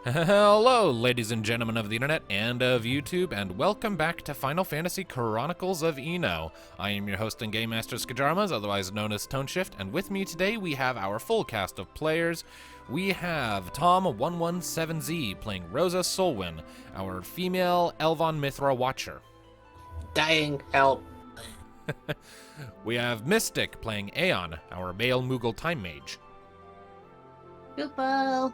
Hello, ladies and gentlemen of the internet and of YouTube, and welcome back to Final Fantasy Chronicles of Eno. I am your host and Game Master Skajarmas, otherwise known as Toneshift, and with me today we have our full cast of players. We have Tom117Z playing Rosa Solwyn, our female Elvon Mithra Watcher. Dying, help. We have Mystic playing Aeon, our male Moogle Time Mage. Goodbye.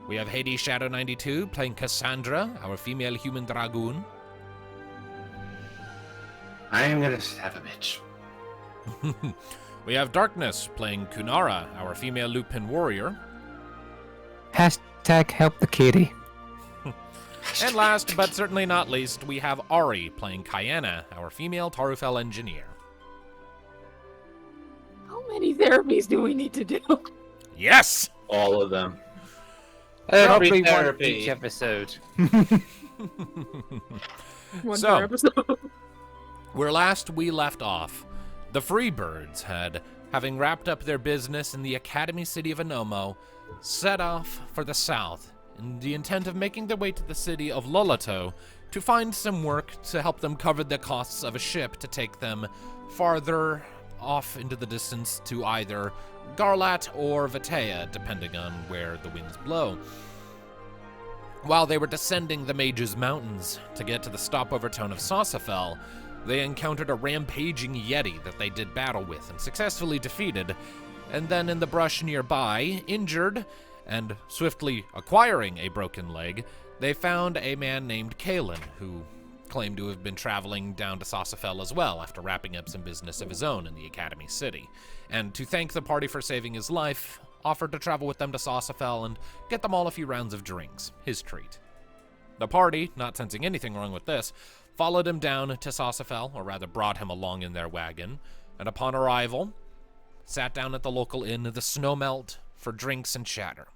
We have Hades Shadow 92 playing Cassandra, our female human dragoon. I am gonna have a bitch. We have Darkness playing Kunara, our female Lupin warrior. Hashtag help the kitty. And last, but certainly not least, we have Ari playing Kayana, our female Tarufel engineer. How many therapies do we need to do? Yes! All of them. Probably one therapy. each episode. One So- per episode. Where last we left off, the Freebirds had, having wrapped up their business in the Academy City of Anomo, set off for the south in the intent of making their way to the city of Lolo to find some work to help them cover the costs of a ship to take them farther off into the distance to either Garlat or Vatea, depending on where the winds blow. While they were descending the Mage's Mountains to get to the stopover town of Sausafell, they encountered a rampaging Yeti that they did battle with and successfully defeated, and then in the brush nearby, injured and swiftly acquiring a broken leg, they found a man named Kalen, who claimed to have been traveling down to Sausafell as well after wrapping up some business of his own in the Academy City, and to thank the party for saving his life, offered to travel with them to Sausafell and get them all a few rounds of drinks, his treat. The party, not sensing anything wrong with this, followed him down to Sausafell, or rather brought him along in their wagon, and upon arrival, sat down at the local inn, the Snowmelt, for drinks and chatter.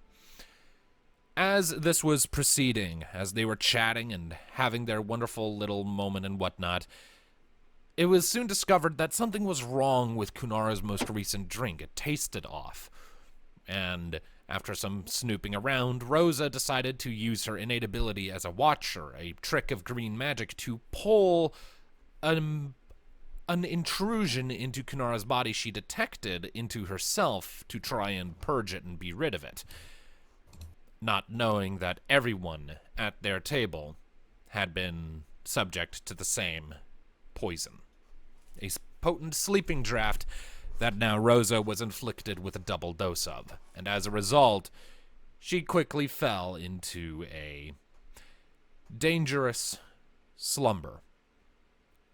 As this was proceeding, as they were chatting and having their wonderful little moment and whatnot, it was soon discovered that something was wrong with Kunara's most recent drink. It tasted off. And after some snooping around, Rosa decided to use her innate ability as a watcher, a trick of green magic, to pull an intrusion into Kunara's body she detected into herself to try and purge it and be rid of it, not knowing that everyone at their table had been subject to the same poison. A potent sleeping draft that now Rosa was inflicted with a double dose of, and as a result, she quickly fell into a dangerous slumber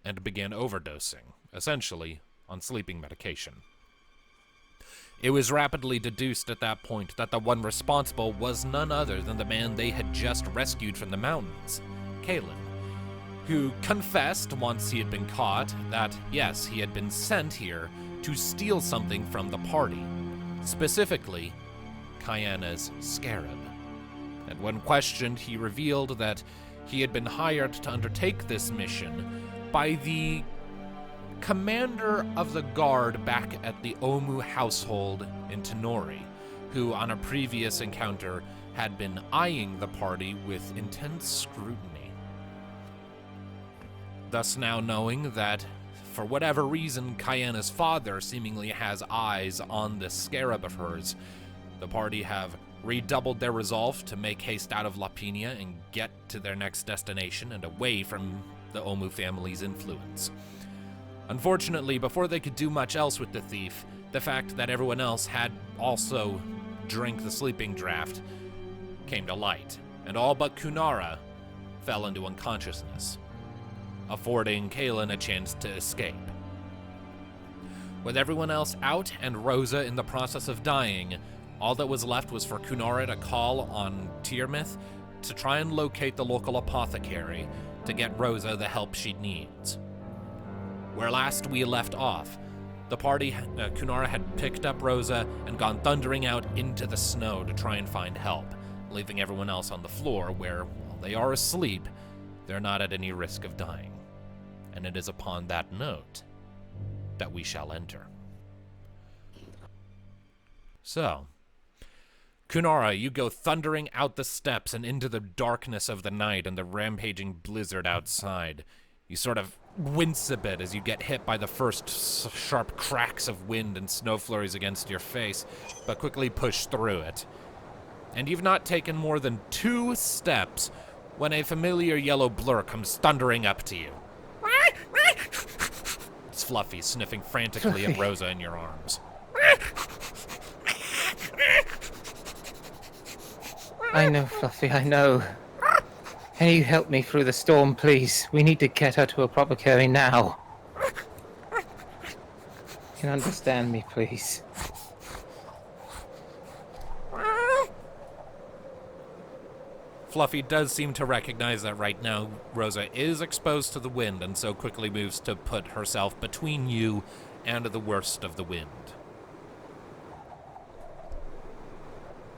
and began overdosing, essentially on sleeping medication. It was rapidly deduced at that point that the one responsible was none other than the man they had just rescued from the mountains, Kalen, who confessed once he had been caught that, yes, he had been sent here to steal something from the party, specifically Kayana's Scarab. And when questioned, he revealed that he had been hired to undertake this mission by the commander of the guard back at the Omu household in Tenori, who on a previous encounter had been eyeing the party with intense scrutiny. Thus now knowing that, for whatever reason, Kayana's father seemingly has eyes on this Scarab of hers, the party have redoubled their resolve to make haste out of Lapinia and get to their next destination and away from the Omu family's influence. Unfortunately, before they could do much else with the thief, the fact that everyone else had also drank the sleeping draft came to light, and all but Kunara fell into unconsciousness, affording Kalen a chance to escape. With everyone else out and Rosa in the process of dying, all that was left was for Kunara to call on Tiermith to try and locate the local apothecary to get Rosa the help she needs. Where last we left off, the party, Kunara had picked up Rosa and gone thundering out into the snow to try and find help, leaving everyone else on the floor where, while they are asleep, they're not at any risk of dying. And it is upon that note that we shall enter. So, Kunara, you go thundering out the steps and into the darkness of the night and the rampaging blizzard outside. You sort of wince a bit as you get hit by the first sharp cracks of wind and snow flurries against your face, but quickly push through it. And you've not taken more than 2 steps when a familiar yellow blur comes thundering up to you. It's Fluffy, sniffing frantically at Rosa in your arms. I know, Fluffy, I know. Can you help me through the storm, please? We need to get her to a proper carry now. You can understand me, please. Fluffy does seem to recognize that right now Rosa is exposed to the wind and so quickly moves to put herself between you and the worst of the wind.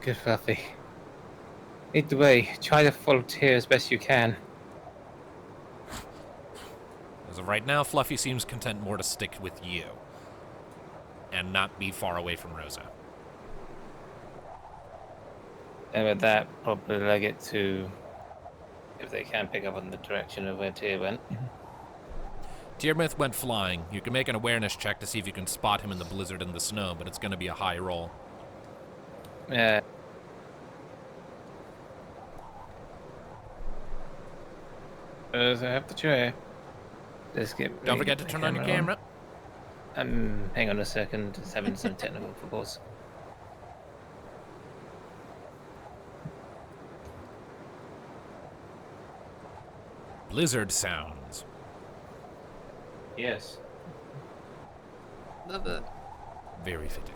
Good, Fluffy. Lead the way. Try to follow here as best you can. As of right now, Fluffy seems content more to stick with you and not be far away from Rosa. And with that, probably leg it to, if they can pick up on the direction of where Tyr went. Tyrmouth went flying. You can make an awareness check to see if you can spot him in the blizzard and the snow, but it's going to be a high roll. Yeah. I have to try. Let's get. Don't forget to turn on your camera. Hang on a second. Just having some technical troubles. Blizzard sounds. Yes. Love it. Very fitting.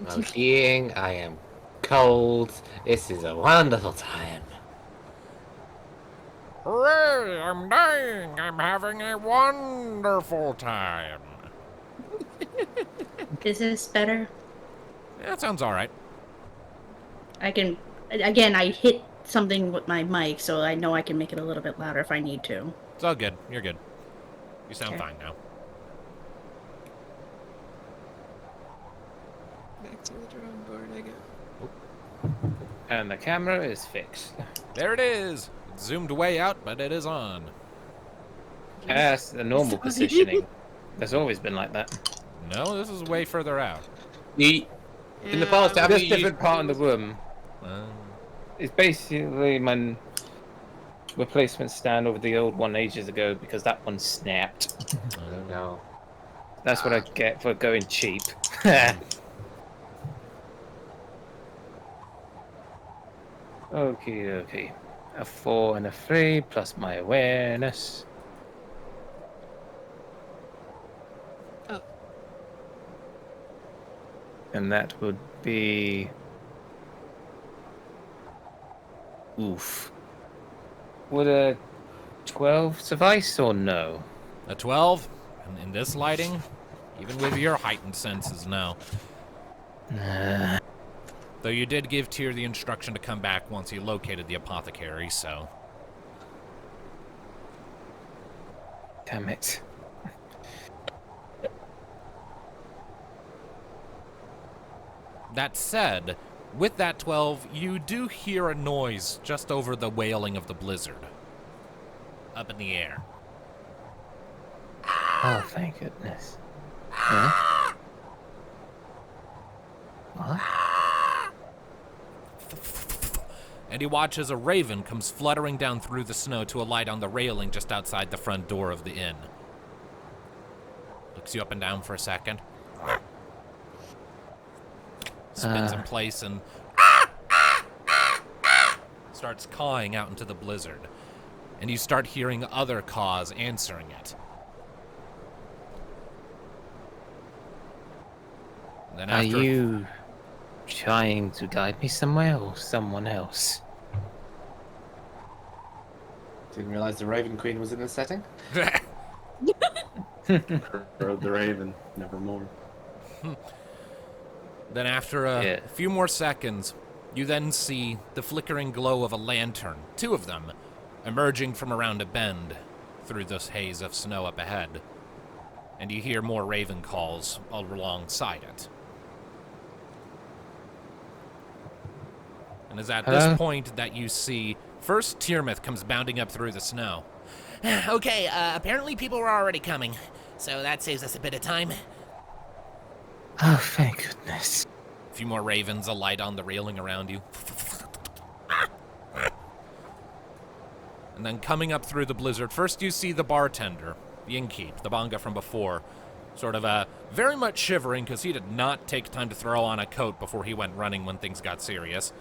I'm skiing. I am cold. This is a wonderful time. Hooray! I'm dying! I'm having a wonderful time. Is this better? Yeah, that sounds alright. I can... Again, I hit something with my mic, so I know I can make it a little bit louder if I need to. It's all good. You're good. You sound Okay. fine now. Back to the drawing board, I go. And the camera is fixed. There it is! It's zoomed way out, but it is on. That's the normal Sorry. positioning. There's always been like that. No, this is way further out. In the past, have Just you different part in the room. It's basically my replacement stand over the old one ages ago because that one snapped. No. That's what I get for going cheap. Okay. A 4 and a 3 plus my awareness. Oh. And that would be... Oof. Would a 12 suffice or no? A 12? And in this lighting? Even with your heightened senses, no. Though you did give Tyr the instruction to come back once he located the apothecary, so... Damn it. That said, with that 12, you do hear a noise just over the wailing of the blizzard. Up in the air. Oh, thank goodness. Huh? What? And he watches a raven comes fluttering down through the snow to alight on the railing just outside the front door of the inn. Looks you up and down for a second. Spins in place and starts cawing out into the blizzard. And you start hearing other caws answering it. Then Are after you trying to guide me somewhere or someone else? Didn't realize the Raven Queen was in the setting. Rode the Raven, nevermore. Then after a Yeah. few more seconds, you then see the flickering glow of a lantern, 2 of them, emerging from around a bend through this haze of snow up ahead. And you hear more raven calls alongside it. And it's at Hello? this point that you see first Tiermouth comes bounding up through the snow. Okay, apparently people were already coming, so that saves us a bit of time. Oh, thank goodness. A few more ravens alight on the railing around you. And then coming up through the blizzard, first you see the bartender, the innkeep, the Banga from before, sort of very much shivering because he did not take time to throw on a coat before he went running when things got serious.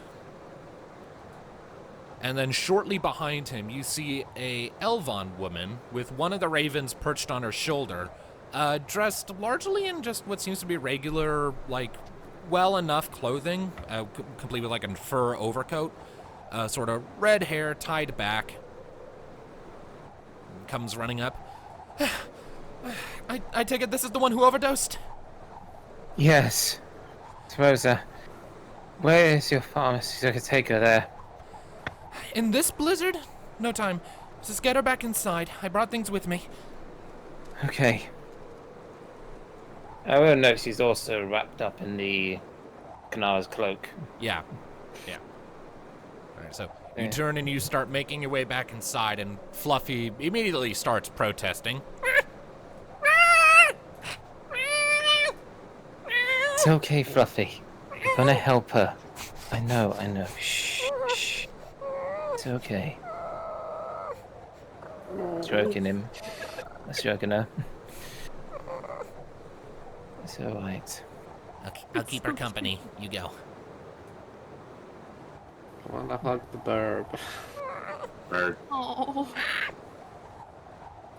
And then shortly behind him, you see a Elvon woman with one of the ravens perched on her shoulder, dressed largely in just what seems to be regular, like, well enough clothing, complete with like a fur overcoat, sort of red hair tied back. Comes running up. I take it this is the one who overdosed? Yes. It's Rosa. Where is your pharmacy so I can take her there? In this blizzard? No time. Just get her back inside. I brought things with me. Okay. I will note she's also wrapped up in the Kanara's cloak. Yeah. Yeah. Alright, so you Yeah. turn and you start making your way back inside, and Fluffy immediately starts protesting. It's okay, Fluffy. You're gonna help her. I know. Shh. It's okay. Stroking him. Stroking her. It's alright. I'll keep her company. You go. I wanna hug the bird. Bird. Oh.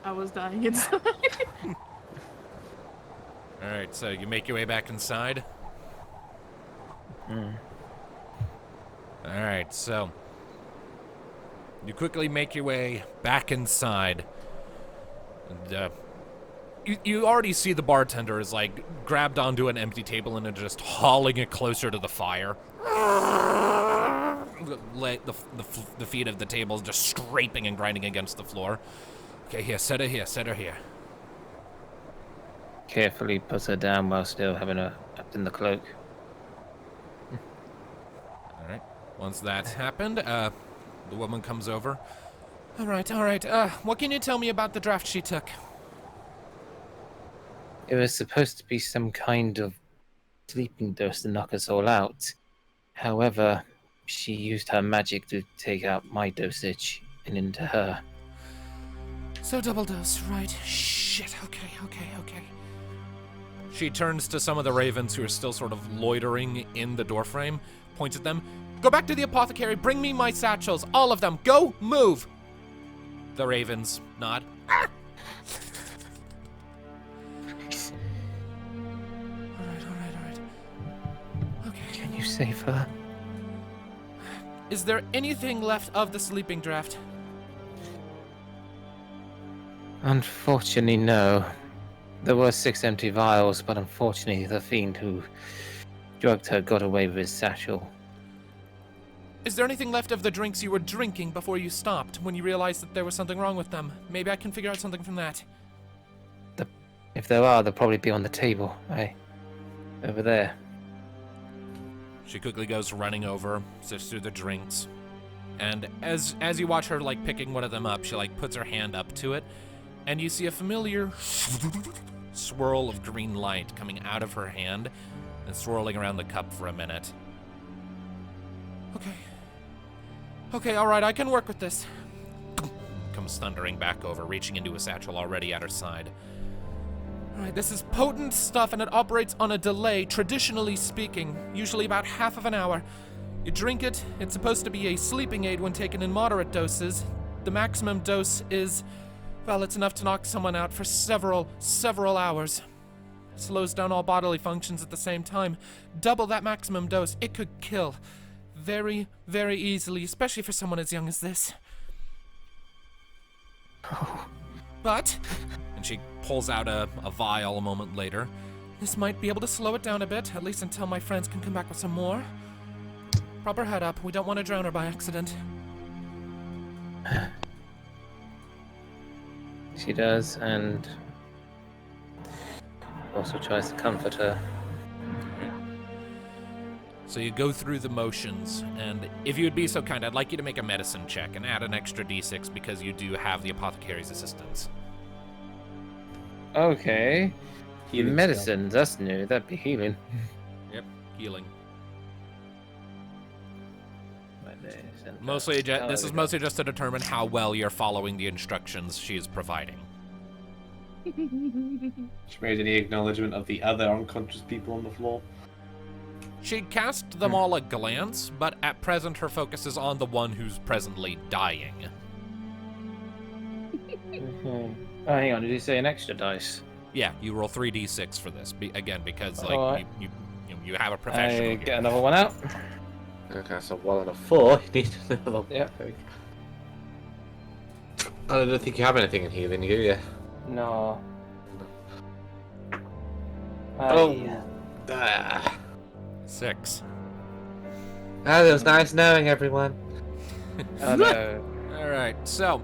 I was dying inside. Alright, so you make your way back inside. Alright, so you quickly make your way back inside. And you already see the bartender is like grabbed onto an empty table and is just hauling it closer to the fire. The feet of the table just scraping and grinding against the floor. Okay, here, set her here. Carefully puts her down while still having her up in the cloak. Alright, once that's happened, the woman comes over. Alright, what can you tell me about the draft she took? It was supposed to be some kind of sleeping dose to knock us all out. However, she used her magic to take out my dosage and into her. So double dose, right? Shit, okay. She turns to some of the ravens who are still sort of loitering in the doorframe, points at them. Go back to the apothecary, bring me my satchels, all of them, go, move! The ravens nod. Alright. Okay. Can you save her? Is there anything left of the sleeping draft? Unfortunately, no. There were 6 empty vials, but unfortunately the fiend who drugged her got away with his satchel. Is there anything left of the drinks you were drinking before you stopped, when you realized that there was something wrong with them? Maybe I can figure out something from that. If there are, they'll probably be on the table. Over there. She quickly goes running over, sifts through the drinks, and as you watch her like picking one of them up, she like puts her hand up to it, and you see a familiar swirl of green light coming out of her hand and swirling around the cup for a minute. Okay, alright, I can work with this. Comes thundering back over, reaching into a satchel already at her side. Alright, this is potent stuff and it operates on a delay, traditionally speaking, usually about half of an hour. You drink it, it's supposed to be a sleeping aid when taken in moderate doses. The maximum dose is, well, it's enough to knock someone out for several hours. Slows down all bodily functions at the same time. Double that maximum dose, it could kill. Very, very easily, especially for someone as young as this. But, and she pulls out a vial a moment later, this might be able to slow it down a bit, at least until my friends can come back with some more. Prop her head up, we don't want to drown her by accident. She does, and also tries to comfort her. So you go through the motions, and if you would be so kind, I'd like you to make a medicine check and add an extra d6 because you do have the apothecary's assistance. Okay. Healing Medicine, that's new. That'd be healing. Yep, healing. Medicine. Mostly, Oh, this there is we mostly just to determine how well you're following the instructions she is providing. She made any acknowledgement of the other unconscious people on the floor? She cast them all a glance, but at present her focus is on the one who's presently dying. go. Okay. Oh, hang on. Did you say an extra dice? Yeah, you roll 3d6 for this, again, because like Alright. you have a professional I here. get another one out. Okay, so 1 and a 4. You need another one. Yep. I don't think you have anything in healing, do you? No. Oh. Ah. 6. Ah, it was nice knowing everyone. Oh no. All right, so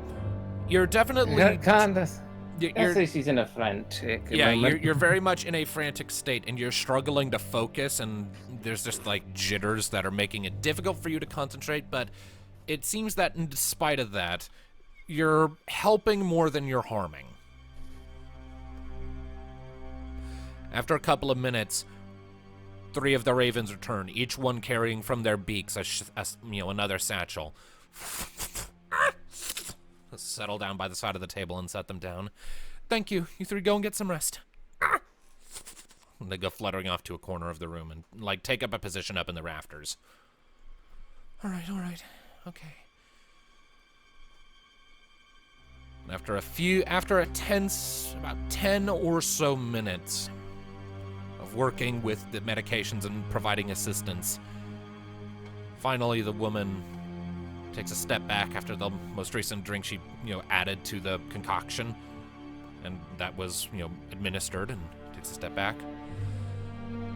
you're definitely Candace. you're, Can't say she's in a frantic yeah, moment. you're very much in a frantic state, and you're struggling to focus, and there's just like jitters that are making it difficult for you to concentrate. But it seems that in spite of that, you're helping more than you're harming. After a couple of minutes, 3 of the ravens return, each one carrying from their beaks another satchel. Settle down by the side of the table and set them down. Thank you. You 3 go and get some rest. And they go fluttering off to a corner of the room and like take up a position up in the rafters. All right. Okay. And after about 10 or so minutes of working with the medications and providing assistance, finally the woman takes a step back after the most recent drink she, added to the concoction, and that was, administered, and takes a step back.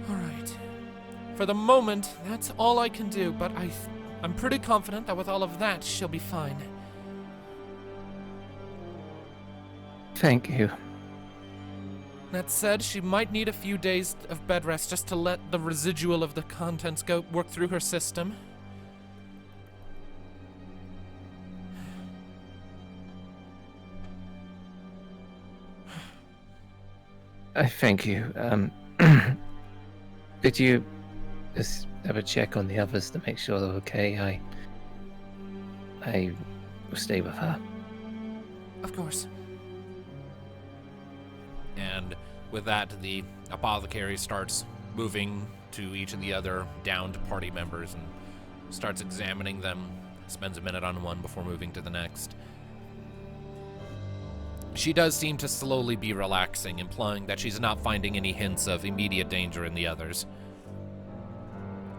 All right. For the moment, that's all I can do, but I'm pretty confident that with all of that, she'll be fine. Thank you. That said, she might need a few days of bed rest just to let the residual of the contents work through her system. I thank you. Could you just have a check on the others to make sure they're okay? I will stay with her. Of course. And with that, the apothecary starts moving to each of the other downed party members and starts examining them, spends a minute on one before moving to the next. She does seem to slowly be relaxing, implying that she's not finding any hints of immediate danger in the others.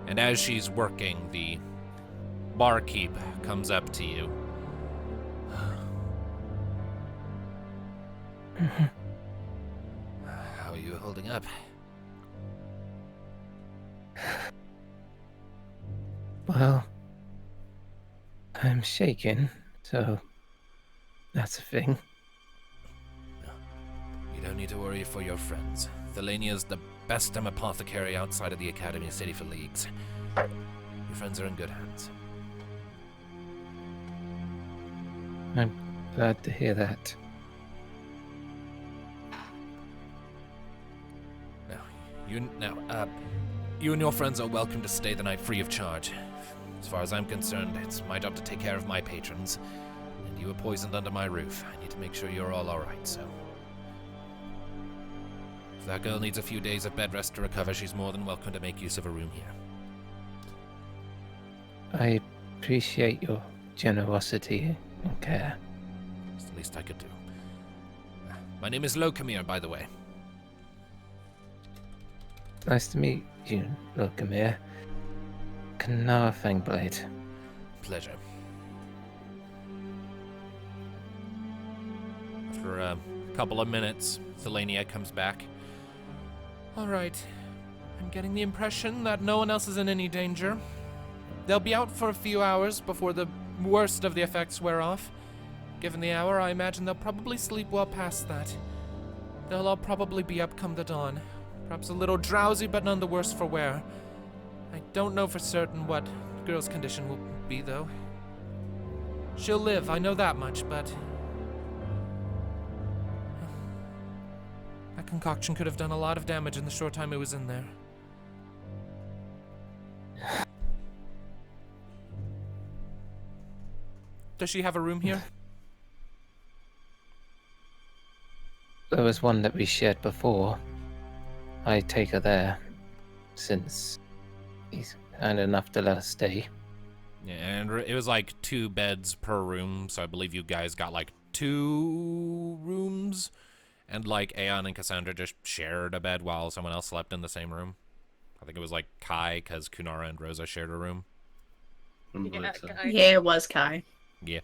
And as she's working, the barkeep comes up to you. How are you holding up? Well, I'm shaken, so that's a thing. You don't need to worry for your friends. Thelania's the best apothecary outside of the Academy City for leagues. Your friends are in good hands. I'm glad to hear that. You and your friends are welcome to stay the night free of charge. As far as I'm concerned, it's my job to take care of my patrons. And you were poisoned under my roof. I need to make sure you're all alright, so... If that girl needs a few days of bed rest to recover, she's more than welcome to make use of a room here. I appreciate your generosity and care. It's the least I could do. My name is Locomere, by the way. Nice to meet you, Locomere. Kanara Fangblade. Pleasure. After a couple of minutes, Thelania comes back. All right. I'm getting the impression that no one else is in any danger. They'll be out for a few hours before the worst of the effects wear off. Given the hour, I imagine they'll probably sleep well past that. They'll all probably be up come the dawn. Perhaps a little drowsy, but none the worse for wear. I don't know for certain what the girl's condition will be, though. She'll live, I know that much, but... that concoction could have done a lot of damage in the short time it was in there. Does she have a room here? There was one that we shared before. I take her there, since he's kind enough to let us stay. Yeah, and it was like 2 beds per room, so I believe you guys got like 2 rooms, and like Aeon and Cassandra just shared a bed while someone else slept in the same room. I think it was like Kai, because Kunara and Rosa shared a room. Yeah, Yeah, it was Kai. Yeah.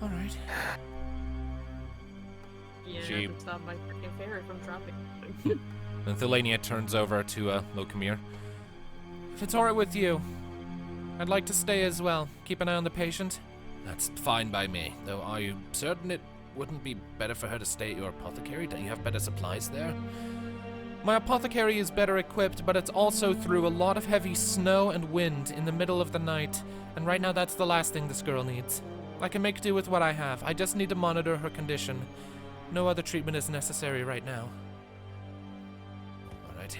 All right. Yeah, She- to stop my freaking ferry from dropping. Then Thelania turns over to Lokamir. If it's alright with you, I'd like to stay as well. Keep an eye on the patient. That's fine by me. Though, are you certain it wouldn't be better for her to stay at your apothecary? Don't you have better supplies there? My apothecary is better equipped, but it's also through a lot of heavy snow and wind in the middle of the night. And right now that's the last thing this girl needs. I can make do with what I have. I just need to monitor her condition. No other treatment is necessary right now. Alright.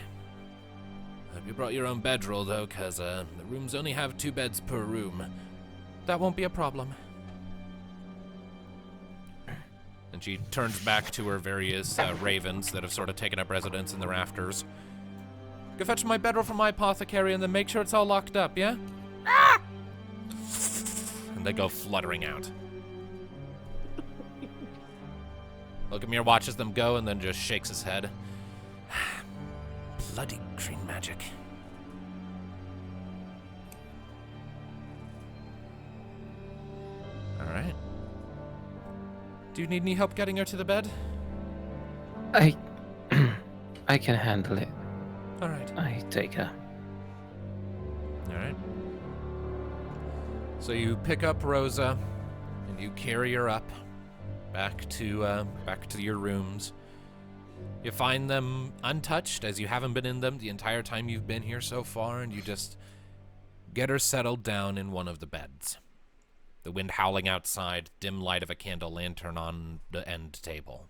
Hope you brought your own bedroll, though, because the rooms only have 2 beds per room. That won't be a problem. And she turns back to her various ravens that have sort of taken up residence in the rafters. Go fetch my bedroll from my apothecary and then make sure it's all locked up, yeah? Ah! And they go fluttering out. Lokamir watches them go and then just shakes his head. Bloody green magic. Alright. Do you need any help getting her to the bed? I can handle it. Alright. I take her. Alright. So you pick up Rosa and you carry her up back to your rooms. You find them untouched, as you haven't been in them the entire time you've been here so far, and you just get her settled down in one of the beds. The wind howling outside, dim light of a candle lantern on the end table.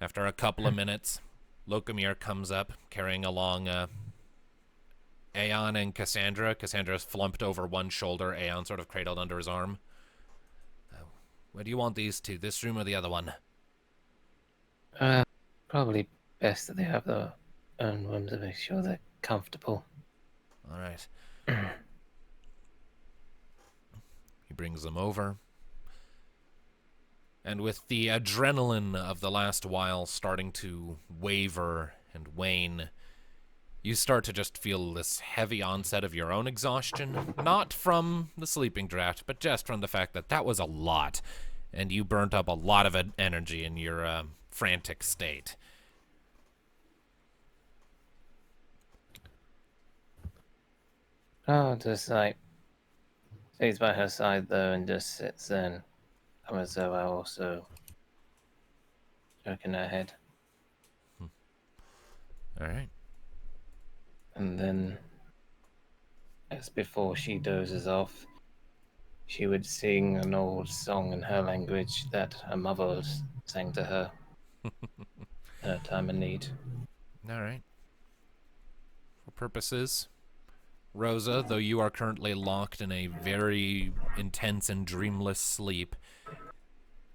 After a couple of minutes, Lokamir comes up, carrying along Aeon and Cassandra. Cassandra's flumped over one shoulder, Aeon sort of cradled under his arm. Where do you want these 2? This room or the other one? Probably best that they have their own rooms to make sure they're comfortable. All right. He brings them over. And with the adrenaline of the last while starting to waver and wane, you start to just feel this heavy onset of your own exhaustion. Not from the sleeping draft, but just from the fact that that was a lot. And you burnt up a lot of energy in your frantic state. Oh, just like stays by her side though and just sits there and as though I also stroking her head. Alright. And then as before she dozes off, she would sing an old song in her language that her mother sang to her in a time of need. Alright. For purposes, Rosa, though you are currently locked in a very intense and dreamless sleep,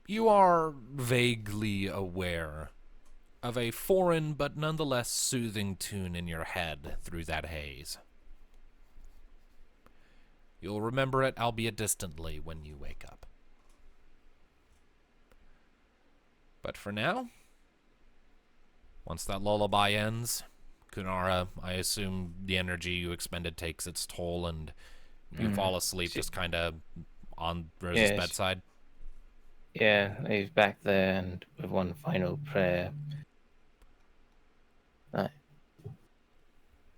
you are vaguely aware of a foreign but nonetheless soothing tune in your head through that haze. You'll remember it, albeit distantly, when you wake up. But for now, once that lullaby ends, Kunara, I assume the energy you expended takes its toll and you fall asleep just kind of on Rosa's bedside. Yeah, he's back there and with one final prayer. Right.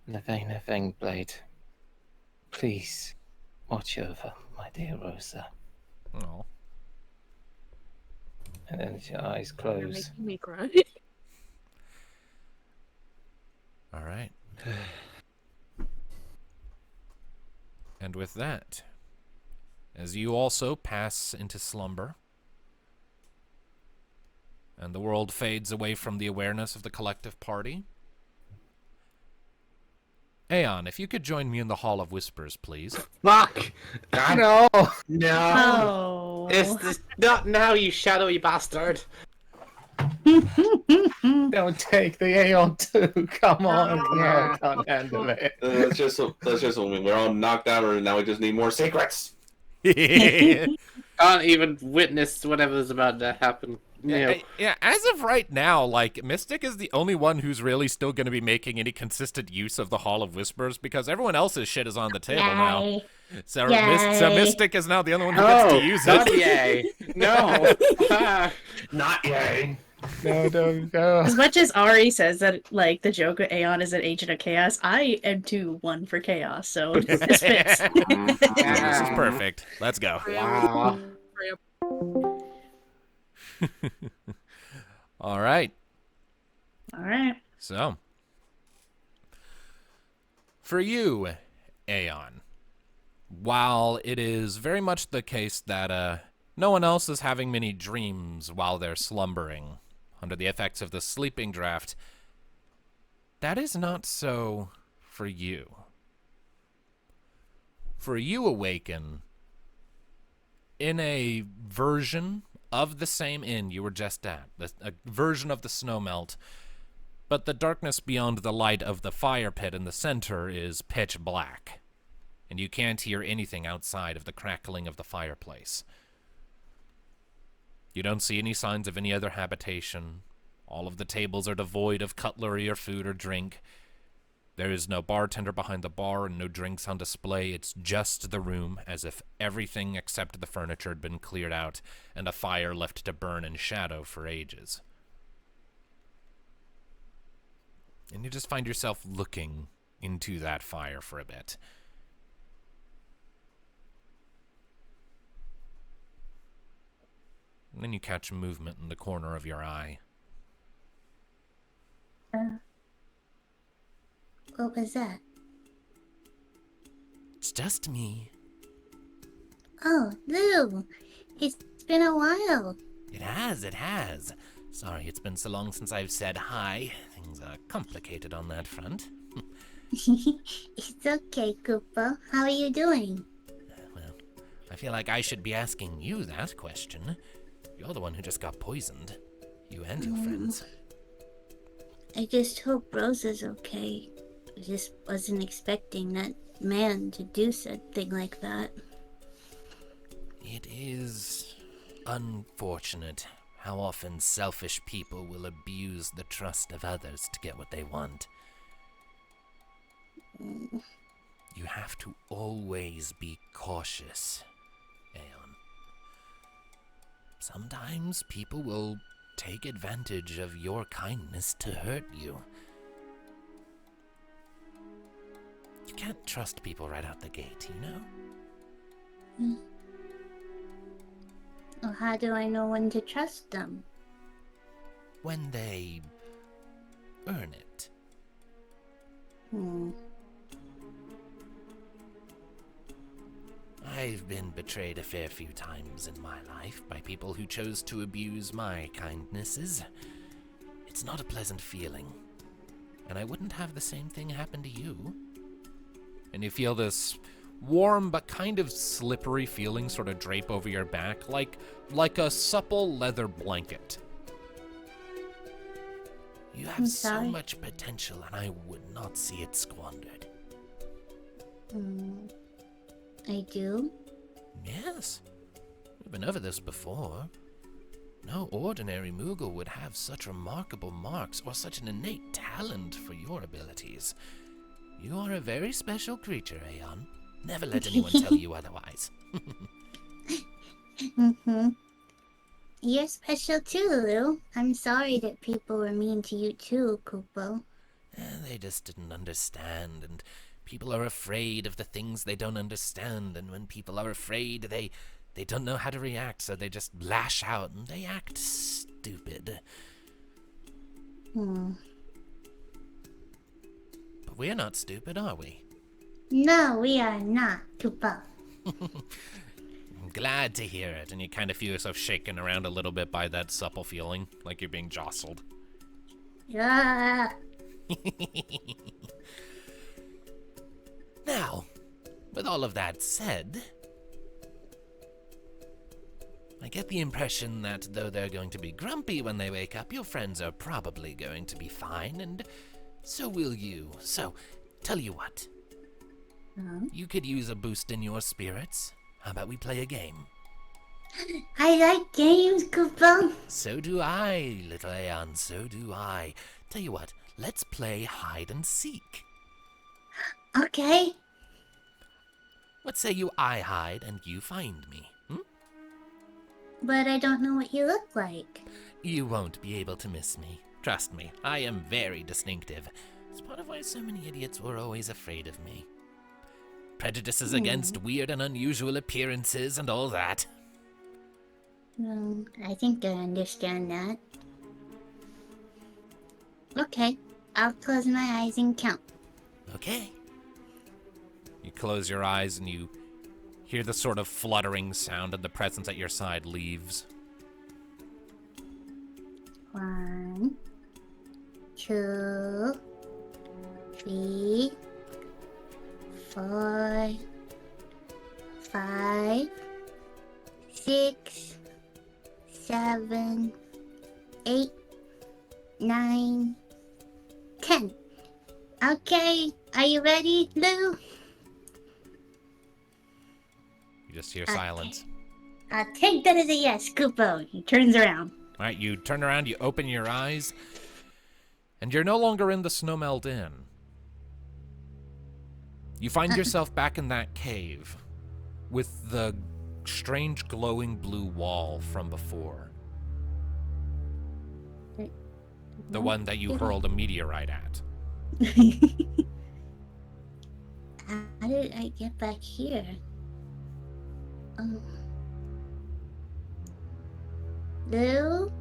Nothing, Blade. Please, watch over my dear Rosa. Oh. And then your eyes You're close. making me cry. All right. And with that, as you also pass into slumber, and the world fades away from the awareness of the collective party, Aeon, if you could join me in the Hall of Whispers, please. Fuck! God, No! no! Oh. It's this, not now, you shadowy bastard! Don't take the Aeon too. Come on. I can't handle it. Let's just we're all knocked out, and now we just need more secrets. Can't even witness whatever's about to happen. Yeah, as of right now, like, Mystic is the only one who's really still going to be making any consistent use of the Hall of Whispers, because everyone else's shit is on the table now. Yay. So, Yay. so Mystic is now the only one who gets to use not it. yay! No! Not yay. No, don't go. As much as Ari says that, like, the joke of Aeon is an agent of chaos, I am too one for chaos, so this fits. This is perfect. Let's go. Wow. All right. All right. So, for you, Aeon, while it is very much the case that no one else is having many dreams while they're slumbering under the effects of the sleeping draft, that is not so for you. For you awaken in a version of the same inn you were just at, a version of the snowmelt, but the darkness beyond the light of the fire pit in the center is pitch black, and you can't hear anything outside of the crackling of the fireplace. You don't see any signs of any other habitation. All of the tables are devoid of cutlery or food or drink. There is no bartender behind the bar and no drinks on display. It's just the room, as if everything except the furniture had been cleared out and a fire left to burn in shadow for ages. And you just find yourself looking into that fire for a bit. And then you catch movement in the corner of your eye. What was that? It's just me. Oh, Lou! It's been a while. It has. Sorry it's been so long since I've said hi. Things are complicated on that front. It's okay, Koopa. How are you doing? Well, I feel like I should be asking you that question. You're the one who just got poisoned. You and your friends. I just hope Rosa's okay. I just wasn't expecting that man to do something like that. It is unfortunate how often selfish people will abuse the trust of others to get what they want. You have to always be cautious, Aeon. Sometimes people will take advantage of your kindness to hurt you. You can't trust people right out the gate, you know? Well, how do I know when to trust them? When they earn it. I've been betrayed a fair few times in my life by people who chose to abuse my kindnesses. It's not a pleasant feeling, and I wouldn't have the same thing happen to you. And you feel this warm but kind of slippery feeling sort of drape over your back, like a supple leather blanket. You I'm have so sorry. much potential, and I would not see it squandered. I do? Yes, we've been over this before. No ordinary Moogle would have such remarkable marks or such an innate talent for your abilities. You are a very special creature, Aeon. Never let anyone tell you otherwise. You're special too, Lou. I'm sorry that people were mean to you too, Koopo. They just didn't understand, and people are afraid of the things they don't understand, and when people are afraid, they They don't know how to react, so they just lash out and they act stupid. Hmm. But we're not stupid, are we? No, we are not, Koopa. I'm glad to hear it. And you kind of feel yourself shaken around a little bit by that supple feeling, like you're being jostled. Yeah. Now, with all of that said, I get the impression that though they're going to be grumpy when they wake up, your friends are probably going to be fine, and so will you. So, tell you what. You could use a boost in your spirits. How about we play a game? I like games, Koopa. So do I, little Aeon, so do I. Tell you what, let's play hide and seek. Okay. What say I hide and you find me? But I don't know what you look like. You won't be able to miss me. Trust me, I am very distinctive. It's part of why so many idiots were always afraid of me. Prejudices against weird and unusual appearances and all that. I think I understand that. Okay, I'll close my eyes and count. Okay. You close your eyes and you hear the sort of fluttering sound, and the presence at your side leaves. 1, 2, 3, 4, 5, 6, 7, 8, 9, 10. Okay, are you ready, Lou? You just hear silence. I'll take that as a yes, Koopo. He turns around. All right, you turn around, you open your eyes, and you're no longer in the Snowmelt Inn. You find yourself back in that cave with the strange glowing blue wall from before. The one that you hurled a meteorite at. How did I get back here? Lou?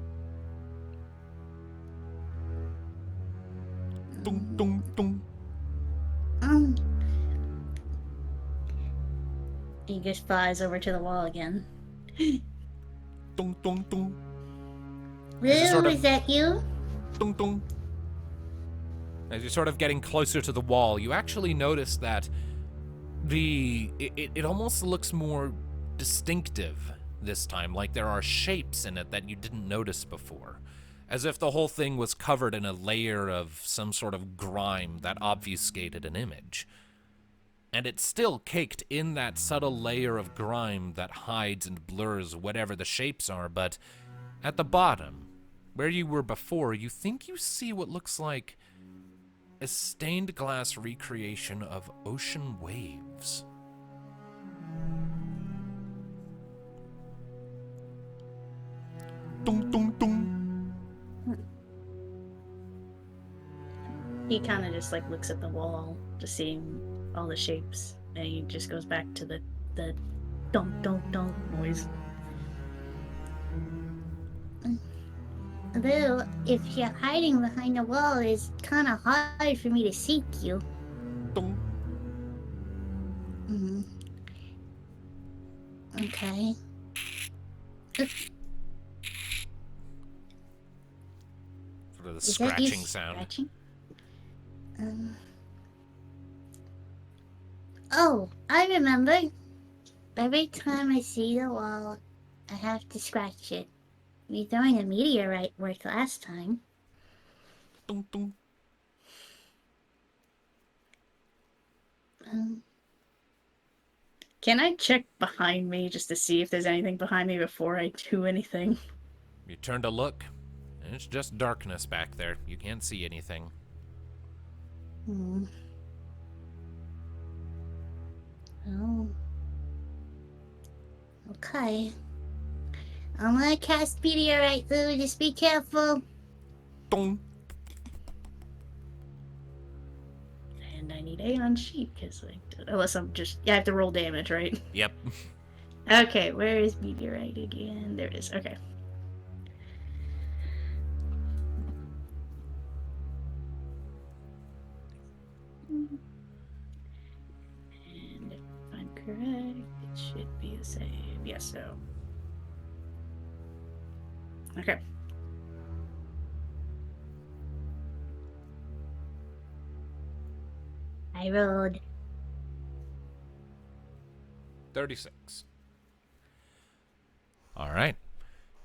Dun, dun, dun. He just flies over to the wall again. Dun, dun, dun. Lou, is that you? Dun, dun. As you're sort of getting closer to the wall, you actually notice that it almost looks more distinctive this time, like there are shapes in it that you didn't notice before, as if the whole thing was covered in a layer of some sort of grime that obfuscated an image. And it's still caked in that subtle layer of grime that hides and blurs whatever the shapes are, but at the bottom, where you were before, you think you see what looks like a stained glass recreation of ocean waves. Dun, dun, dun. He kind of just like looks at the wall to see all the shapes, and he just goes back to the dunk dunk dunk noise. Lou, if you're hiding behind the wall, it's kind of hard for me to seek you. Dun. Okay. Sort of the Is that you scratching sound. scratching? Oh, I remember. Every time I see the wall, I have to scratch it. You throwing a meteorite worked last time. Dun, dun. Can I check behind me just to see if there's anything behind me before I do anything? You turn to look, and it's just darkness back there. You can't see anything. Oh. Okay. I'm gonna cast meteorite, Lou. Just be careful. Dun. And I need Aeon sheet, because like, unless I'm just, I have to roll damage, right? Yep. Okay, where is meteorite again? There it is. Okay. And if I'm correct, it should be the same. Yes, so. Okay. I rolled. 36. All right.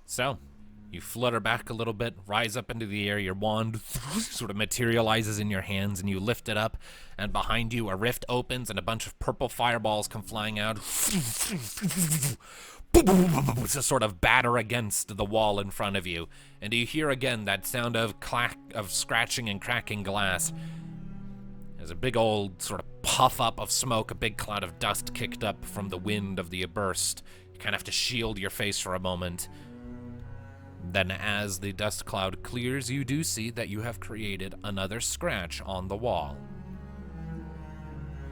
So, you flutter back a little bit, rise up into the air, your wand sort of materializes in your hands, and you lift it up, and behind you a rift opens and a bunch of purple fireballs come flying out. To sort of batter against the wall in front of you, and you hear again that sound of scratching and cracking glass. There's a big old sort of puff up of smoke, a big cloud of dust kicked up from the wind of the burst. You kind of have to shield your face for a moment. Then as the dust cloud clears, you do see that you have created another scratch on the wall.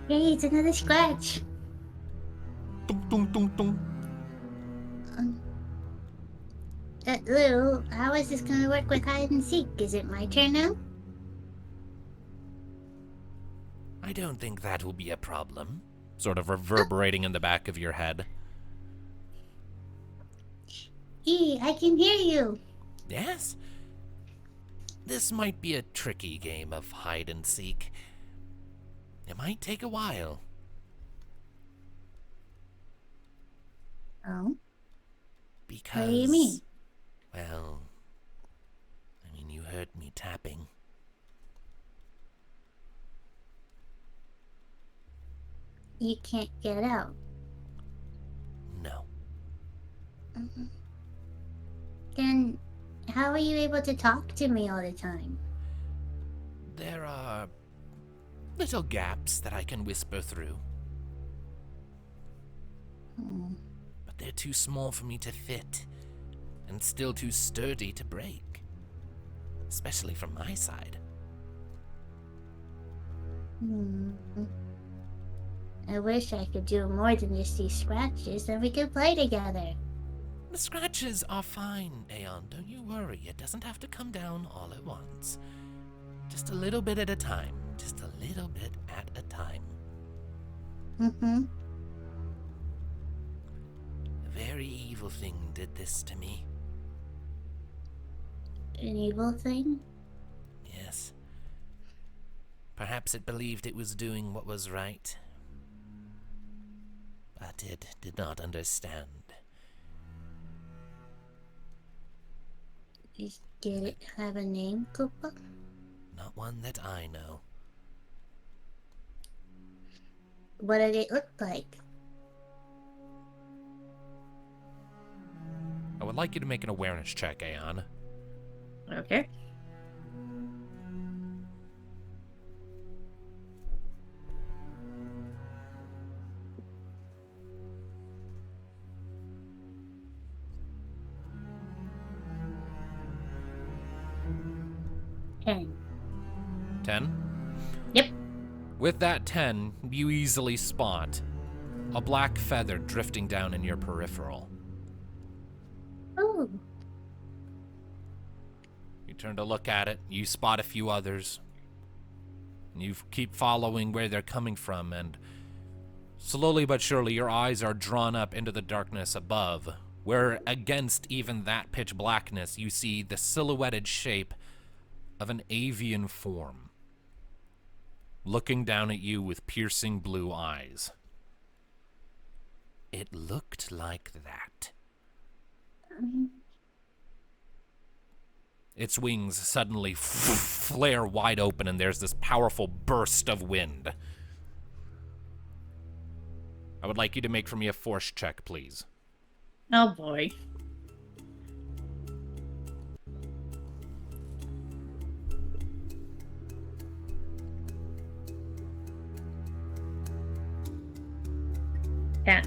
Hey, it's another scratch. Tung, tung, tung, tung. Lou, how is this gonna work with hide and seek? Is it my turn now? I don't think that will be a problem. Sort of reverberating in the back of your head. I can hear you. Yes? This might be a tricky game of hide and seek. It might take a while. Oh? Because... What do you mean? Well... I mean, you heard me tapping. You can't get out. No. Then, how are you able to talk to me all the time? There are... little gaps that I can whisper through. But they're too small for me to fit. And still too sturdy to break. Especially from my side. I wish I could do more than just these scratches, then we could play together. The scratches are fine, Aeon. Don't you worry. It doesn't have to come down all at once. Just a little bit at a time. Just a little bit at a time. A very evil thing did this to me. An evil thing? Yes. Perhaps it believed it was doing what was right. But it did not understand. Did it have a name, Koopa? Not one that I know. What did it look like? I would like you to make an awareness check, Aeon. Okay. Ten. 10? Yep. With that 10, you easily spot a black feather drifting down in your peripheral. Oh. You turn to look at it, you spot a few others. And you keep following where they're coming from, and slowly but surely your eyes are drawn up into the darkness above, where against even that pitch blackness you see the silhouetted shape of an avian form, looking down at you with piercing blue eyes. It looked like that. Its wings suddenly flare wide open, and there's this powerful burst of wind. I would like you to make for me a force check, please. Oh boy. Yeah.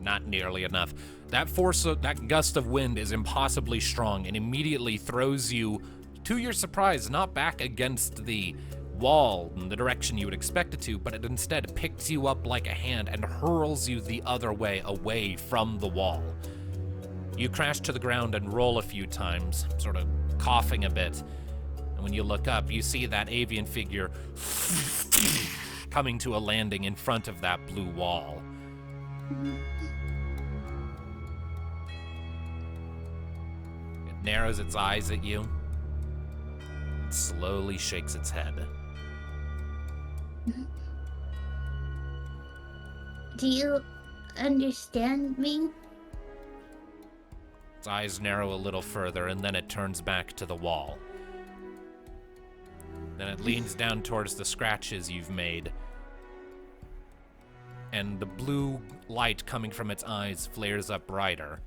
Not nearly enough. That force, that gust of wind is impossibly strong and immediately throws you, to your surprise, not back against the wall in the direction you would expect it to, but it instead picks you up like a hand and hurls you the other way, away from the wall. You crash to the ground and roll a few times, sort of coughing a bit. And when you look up, you see that avian figure coming to a landing in front of that blue wall. It narrows its eyes at you. It slowly shakes its head. Do you understand me? Its eyes narrow a little further, and then it turns back to the wall. Then it leans down towards the scratches you've made, and the blue light coming from its eyes flares up brighter,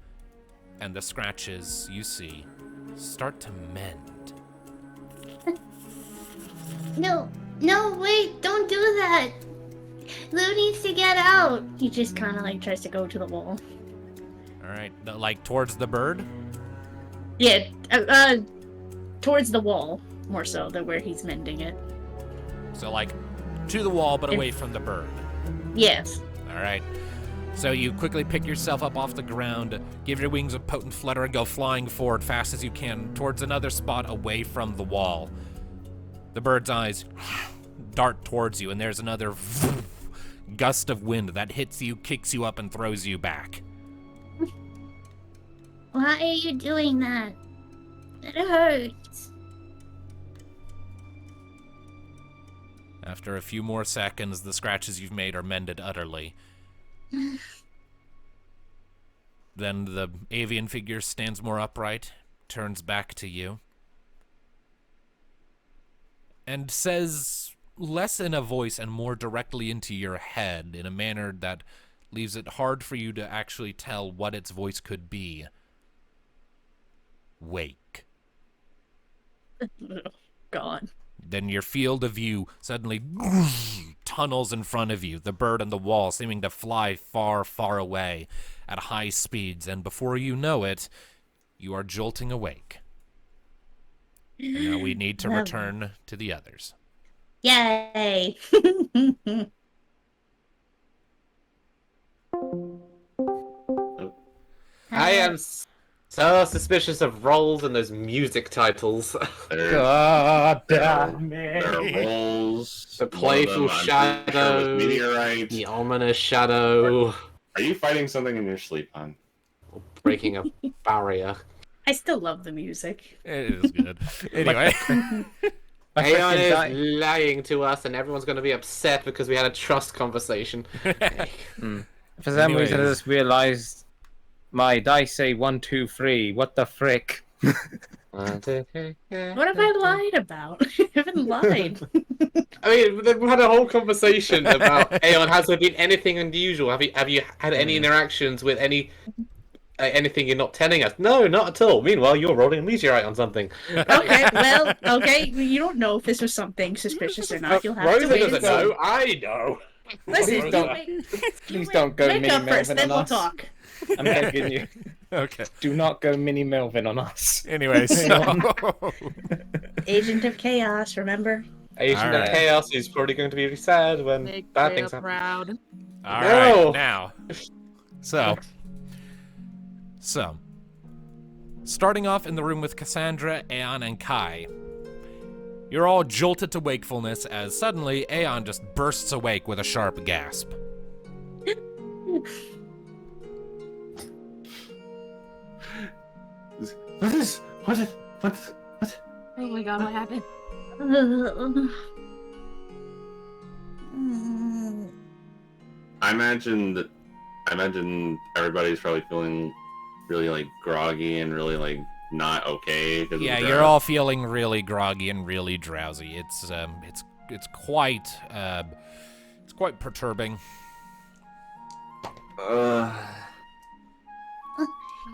and the scratches you see start to mend. No, wait, don't do that. Lou needs to get out. He just kind of like tries to go to the wall. All right, like towards the bird? Yeah, towards the wall, more so than where he's mending it. So like to the wall, but away from the bird. Yes. All right. So you quickly pick yourself up off the ground, give your wings a potent flutter, and go flying forward fast as you can towards another spot away from the wall. The bird's eyes dart towards you, and there's another gust of wind that hits you, kicks you up, and throws you back. Why are you doing that? It hurts. After a few more seconds, the scratches you've made are mended utterly. Then the avian figure stands more upright, turns back to you, and says, less in a voice and more directly into your head, in a manner that leaves it hard for you to actually tell what its voice could be. Wake. Gone. Then your field of view suddenly tunnels in front of you, the bird and the wall seeming to fly far, far away at high speeds, and before you know it, you are jolting awake. And now we need to return to the others. Yay! I am so suspicious of roles and those music titles. God damn There are me. rolls. The playful shadow. Meteorite. The ominous shadow. Are you fighting something in your sleep, hon? Breaking a barrier. I still love the music. It is good. Anyway. My Aeon frickin' is lying to us, and everyone's going to be upset because we had a trust conversation. For some reason, I Anyways. just realized my dice say 1, 2, 3. What the frick? What have I lied about? I haven't lied. I mean, we had a whole conversation about Aeon. Has there been anything unusual? Have you had any interactions with anything you're not telling us? No, not at all. Meanwhile, you're rolling a meteorite on something. Okay, well, okay. You don't know if this was something suspicious or not. You'll have Rosa to wait doesn't and see. know. I know. Listen, Please don't- Please don't go Wake mini up first, Melvin then on we'll us. talk. I'm begging you. Okay. Do not go mini Melvin on us. Anyway, so... Agent of Chaos, remember? Agent of Alright. Chaos is probably going to be really sad when Make bad Freya things happen. proud. All No. right, now. So, starting off in the room with Cassandra, Aeon, and Kai. You're all jolted to wakefulness as suddenly Aeon just bursts awake with a sharp gasp. Oh my god, what happened? I imagine everybody's probably feeling really like groggy and really like not okay. 'cause of Yeah, the you're drought. all feeling really groggy and really drowsy. It's quite perturbing.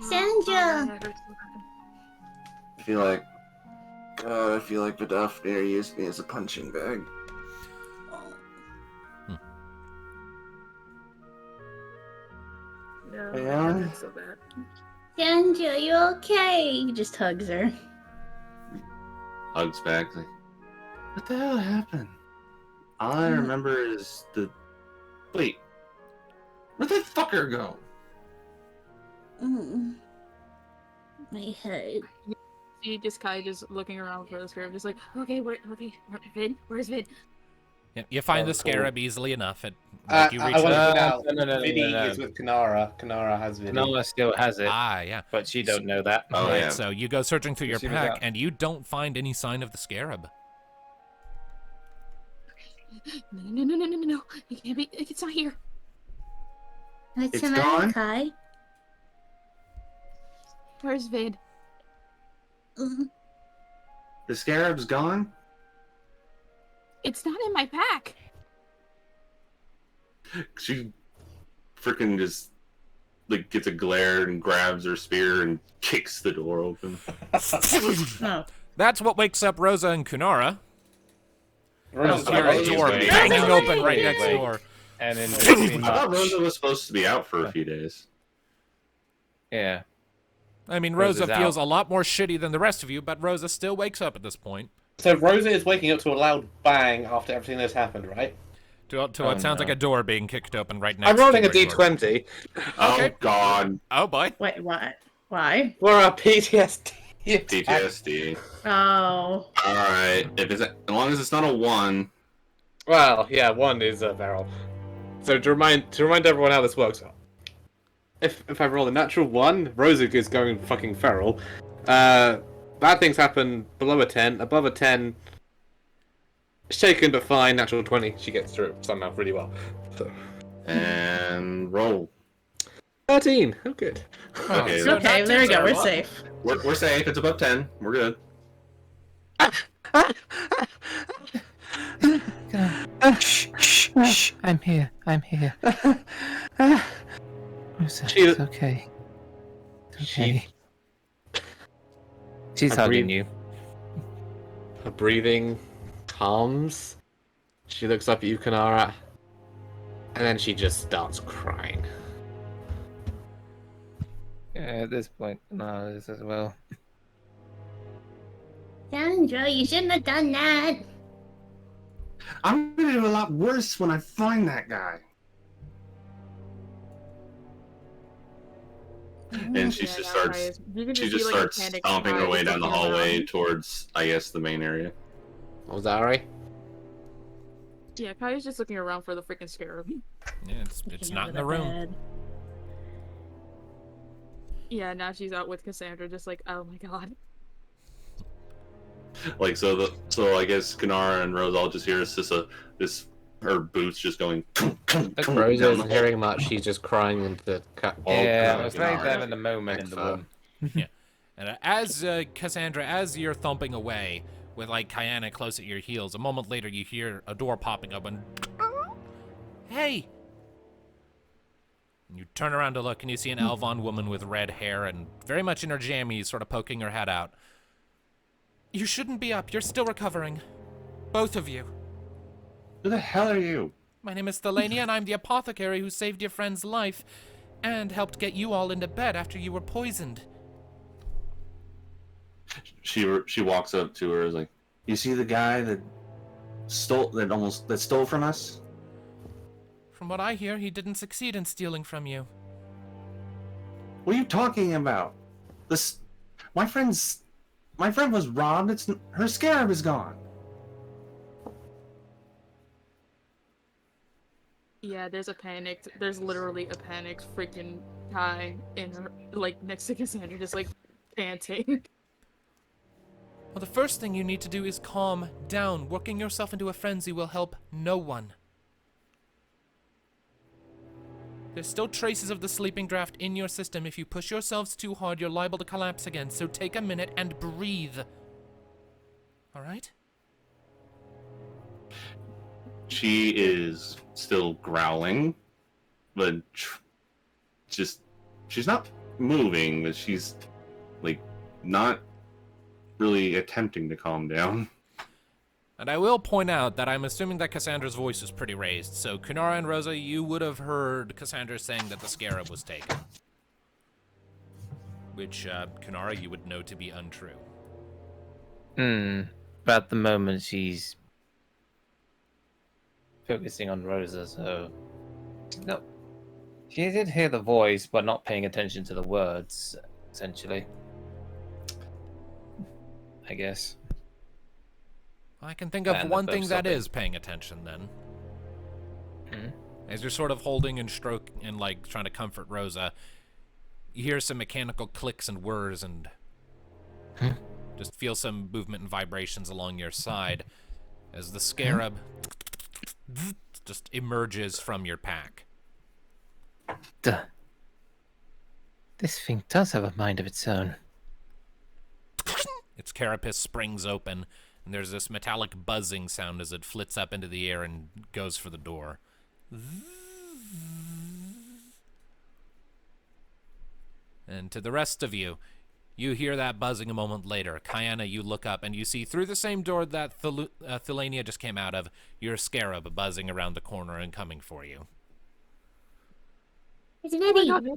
Sandra! I feel like Vidafnir used me as a punching bag. No, Yeah. that's so bad. Sandra, you okay? He just hugs her. Hugs back. Like, What the hell happened? All I remember is the... Wait. Where'd that fucker go? My head. She just kind of just looking around for the scarab, just like, okay, Vid? Where's Vid? Yeah, you find the cool. scarab easily enough. It, I you want reach to out. put out. No. Vidi is with Kanara. Kanara has Vidi. Nola still has it, Ah, yeah. but she don't know that. Oh, Right, yeah. so you go searching through your She was pack, out. and you don't find any sign of the scarab. No. It can't be. It's not here. What's It's the matter, gone? Kai? Where's Vid? The scarab's gone? It's not in my pack. She freaking just like gets a glare and grabs her spear and kicks the door open. No. That's what wakes up Rosa and Kunara. Rosa's You hear like, a "Rosa's door awake." banging Rosa's open awake. right next Awake. door. And in between I thought much, Rosa was supposed to be out for a few days. yeah. I mean, Rosa Rosa's feels out. a lot more shitty than the rest of you, but Rosa still wakes up at this point. So Rosa is waking up to a loud bang after everything that's happened, right? To Oh, what sounds no. like a door being kicked open right next I'm rolling a to your door. d20 Okay. Oh god. Oh, boy. Wait, what? Why? for our PTSD. PTSD. Oh. Alright. As long as it's not a 1. Well, yeah, 1 is a barrel. So to remind everyone how this works, if I roll a natural 1, Rosa is going fucking feral. Bad things happen below a 10, above a 10. Shaken but fine, natural 20. She gets through somehow really well. So, And roll. 13. Oh, good. Okay, so Okay, that there we takes go. a We're lot. safe. we're safe. It's above 10. We're good. Shh. I'm here. Rosa, She- it's okay. It's okay. She's I hugging breathe- you. Her breathing calms. She looks up at you, Kanara. And then she just starts crying. Yeah, at this point, no, this as well. Sandra, you shouldn't have done that. I'm gonna do a lot worse when I find that guy. And she Yeah, just no, starts. guys, you can She see, just like, a starts panic stomping her cry way down the looking hallway around. towards, I guess, the main area. What was that, Ari? Yeah, Kaya's just looking around for the freaking scarab. Yeah, it's Looking not under in the room. bed. Yeah, now she's out with Cassandra, just like, oh my god. Like so I guess Kanara and Rose all just hear her boots just going. Rosa down isn't the hearing much. She's just crying into the cat. Yeah, God, I was like Kanara. having a moment in the room. And as Cassandra, as you're thumping away with like Kyanna close at your heels, a moment later you hear a door popping open. Hey! And you turn around to look and you see an Elvon woman with red hair and very much in her jammies, sort of poking her head out. You shouldn't be up. You're still recovering. Both of you. Who the hell are you? My name is Thelania, and I'm the apothecary who saved your friend's life and helped get you all into bed after you were poisoned. She walks up to her, is like, you see the guy that stole from us? From what I hear, he didn't succeed in stealing from you. What are you talking about? My friend was robbed. Her scarab is gone. Yeah, there's literally a panicked freaking Kai in her, like, next to Cassandra, just like, panting. Well, the first thing you need to do is calm down. Working yourself into a frenzy will help no one. There's still traces of the sleeping draft in your system. If you push yourselves too hard, you're liable to collapse again, so take a minute and breathe. Alright? She is still growling, but she's not moving, but she's like not really attempting to calm down. And I will point out that I'm assuming that Cassandra's voice is pretty raised, so Kunara and Rosa, you would have heard Cassandra saying that the Scarab was taken. Which, Kunara, you would know to be untrue. But at the moment, she's focusing on Rosa, so no, she did hear the voice, but not paying attention to the words. Essentially, I guess. I can think That of and one the thing both that sobbing. is paying attention then. Hmm? As you're sort of holding and stroke and like trying to comfort Rosa, you hear some mechanical clicks and whirs and just feel some movement and vibrations along your side as the Scarab just emerges from your pack. Duh. This thing does have a mind of its own. Its carapace springs open, and there's this metallic buzzing sound as it flits up into the air and goes for the door. And to the rest of you, you hear that buzzing a moment later. Kayana, you look up, and you see through the same door that Thelania just came out of, your Scarab buzzing around the corner and coming for you. It's Vinny.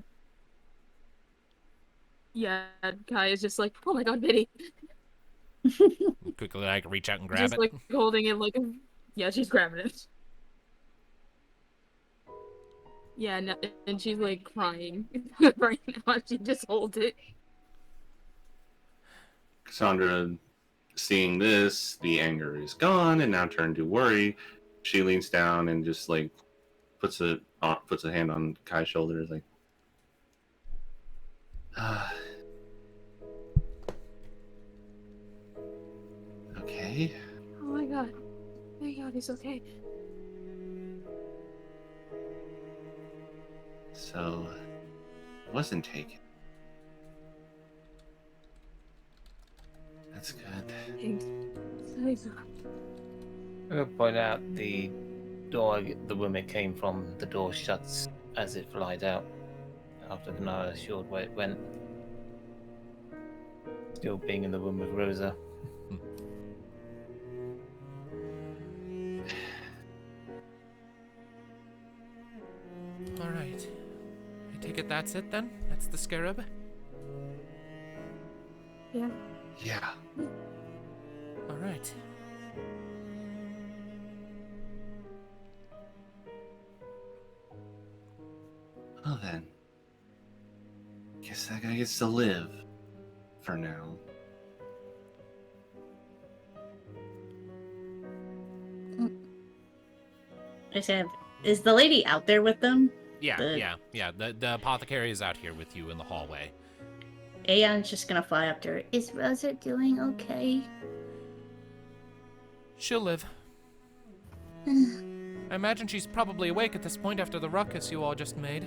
Yeah, Kai is just like, oh my god, Biddy. Quickly, like, reach out and grab Just it. like holding it like, yeah, she's grabbing it. Yeah, no, and she's like crying right now. She just holds it. Cassandra, seeing this, the anger is gone and now turned to worry. She leans down and just like puts a hand on Kai's shoulder. Is like, okay. Oh my god. Thank god, he's okay. So, wasn't taken. That's good. Thanks. I'm gonna point out the door the woman came from. The door shuts as it flies out. After Kanara assured where it went. Still being in the room with Rosa. All right. I take it that's it then? That's the Scarab? Yeah. Yeah. All right. Well then, guess that guy gets to live for now. I said, is the lady out there with them? Yeah. The apothecary is out here with you in the hallway. Aeon's just gonna fly up to her. Is Rosa doing okay? She'll live. I imagine she's probably awake at this point after the ruckus you all just made.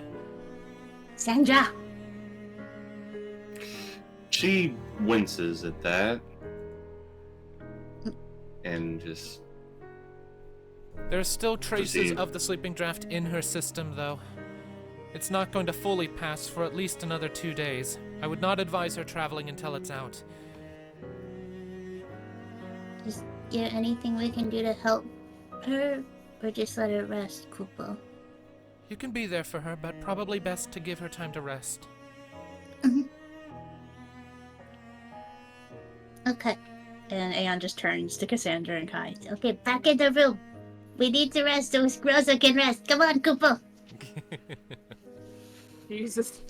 Sandra! She winces at that. And just... There's still traces Proceed. of the sleeping draft in her system, though. It's not going to fully pass for at least another 2 days. I would not advise her traveling until it's out. Is there anything we can do to help her? Or just let her rest, Kupo? You can be there for her, but probably best to give her time to rest. Okay. And Aeon just turns to Cassandra and Kai. Okay, back in the room. We need to rest so Rosa can rest. Come on, Kupo. Jesus.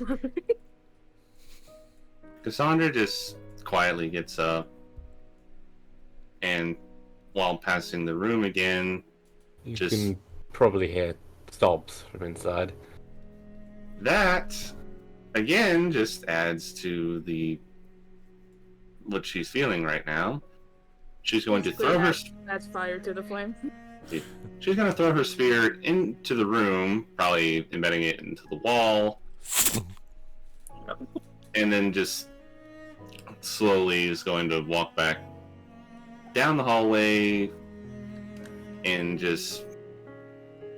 Cassandra just quietly gets up. And while passing the room again, You Just- can probably hear sobs from inside. that again just adds to the what she's feeling right now. She's going to throw her That's fire to the flame. she's going to throw her spear into the room, probably embedding it into the wall, and then just slowly is going to walk back down the hallway and just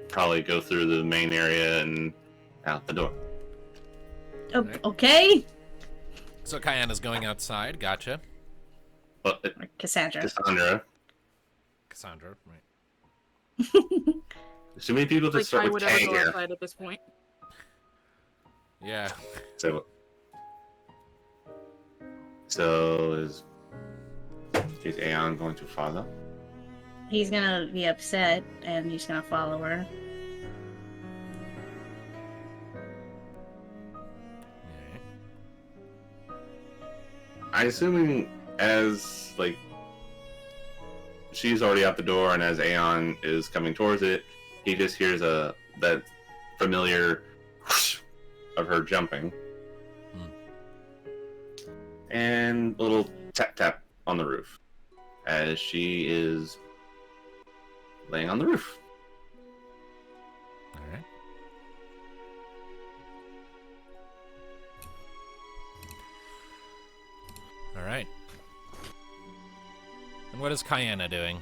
probably go through the main area and out the door. Okay. So Kayana's going outside, gotcha. But Cassandra. Cassandra, right. There's too many people that Like, start I with would K ever go here. outside at this point. Yeah. So is Aeon going to follow? he's gonna be upset and he's gonna follow her. I'm assuming as, like, she's already out the door, and as Aeon is coming towards it, he just hears that familiar whoosh of her jumping. And a little tap-tap on the roof as she is laying on the roof. Alright. Alright. And what is Kyanna doing?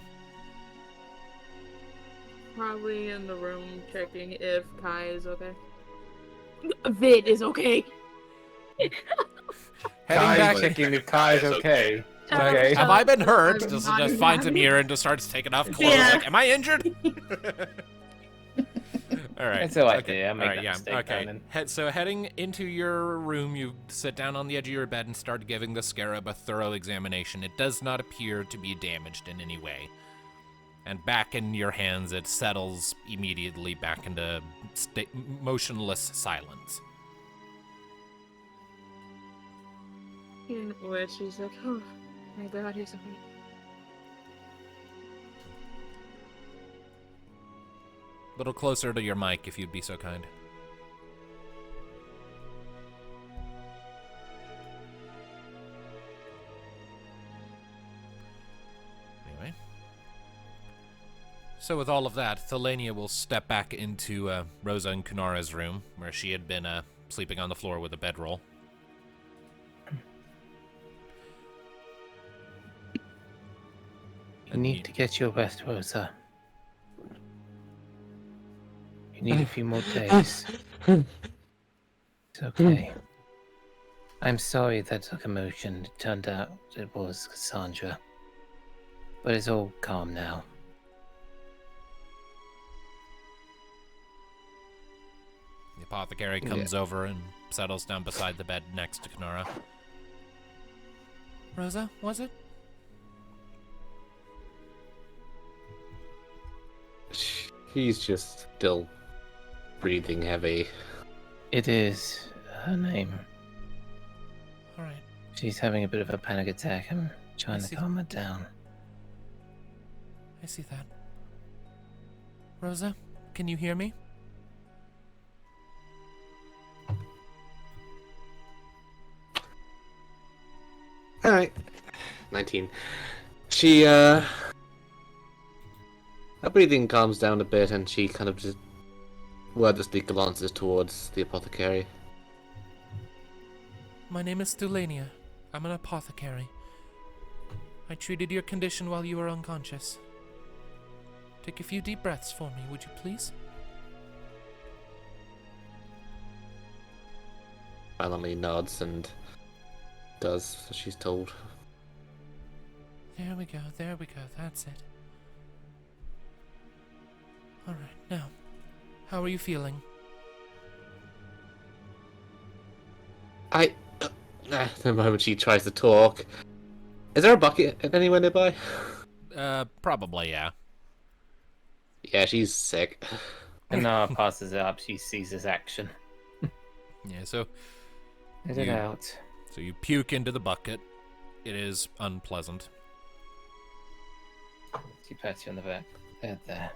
Probably in the room checking if Kai is okay. Vid is okay. Heading Kai's back. checking if Kai's okay. Okay. Have I been hurt? I'm Just not finds a happy. mirror and just starts taking off clothes. Yeah. Like, am I injured? All right. That's all I okay. did. I made All right, that yeah. mistake Okay. then. So heading into your room, you sit down on the edge of your bed and start giving the Scarab a thorough examination. It does not appear to be damaged in any way. And back in your hands, it settles immediately back into motionless silence. In which she's like, oh my god, he's okay. A little closer to your mic, if you'd be so kind. Anyway. So with all of that, Thelania will step back into Rosa and Kunara's room, where she had been sleeping on the floor with a bedroll. You need to get your rest, Rosa. You need a few more days. It's okay. I'm sorry that took emotion. It turned out it was Cassandra. But it's all calm now. The apothecary comes over and settles down beside the bed next to Kunara. Rosa, was it? He's just still breathing heavy. It is her name. All right. She's having a bit of a panic attack. I'm trying to see. calm her down. I see that. Rosa, can you hear me? Alright. 19. She, her breathing calms down a bit and she kind of just wordlessly glances towards the apothecary. My name is Thulania. I'm an apothecary. I treated your condition while you were unconscious. Take a few deep breaths for me, would you please? Finally nods and does as she's told. There we go, that's it. Alright, now, how are you feeling? The moment she tries to talk. Is there a bucket anywhere nearby? Probably, yeah. Yeah, she's sick. And now passes it up. She sees his action. Yeah, so Let it You- out. so you puke into the bucket. It is unpleasant. She pats you on the back. There.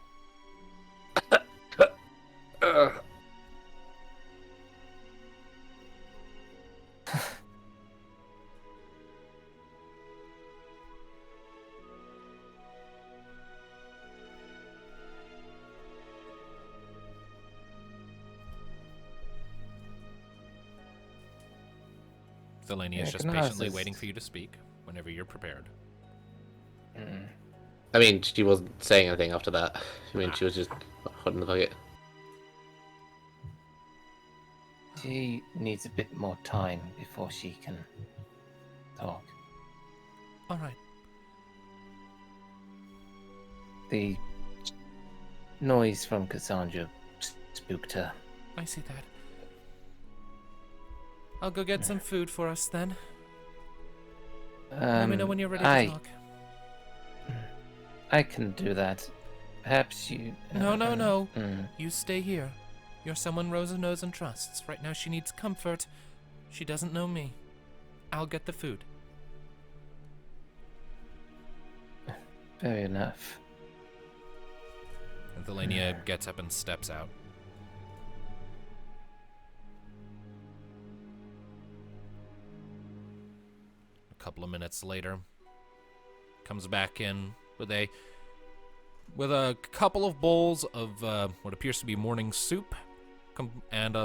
Thelania Yeah, is just Gnasis. patiently waiting for you to speak whenever you're prepared. Mm. I mean, she wasn't saying anything after that. I mean, she was just holding the bucket. She needs a bit more time before she can talk. Alright. The noise from Cassandra spooked her. I see that. I'll go get some food for us then. Let me know when you're ready to talk. I can do that. Perhaps you... No. Mm. You stay here. You're someone Rosa knows and trusts. Right now she needs comfort. She doesn't know me. I'll get the food. Fair enough. And Thelania gets up and steps out. A couple of minutes later, comes back in with a couple of bowls of what appears to be morning soup, and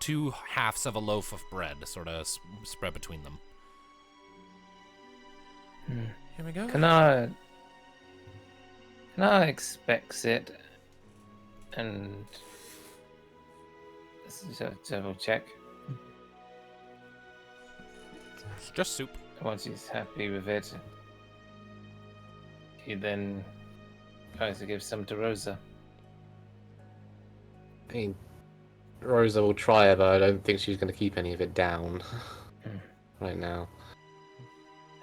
2 halves of a loaf of bread, sort of spread between them. Here we go. Kanara expects it, and double check. It's just soup. Once he's happy with it, he then tries to give some to Rosa. I mean, Rosa will try it, but I don't think she's going to keep any of it down right now.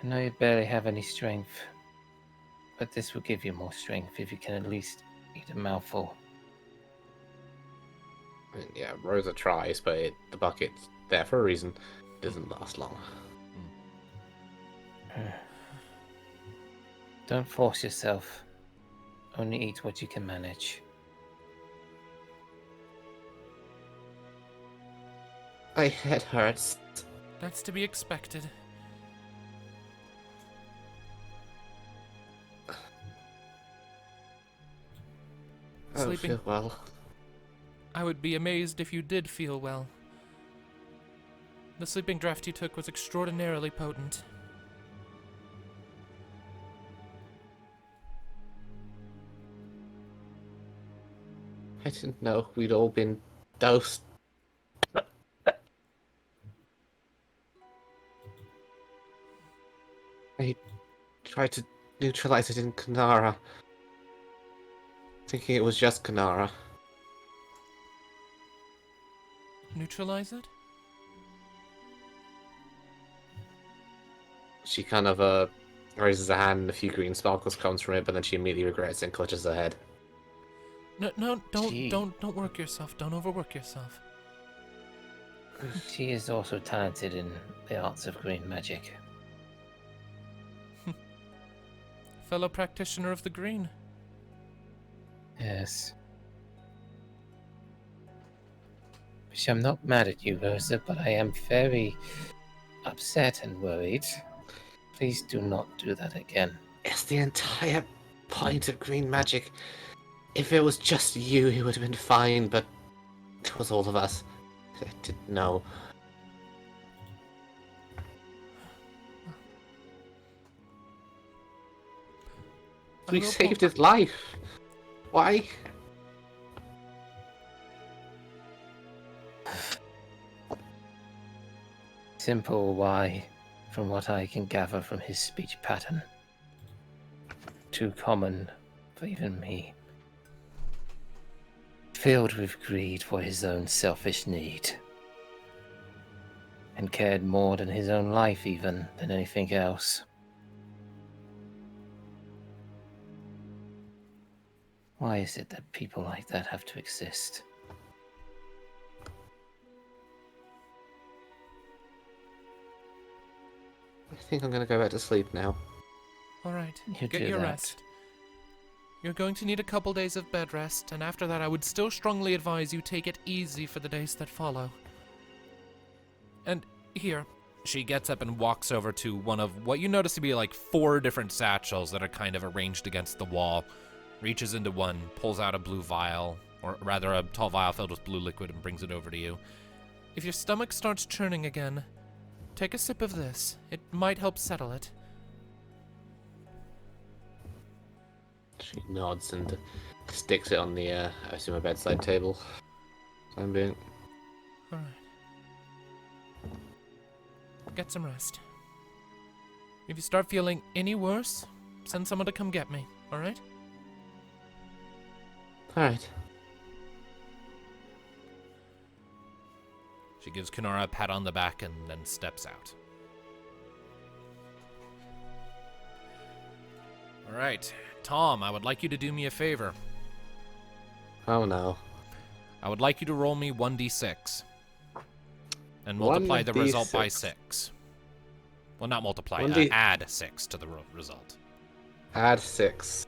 I know you barely have any strength, but this will give you more strength if you can at least eat a mouthful. I mean, yeah, Rosa tries, but the bucket's there for a reason. It doesn't last long. Don't force yourself. Only eat what you can manage. My head hurts. That's to be expected. I don't Sleeping. feel well. I would be amazed if you did feel well. The sleeping draught you took was extraordinarily potent. I didn't know we'd all been dosed. I tried to neutralize it in Kanara, thinking it was just Kanara. Neutralize it? She kind of raises a hand and a few green sparkles comes from it, but then she immediately regrets it and clutches her head. No, don't work yourself. Don't overwork yourself. She is also talented in the arts of green magic. Fellow practitioner of the green. Yes. Which I'm not mad at you, Rosa, but I am very upset and worried. Please do not do that again. It's the entire point of green magic. If it was just you, it would have been fine, but it was all of us. I didn't know. We saved his life. Why? Simple why, from what I can gather from his speech pattern. Too common for even me. Filled with greed for his own selfish need. And cared more than his own life even than anything else. Why is it that people like that have to exist? I think I'm gonna go back to sleep now. Alright, You get do your that. rest. You're going to need a couple days of bed rest, and after that I would still strongly advise you take it easy for the days that follow. And here, she gets up and walks over to one of what you notice to be like 4 different satchels that are kind of arranged against the wall. Reaches into one, pulls out a blue vial, or rather a tall vial filled with blue liquid, and brings it over to you. If your stomach starts churning again, take a sip of this. It might help settle it. She nods and sticks it on the, I assume, a bedside table. Time being. Alright. Get some rest. If you start feeling any worse, send someone to come get me, alright? Alright. She gives Kanara a pat on the back and then steps out. All right. Tom, I would like you to do me a favor. Oh no. I would like you to roll me 1d6 and multiply the result by 1d6. 6. Well, not multiply, 1d add 6 to the result. Add 6.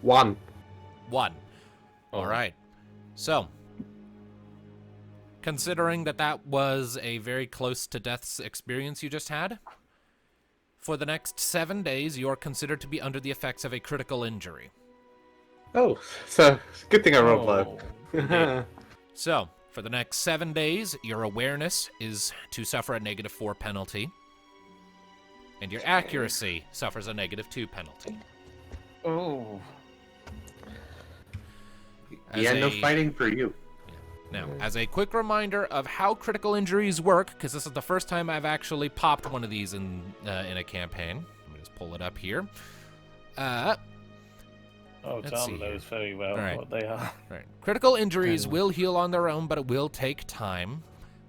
1. 1. All right. So, considering that was a very close to death's experience you just had, for the next 7 days, you're considered to be under the effects of a critical injury. Oh, so good thing I rolled low. Indeed. So, for the next 7 days, your awareness is to suffer a -4 penalty, and your accuracy suffers a -2 penalty. Oh. Yeah, no fighting for you. Now, as a quick reminder of how critical injuries work, because this is the first time I've actually popped one of these in a campaign. Let me just pull it up here. Tom knows very well what they are. Right. Critical injuries will heal on their own, but it will take time.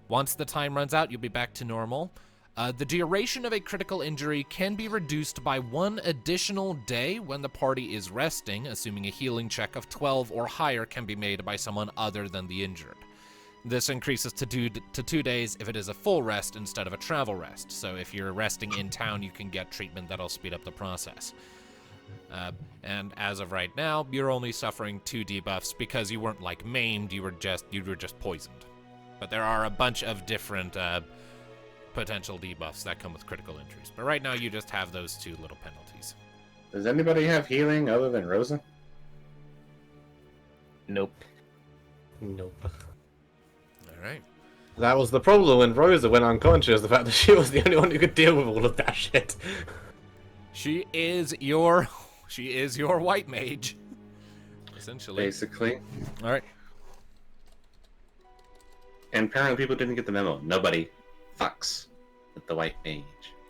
Once the time runs out, you'll be back to normal. The duration of a critical injury can be reduced by 1 additional day when the party is resting, assuming a healing check of 12 or higher can be made by someone other than the injured. This increases to 2 days if it is a full rest instead of a travel rest. So if you're resting in town, you can get treatment that'll speed up the process. And as of right now, you're only suffering 2 debuffs because you weren't like maimed, you were just poisoned. But there are a bunch of different potential debuffs that come with critical injuries. But right now, you just have those 2 little penalties. Does anybody have healing other than Rosa? Nope. Nope. All right. That was the problem when Rosa went unconscious, the fact that she was the only one who could deal with all of that shit. She is your white mage, essentially. Basically. All right. And apparently people didn't get the memo. Nobody fucks with the white mage.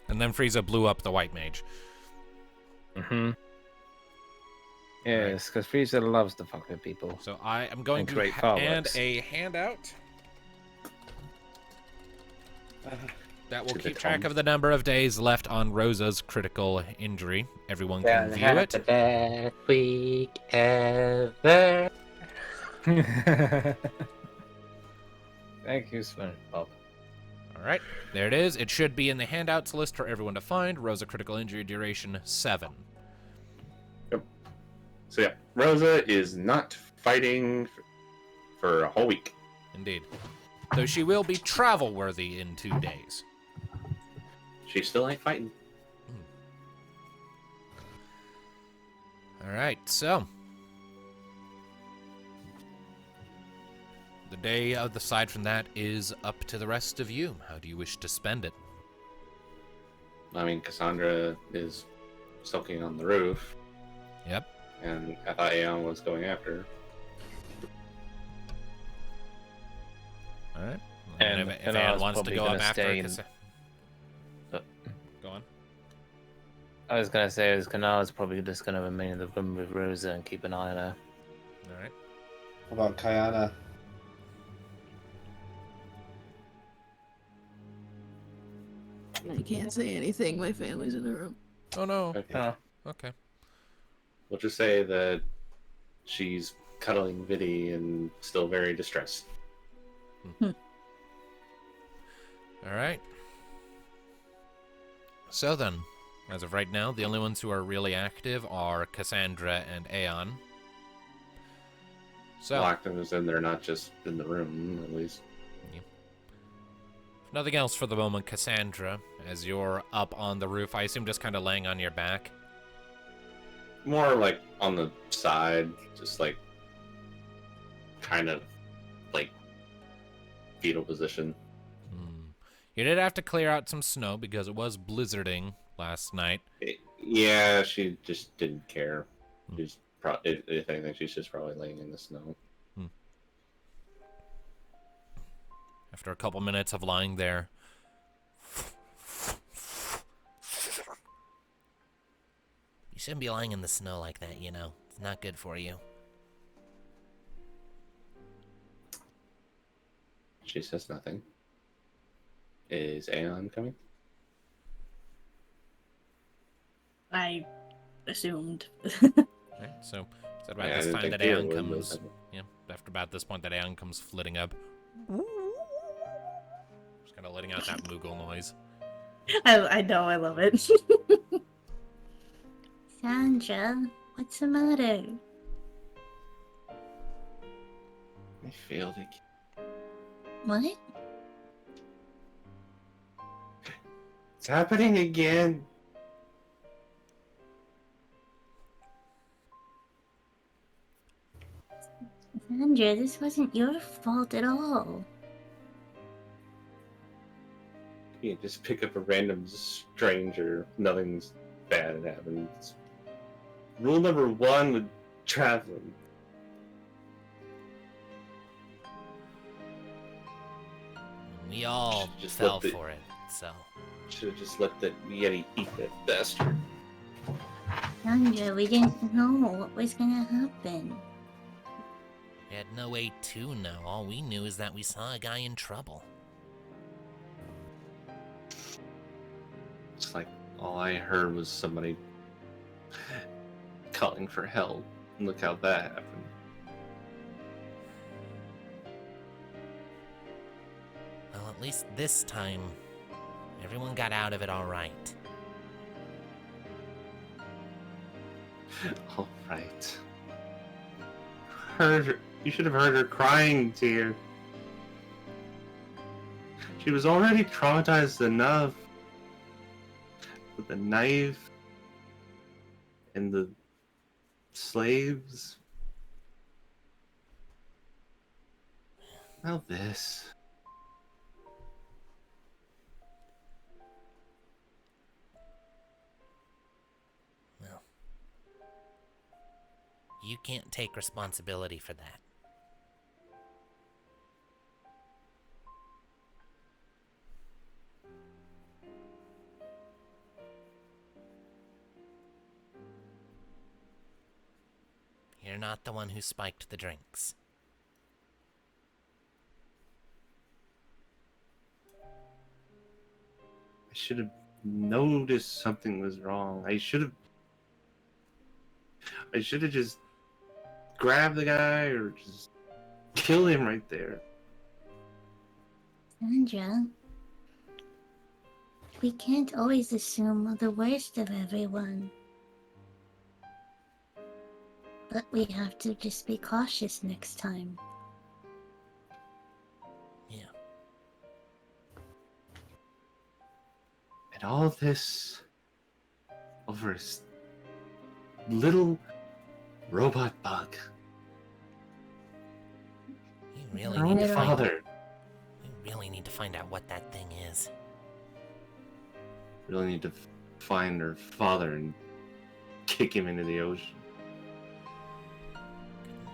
And then Frieza blew up the white mage. Mm-hmm. Yes, because Frieza loves to fuck with people. So I am going to hand a handout that will keep track of the number of days left on Rosa's critical injury. Everyone can view it. The best week ever. Thank you, SpongeBob. All right, there it is. It should be in the handouts list for everyone to find. Rosa critical injury duration 7. Yep. So yeah, Rosa is not fighting for a whole week. Indeed. Though she will be travel worthy in 2 days. She still ain't fighting. All right, so the day aside from that is up to the rest of you. How do you wish to spend it? I mean, Cassandra is sulking on the roof. Yep. And I thought Aeon was going after her. All right. And if Aeon wants to go up after her, go on. I was gonna say, Kanala's probably just gonna remain in the room with Rosa and keep an eye on her. All right. What about Kayana? I can't say anything. My family's in the room. Oh no. Okay. Okay. We'll just say that she's cuddling Viddy and still very distressed. All right. So then, as of right now, the only ones who are really active are Cassandra and Aeon. So, Lockton is in there, not just in the room, at least. If nothing else for the moment, Cassandra, as you're up on the roof, I assume just kind of laying on your back. More like on the side, just like kind of like fetal position. You did have to clear out some snow because it was blizzarding last night. Yeah, she just didn't care. She's if anything, she's just probably laying in the snow. After a couple minutes of lying there, you shouldn't be lying in the snow like that, you know. It's not good for you. She says nothing. Is Aeon coming? I assumed. Right, so it's about Yeah, I this didn't time think that you Aeon would, comes. but- Yeah, after about this point that Aeon comes flitting up. Just kind of letting out that Moogle noise. I know, I love it. Sandra, what's the matter? I failed again. What? It's happening again. Sandra, this wasn't your fault at all. You just pick up a random stranger. Nothing's bad happens. Rule number 1 with traveling. We all Just fell let the- for it, so. Should have just let the Yeti eat that bastard. Sandra, we didn't know what was gonna happen. We had no way to know. All we knew is that we saw a guy in trouble. It's like all I heard was somebody calling for help. And look how that happened. Well, at least this time, everyone got out of it all right. All right. Heard her. You should have heard her crying, dear. She was already traumatized enough with the knife and the slaves. Now this. Well, you can't take responsibility for that. You're not the one who spiked the drinks. I should have noticed something was wrong. I should have just grabbed the guy or just kill him right there. Sandra, we can't always assume the worst of everyone. But we have to just be cautious next time. Yeah. And all this over a little robot bug. You really Her need own to find father. You really need to find out what that thing is. Really need to find her father and kick him into the ocean.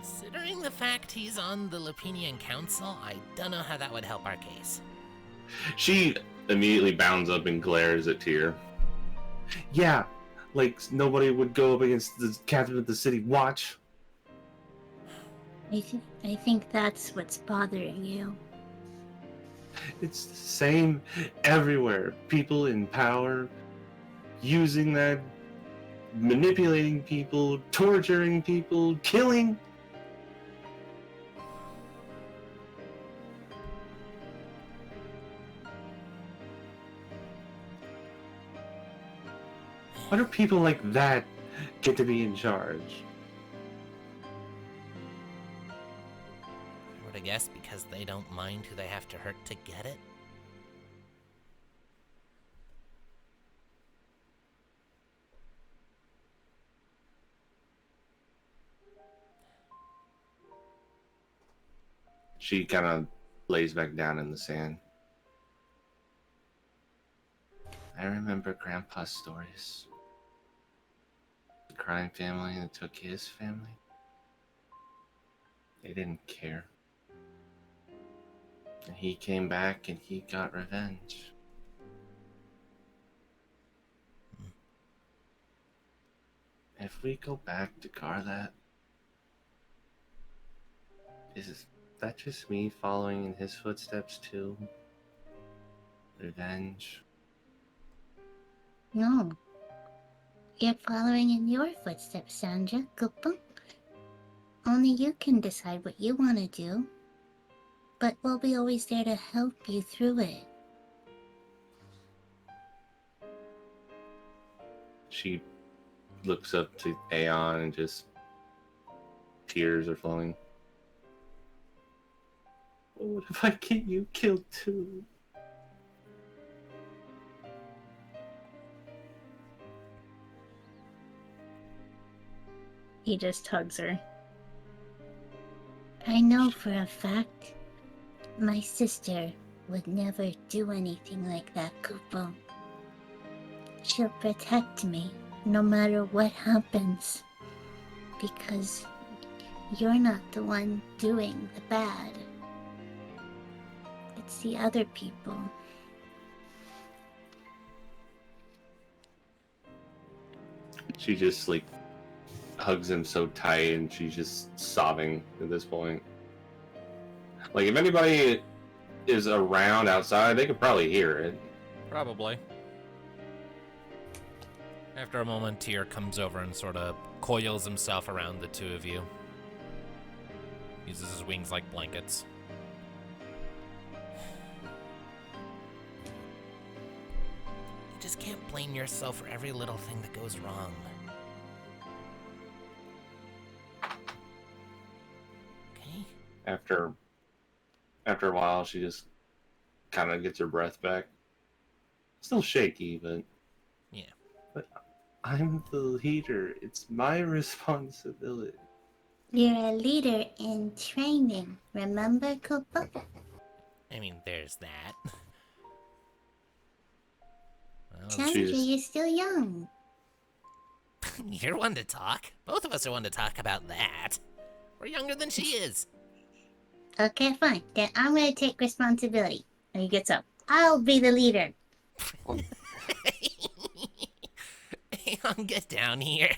Considering the fact he's on the Lupinian Council, I don't know how that would help our case. She immediately bounds up and glares at Tyr. Yeah, like nobody would go up against the captain of the city. Watch. I think that's what's bothering you. It's the same everywhere. People in power using that, manipulating people, torturing people, killing. Why do people like that get to be in charge? I would guess because they don't mind who they have to hurt to get it. She kind of lays back down in the sand. I remember Grandpa's stories. The crime family that took his family. They didn't care. And he came back and he got revenge. If we go back to Garlat, is that just me following in his footsteps too? Revenge? No. You're following in your footsteps, Sandra, Koopa. Only you can decide what you want to do. But we'll be always there to help you through it. She looks up to Aeon and just tears are flowing. What if I get you killed too? He just hugs her. I know for a fact my sister would never do anything like that, Koopa. She'll protect me no matter what happens. Because you're not the one doing the bad. It's the other people. She just like hugs him so tight and she's just sobbing at this point. Like if anybody is around outside, they could probably hear it. Probably. After a moment, Tyr comes over and sort of coils himself around the two of you. Uses his wings like blankets. You just can't blame yourself for every little thing that goes wrong. Okay? After a while, she just kind of gets her breath back. Still shaky, but yeah. But I'm the leader. It's my responsibility. You're a leader in training, remember, Koopa? I mean, there's that. Well, Sandra, you're still young. You're one to talk. Both of us are one to talk about that. We're younger than she is. Okay, fine. Then I'm gonna take responsibility. And he gets up. I'll be the leader. Get down here.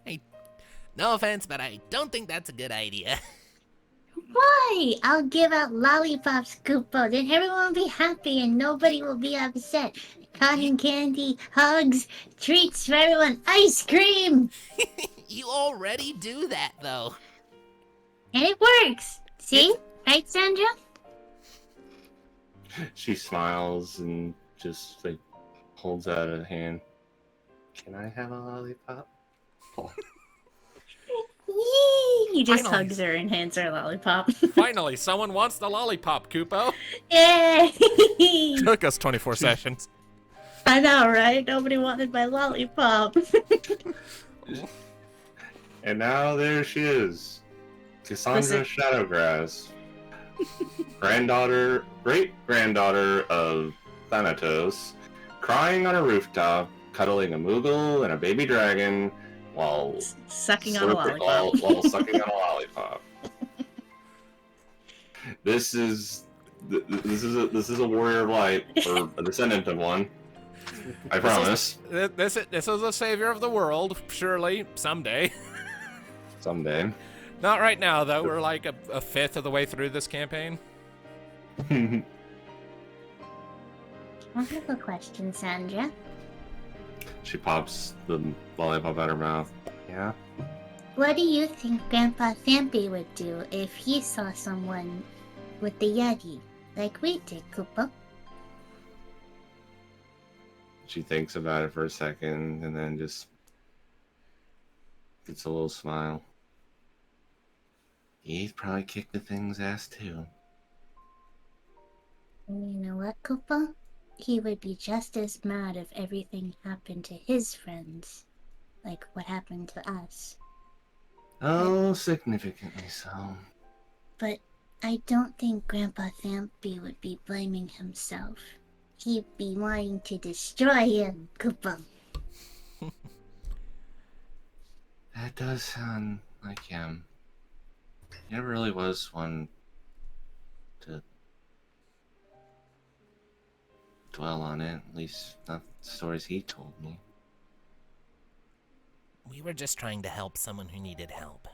Hey, no offense, but I don't think that's a good idea. Why? I'll give out lollipops, Koopa. Then everyone will be happy and nobody will be upset. Cotton candy, hugs, treats for everyone, ice cream! You already do that, though. And it works. See? Right, Sandra? She smiles and just like holds out a hand. Can I have a lollipop? Yee! He just Finally. hugs her and hands her a lollipop. finally, someone wants the lollipop, Kupo. Yay! Took us 24 sessions. I know, right? Nobody wanted my lollipop. And now there she is. Cassandra Shadowgrass. Great-granddaughter of Thanatos, crying on a rooftop, cuddling a Moogle and a baby dragon while sucking on a lollipop. while sucking on a lollipop. This is a warrior of light, or a descendant of one. I promise. This is a savior of the world, surely, someday. Someday. Not right now, though. We're like a fifth of the way through this campaign. I have a question, Sandra. She pops the lollipop out her mouth. Yeah? What do you think Grandpa Thampy would do if he saw someone with the Yeti, like we did, Koopa? She thinks about it for a second and then just gets a little smile. He'd probably kick the thing's ass too. And you know what, Koopa? He would be just as mad if everything happened to his friends, like what happened to us. Oh, significantly so. But I don't think Grandpa Thampy would be blaming himself. He'd be wanting to destroy him, Koopa. That does sound like him. He never really was one to dwell on it, at least not the stories he told me. We were just trying to help someone who needed help.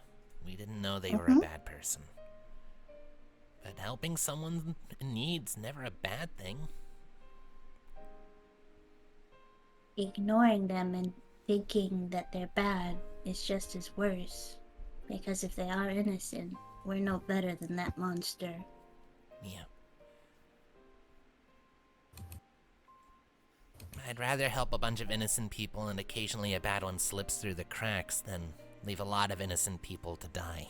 We didn't know they were a bad person. But helping someone in need's never a bad thing. ignoring them and thinking that they're bad is just as worse. Because if they are innocent, we're no better than that monster. Yeah. I'd rather help a bunch of innocent people and occasionally a bad one slips through the cracks than leave a lot of innocent people to die.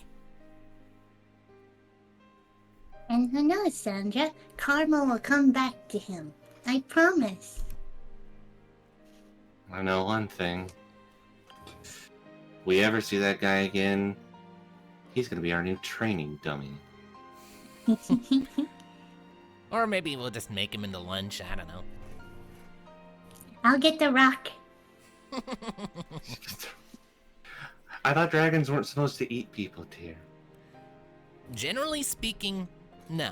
And who knows, Sandra? Karma will come back to him. I promise. I know one thing. We ever see that guy again, he's gonna be our new training dummy. Or maybe we'll just make him into lunch, I don't know. I'll get the rock. I thought dragons weren't supposed to eat people, dear. Generally speaking, no.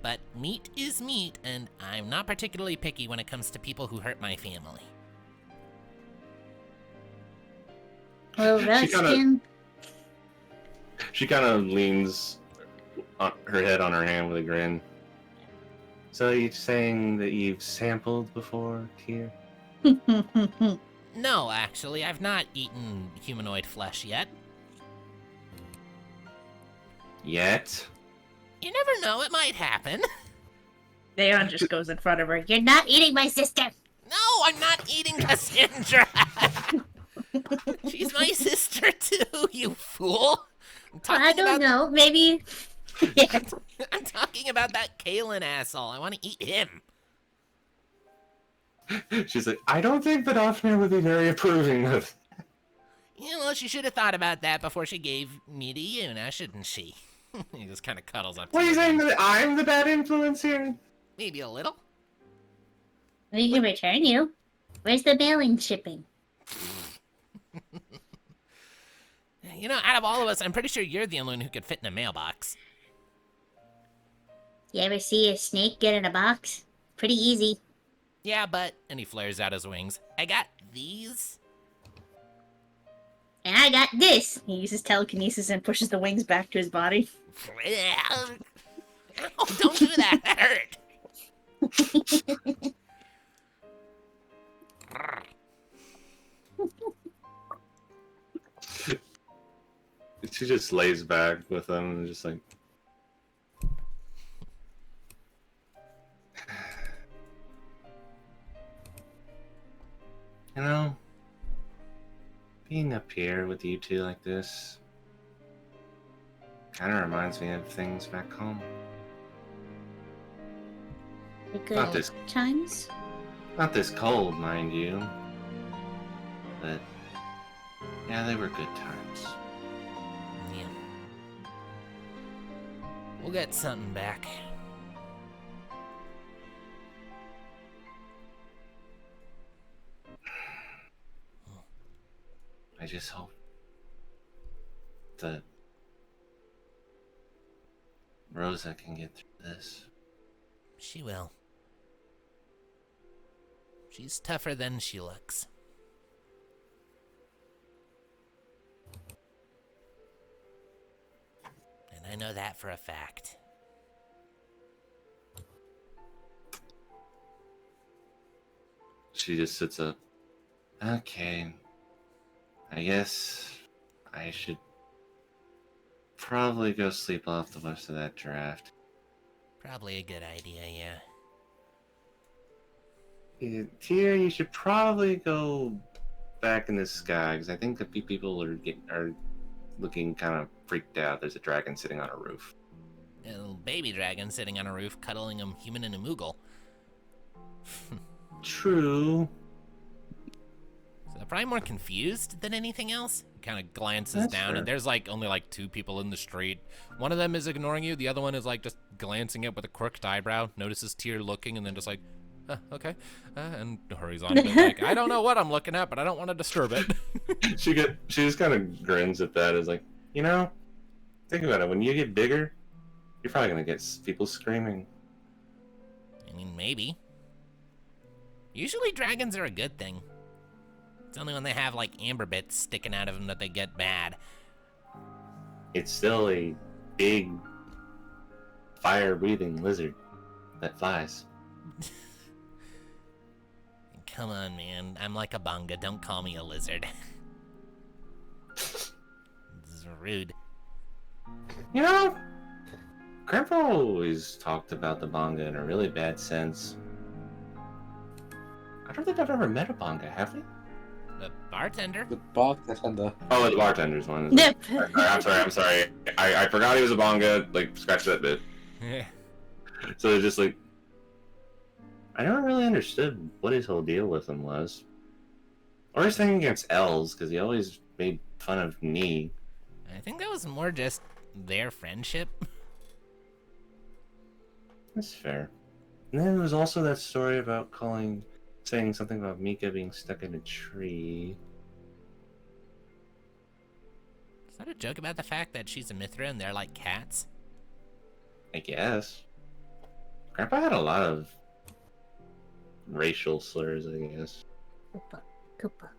But meat is meat, and I'm not particularly picky when it comes to people who hurt my family. Well, roast him. She kind of leans her head on her hand with a grin. So you're saying that you've sampled before, Tyr? No, actually, I've not eaten humanoid flesh yet. Yet? You never know, it might happen. Aeon just goes in front of her. You're not eating my sister! No, I'm not eating Cassandra! She's my sister too, you fool! I don't know, maybe... Yeah. I'm talking about that Kalen asshole. I want to eat him. She's like, I don't think that Daphne would be very approving of. Yeah, well, she should have thought about that before she gave me to you, now shouldn't she? He just kind of cuddles up to What are you saying, again. that I'm the bad influence here? Maybe a little. We can return you. Where's the mailing shipping? You know, out of all of us, I'm pretty sure you're the only one who could fit in a mailbox. You ever see a snake get in a box? Pretty easy. Yeah, but... And he flares out his wings. I got these. And I got this. He uses telekinesis and pushes the wings back to his body. Ow, don't do that. That hurt. She just lays back with them and just like... You know, being up here with you two like this kind of reminds me of things back home. The good Not this, times? not this cold, mind you, but yeah, they were good times. Yeah. We'll get something back. I just hope that Rosa can get through this. She will. She's tougher than she looks. And I know that for a fact. She just sits up. Okay. I guess I should probably go sleep off the rest of that draft. Probably a good idea, yeah. Tyr, you should probably go back in the sky, because I think a few people are looking kind of freaked out. There's a dragon sitting on a roof. A little baby dragon sitting on a roof cuddling a human and a Moogle. True. So they're probably more confused than anything else. Kind of glances That's down, fair. and there's like only like two people in the street. One of them is ignoring you. The other one is like just glancing up with a crooked eyebrow. Notices Tyr looking, and then just like, okay, and hurries on. Like, I don't know what I'm looking at, but I don't want to disturb it. She just kind of grins at that. Is like, you know, think about it. When you get bigger, you're probably gonna get people screaming. I mean, maybe. Usually dragons are a good thing. It's only when they have like amber bits sticking out of them that they get bad. It's still a big fire-breathing lizard that flies. come on, man. I'm like a bonga. Don't call me a lizard. This is rude. You know, Grandpa always talked about the bonga in a really bad sense. I don't think I've ever met a bonga, have we? The bartender? The bartender. Oh, the bartender's one. Yep. I'm sorry. I forgot he was a bonga. Like, scratch that bit. So it's just like, I never really understood what his whole deal with him was. Or his thing against elves, because he always made fun of me. I think that was more just their friendship. That's fair. And then there was also that story about saying something about Mika being stuck in a tree. Is that a joke about the fact that she's a Mithra and they're like cats? I guess. Grandpa had a lot of racial slurs, I guess. Koopa.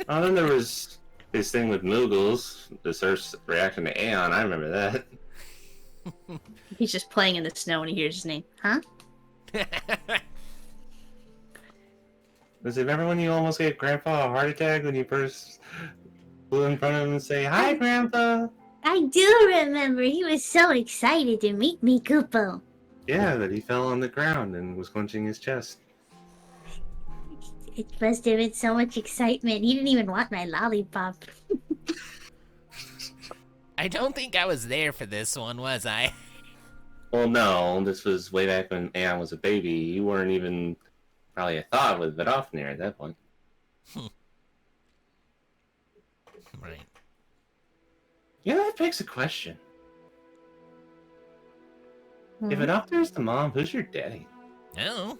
Oh, then there was his thing with Moogles, the first reaction to Aeon, I remember that. He's just playing in the snow and he hears his name. Huh? Was it remember when you almost gave Grandpa a heart attack when you first flew in front of him and say, "Hi, Grandpa"? I do remember. He was so excited to meet me, Koopa. Yeah, that he fell on the ground and was clenching his chest. It must have been so much excitement. He didn't even want my lollipop. I don't think I was there for this one, was I? Well, no, this was way back when Aeon was a baby. You weren't even probably a thought with Vidofnir at that point. Right. Yeah, that begs a question. If Vidofnir's the mom, who's your daddy? No.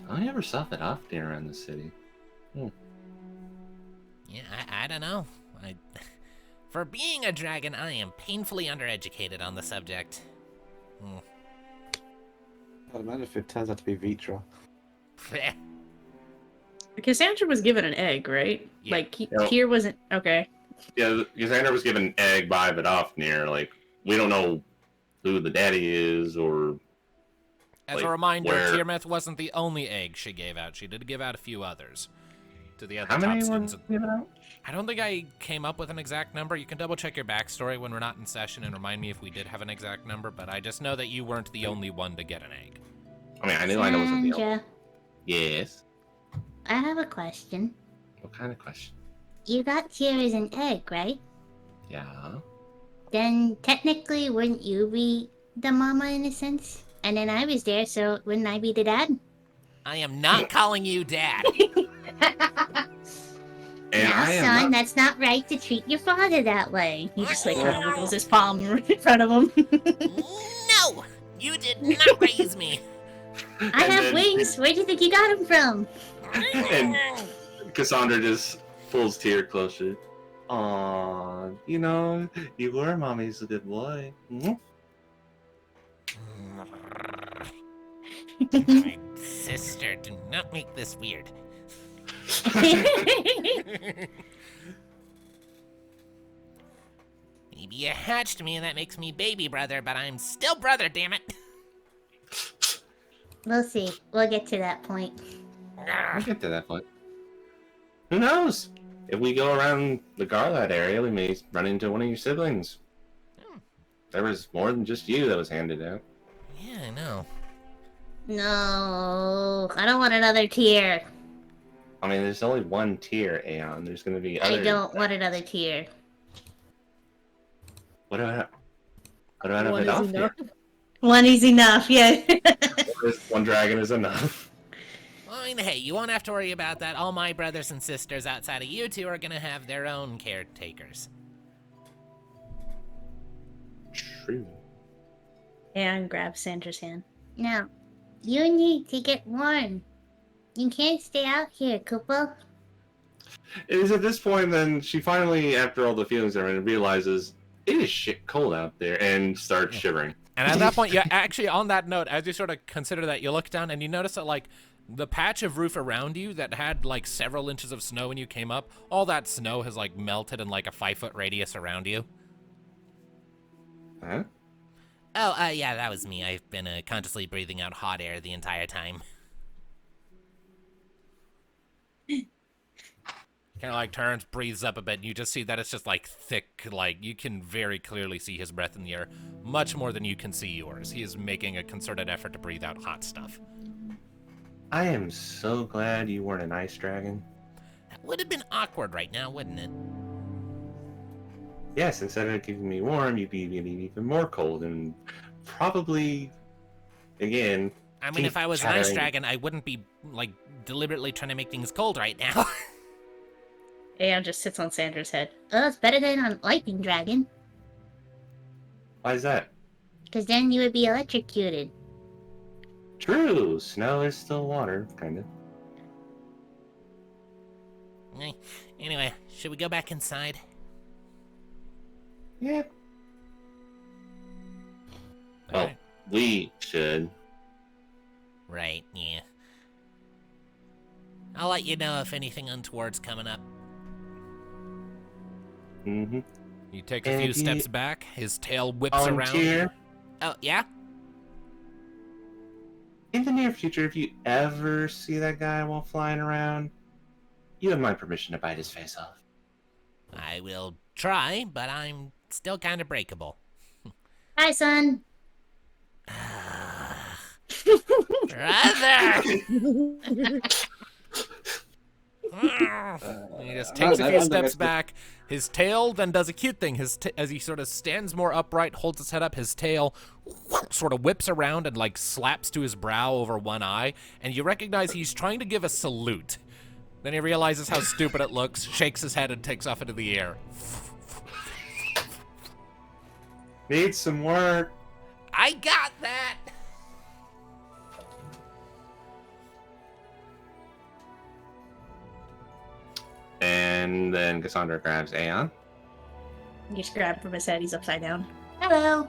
I only ever saw Vidofnir around the city. Yeah, I don't know. For being a dragon, I am painfully undereducated on the subject. I'd imagine if it turns out to be Vitra. Cassandra was given an egg, right? Yeah. Like, here wasn't... Okay. Yeah, Cassandra was given an egg by Vidofnir. Like, we don't know who the daddy is or... As like, a reminder, where... Tiamat wasn't the only egg she gave out. She did give out a few others to the other How top many were students. given out? I don't think I came up with an exact number. You can double check your backstory when we're not in session and remind me if we did have an exact number, but I just know that you weren't the only one to get an egg. I mean, I knew I wasn't the only... Sandra, Yes? I have a question. What kind of question? You got here as an egg, right? Yeah? Then technically, wouldn't you be the mama in a sense? And then I was there, so wouldn't I be the dad? I am not calling you dad. And Now, I am son, not... that's not right to treat your father that way. He just, like, kind of wiggles his palm right in front of him. No! You did not raise me. I have wings. Where do you think you got them from? And Cassandra just pulls tear closer. Aww, you know, you were mommy's good boy. My sister, do not make this weird. Maybe you hatched me and that makes me baby brother, but I'm still brother, damn it. We'll see. We'll get to that point. We'll get to that point. Who knows? If we go around the Garlat area, we may run into one of your siblings. There was more than just you that was handed out. Yeah, I know. No, I don't want another tier. I mean, there's only one tier, Aeon. There's going to be other... I don't want another tier. What about a One is Vidofnir? enough. One is enough, yeah. One dragon is enough. Well, I mean, hey, you won't have to worry about that. All my brothers and sisters outside of you two are gonna have their own caretakers. True. And grabs Sandra's hand. No, you need to get warm. You can't stay out here, Koopa. It is at this point then she finally, after all the feelings are in, realizes it is shit cold out there and starts shivering. And at that point, yeah, actually, on that note, as you sort of consider that, you look down and you notice that, like, the patch of roof around you that had, like, several inches of snow when you came up, all that snow has, like, melted in, like, a 5-foot radius around you. Huh? Yeah, that was me. I've been consciously breathing out hot air the entire time. Kind of like turns, breathes up a bit, and you just see that it's just like thick, like you can very clearly see his breath in the air, much more than you can see yours. He is making a concerted effort to breathe out hot stuff. I am so glad you weren't an ice dragon. That would have been awkward right now, wouldn't it? Yes, instead of keeping me warm, you'd be even more cold, and probably, again... I mean, if I was an ice dragon, I wouldn't be, like, deliberately trying to make things cold right now. Aeon just sits on Sandra's head. Oh, it's better than a lightning dragon. Why is that? Because then you would be electrocuted. True, snow is still water, kind of. Anyway, should we go back inside? Yeah. Well, Alright. we should. Right, yeah. I'll let you know if anything untoward's coming up. Mm-hmm. You take a few steps back, his tail whips Volunteer. around. Oh, yeah? In the near future, if you ever see that guy while flying around, you have my permission to bite his face off. I will try, but I'm still kind of breakable. Hi, son. Brother! He just takes a few steps back. His tail then does a cute thing. As he sort of stands more upright, holds his head up, his tail sort of whips around and like slaps to his brow over one eye, and you recognize he's trying to give a salute. Then he realizes how stupid it looks, shakes his head, and takes off into the air. Needs some work. I got that! And then Cassandra grabs Aeon. You just grab from his head, he's upside down. Hello.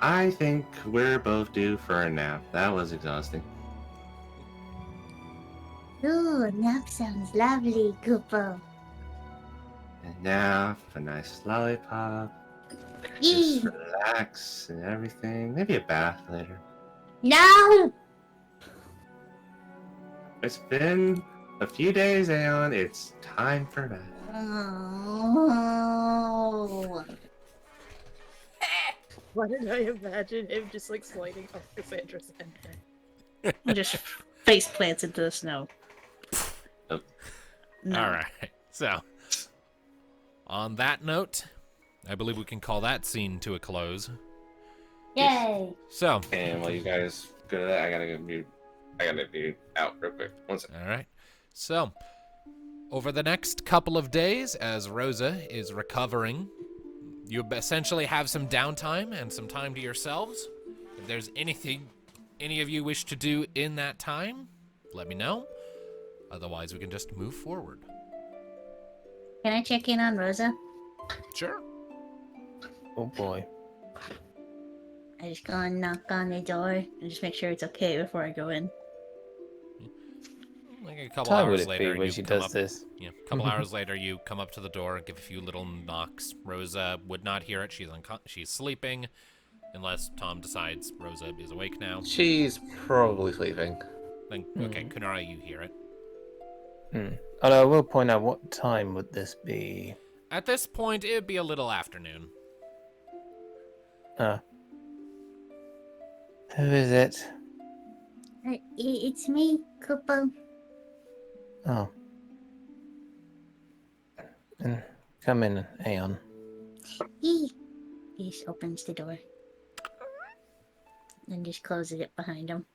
I think we're both due for a nap. That was exhausting. Ooh, nap sounds lovely, Kupo. And now, a nice lollipop. Yee. Just relax and everything. Maybe a bath later. No! It's been a few days, Aeon. It's time for bed. Oh. Why did I imagine him just like sliding off Cassandra's head? He just face plants into the snow. No. All right. So, on that note, I believe we can call that scene to a close. Yay. So, And while you guys go to that, I gotta be out real quick. One second. all right. So, over the next couple of days, as Rosa is recovering, you essentially have some downtime and some time to yourselves. If there's anything any of you wish to do in that time, let me know. Otherwise, we can just move forward. Can I check in on Rosa? Sure. Oh boy. I just go and knock on the door and just make sure it's okay before I go in. Like a couple Time would hours it later, be when you she come does up. this? Yeah, a couple hours later, you come up to the door, give a few little knocks. Rosa would not hear it. She's sleeping, unless Tom decides Rosa is awake now. She's probably sleeping. Then okay, Kunara, you hear it. Although I will point out, what time would this be? At this point, it'd be a little afternoon. Who is it? It's me, Kupo. Oh. Come in, Aeon. He just opens the door. And just closes it behind him.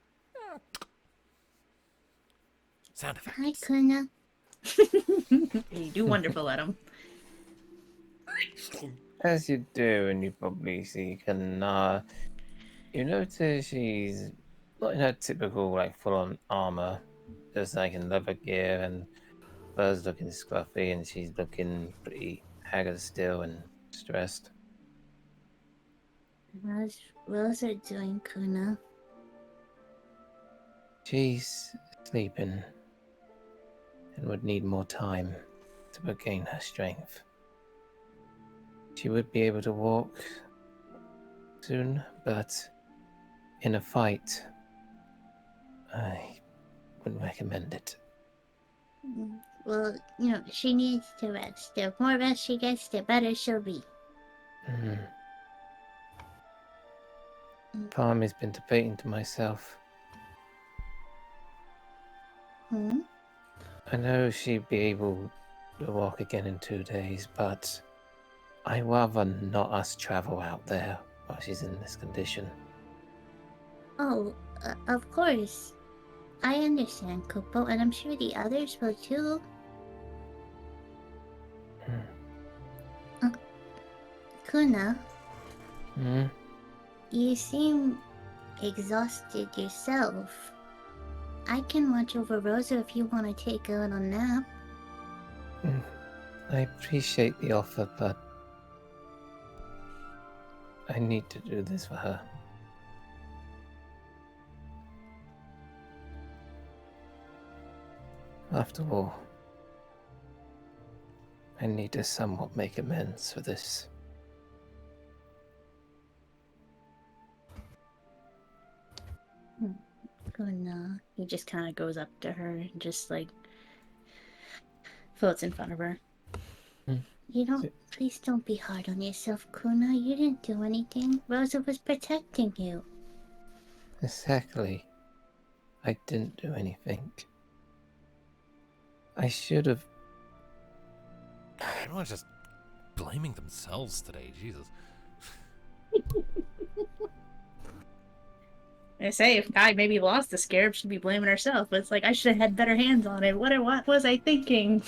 Sound effects. Hi, Kuna. You do wonderful at him. As you do, and you probably see Kana, you notice she's not in her typical, like, full-on armor. Just like in leather gear, and fur's looking scruffy, and she's looking pretty haggard still and stressed. How's Rosa doing, Kuna? She's sleeping and would need more time to regain her strength. She would be able to walk, soon, but in a fight, I wouldn't recommend it. Well, she needs to rest. The more rest she gets, the better she'll be. Part of me's been debating to myself. I know she'd be able to walk again in 2 days, but I'd rather not us travel out there while she's in this condition. Oh, of course. I understand, Kupo, and I'm sure the others will too. Kuna, you seem exhausted yourself. I can watch over Rosa if you want to take a little nap. I appreciate the offer, but I need to do this for her. After all, I need to somewhat make amends for this. Kuna. He just kind of goes up to her and just like floats in front of her. Please don't be hard on yourself, Kuna. You didn't do anything. Rosa was protecting you. Exactly. I didn't do anything. I should have. Everyone's just blaming themselves today. Jesus. I say, if Kai maybe lost the Scarab, she'd be blaming herself. But it's like, I should have had better hands on it. What was I thinking?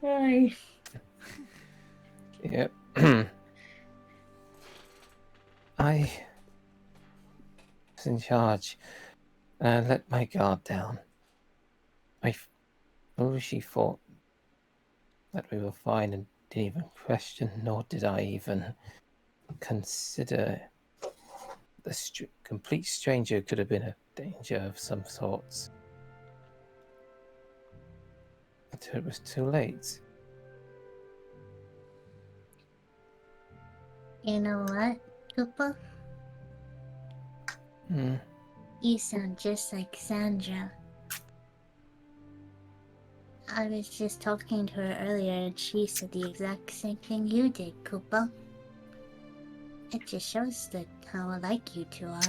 Why? Yep. I was in charge, and I let my guard down. I foolishly thought that we were fine and didn't even question, nor did I even consider the complete stranger could have been a danger of some sorts. Until it was too late. You know what, Kupo? You sound just like Sandra. I was just talking to her earlier and she said the exact same thing you did, Kupo. It just shows that how alike you two are.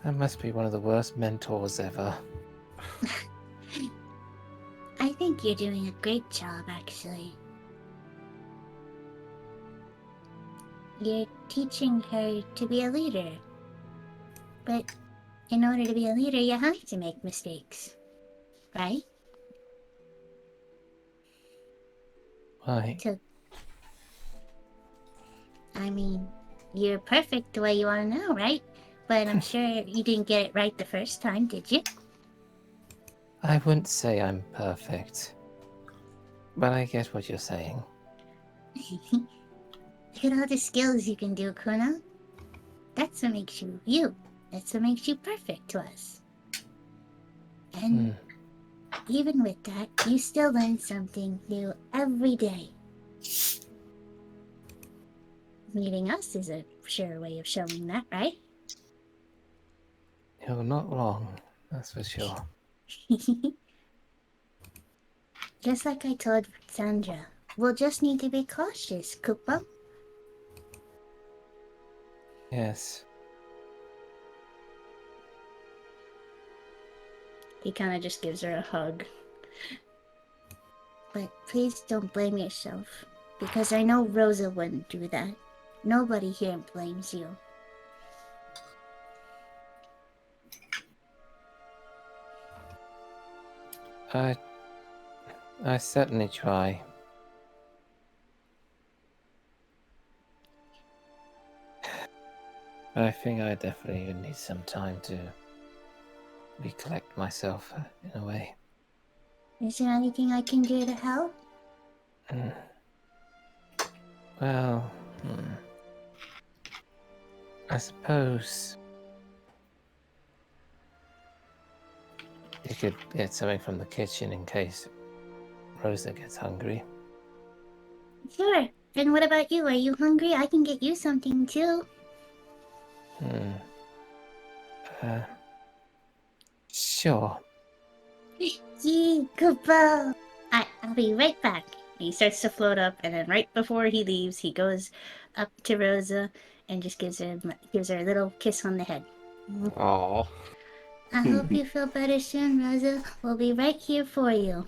That must be one of the worst mentors ever. I think you're doing a great job, actually. You're teaching her to be a leader. But in order to be a leader, you have to make mistakes. Right? Why? I mean, you're perfect the way you are now, right? But I'm sure you didn't get it right the first time, did you? I wouldn't say I'm perfect. But I get what you're saying. Look at all the skills you can do, Kuna. That's what makes you you. That's what makes you perfect to us. And even with that, you still learn something new every day. Meeting us is a sure way of showing that, right? You're not wrong, that's for sure. Just like I told Sandra, we'll just need to be cautious, Kupo. Yes. He kind of just gives her a hug. But please don't blame yourself, because I know Rosa wouldn't do that. Nobody here blames you. I certainly try. But I think I definitely need some time to recollect myself in a way. Is there anything I can do to help? Well, I suppose You could get something from the kitchen in case Rosa gets hungry. Sure. And what about you? Are you hungry? I can get you something too. Sure. Yee, Kupo. I'll be right back. He starts to float up, and then right before he leaves, he goes up to Rosa and just gives her a little kiss on the head. Aww. I hope you feel better soon, Rosa. We'll be right here for you.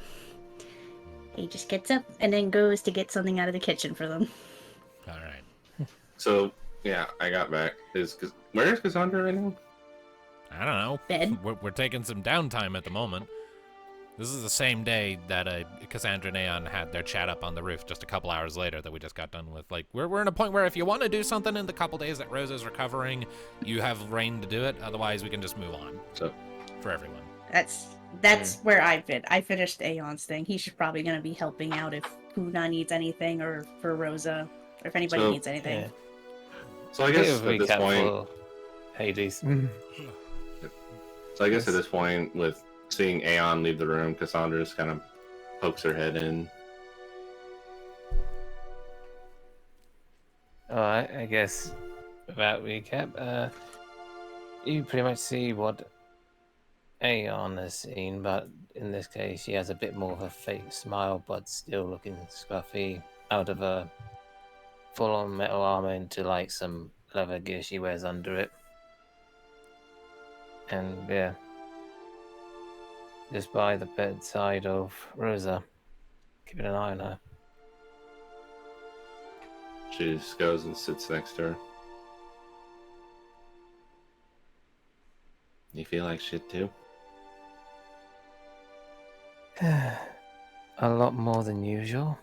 He just gets up and then goes to get something out of the kitchen for them. All right. So, yeah, I got back. Where is Cassandra right now? I don't know. Bed. We're taking some downtime at the moment. This is the same day that Cassandra and Aeon had their chat up on the roof just a couple hours later that we just got done with. Like, we're in a point where if you want to do something in the couple days that Rosa's recovering, you have reign to do it. Otherwise, we can just move on. So, for everyone. That's where I've been. I finished Aeon's thing. He's probably going to be helping out if Puna needs anything, or for Rosa, or if anybody needs anything. Yeah. So I guess at this point, for Hades. So I guess at this point, with seeing Aeon leave the room, Cassandra just kind of pokes her head in. Alright, I guess without recap, you pretty much see what Aeon has seen, but in this case she has a bit more of a fake smile, but still looking scruffy, out of a full-on metal armor into like some leather gear she wears under it. And yeah, just by the bedside of Rosa, keeping an eye on her. She just goes and sits next to her. You feel like shit too? A lot more than usual.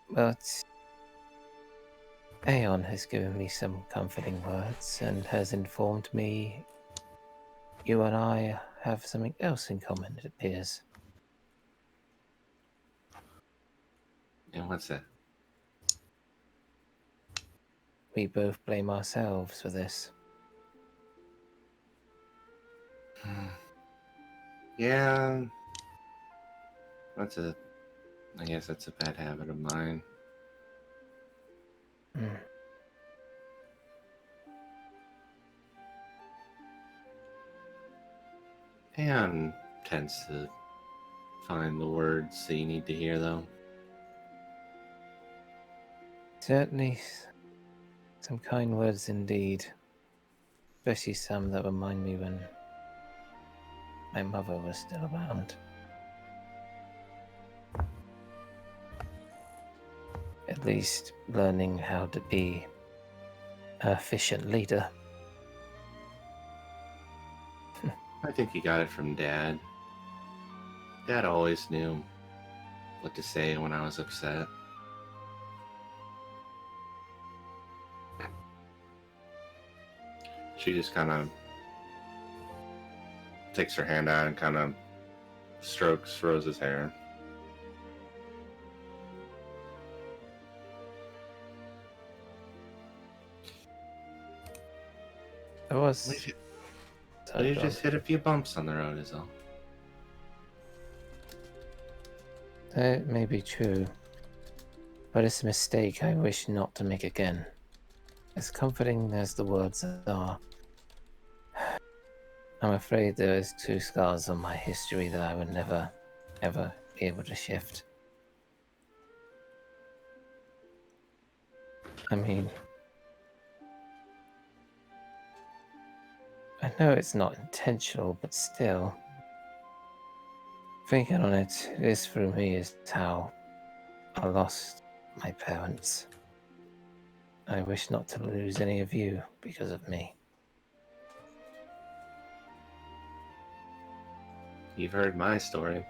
But Aeon has given me some comforting words and has informed me you and I have something else in common, it appears. And what's that? We both blame ourselves for this. Yeah. I guess that's a bad habit of mine. Aeon tends to find the words that you need to hear, though. Certainly some kind words indeed. Especially some that remind me when my mother was still around. At least learning how to be an efficient leader. I think you got it from Dad. Dad always knew what to say when I was upset. She just kind of takes her hand out and kind of strokes Rosa's hair. I was... You just hit a few bumps on the road is all. That may be true, but it's a mistake I wish not to make again. As comforting as the words are, I'm afraid there is 2 scars on my history that I would never, ever be able to shift. I mean, I know it's not intentional, but still, thinking on it, this for me is how I lost my parents. I wish not to lose any of you because of me. You've heard my story.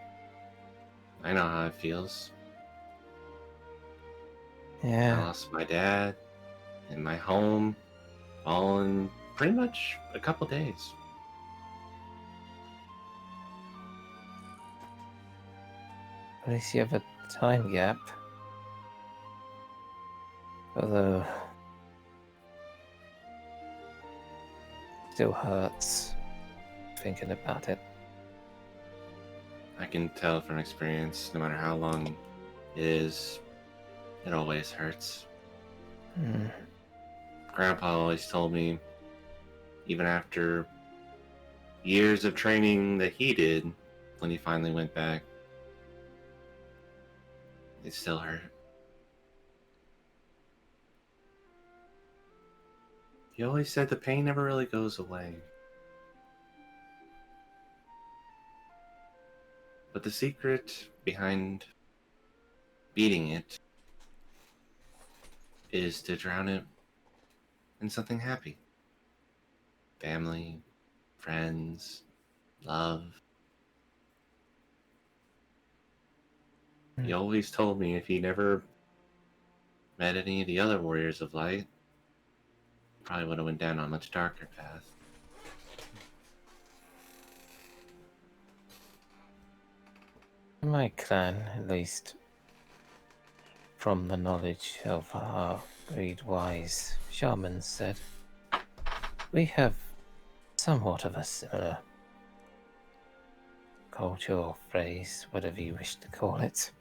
I know how it feels. I Yeah, lost my dad and my home all in pretty much a couple days. at least you have a time gap. Although, still hurts thinking about it. I can tell from experience, no matter how long it is, it always hurts. Grandpa always told me, even after years of training that he did, when he finally went back, it still hurt. He always said the pain never really goes away. But the secret behind beating it is to drown it in something happy. Family, friends, love. He always told me if he never met any of the other warriors of light, probably would have went down a much darker path. My clan, at least from the knowledge of our greed-wise shamans said, we have somewhat of a similar culture or phrase, whatever you wish to call it.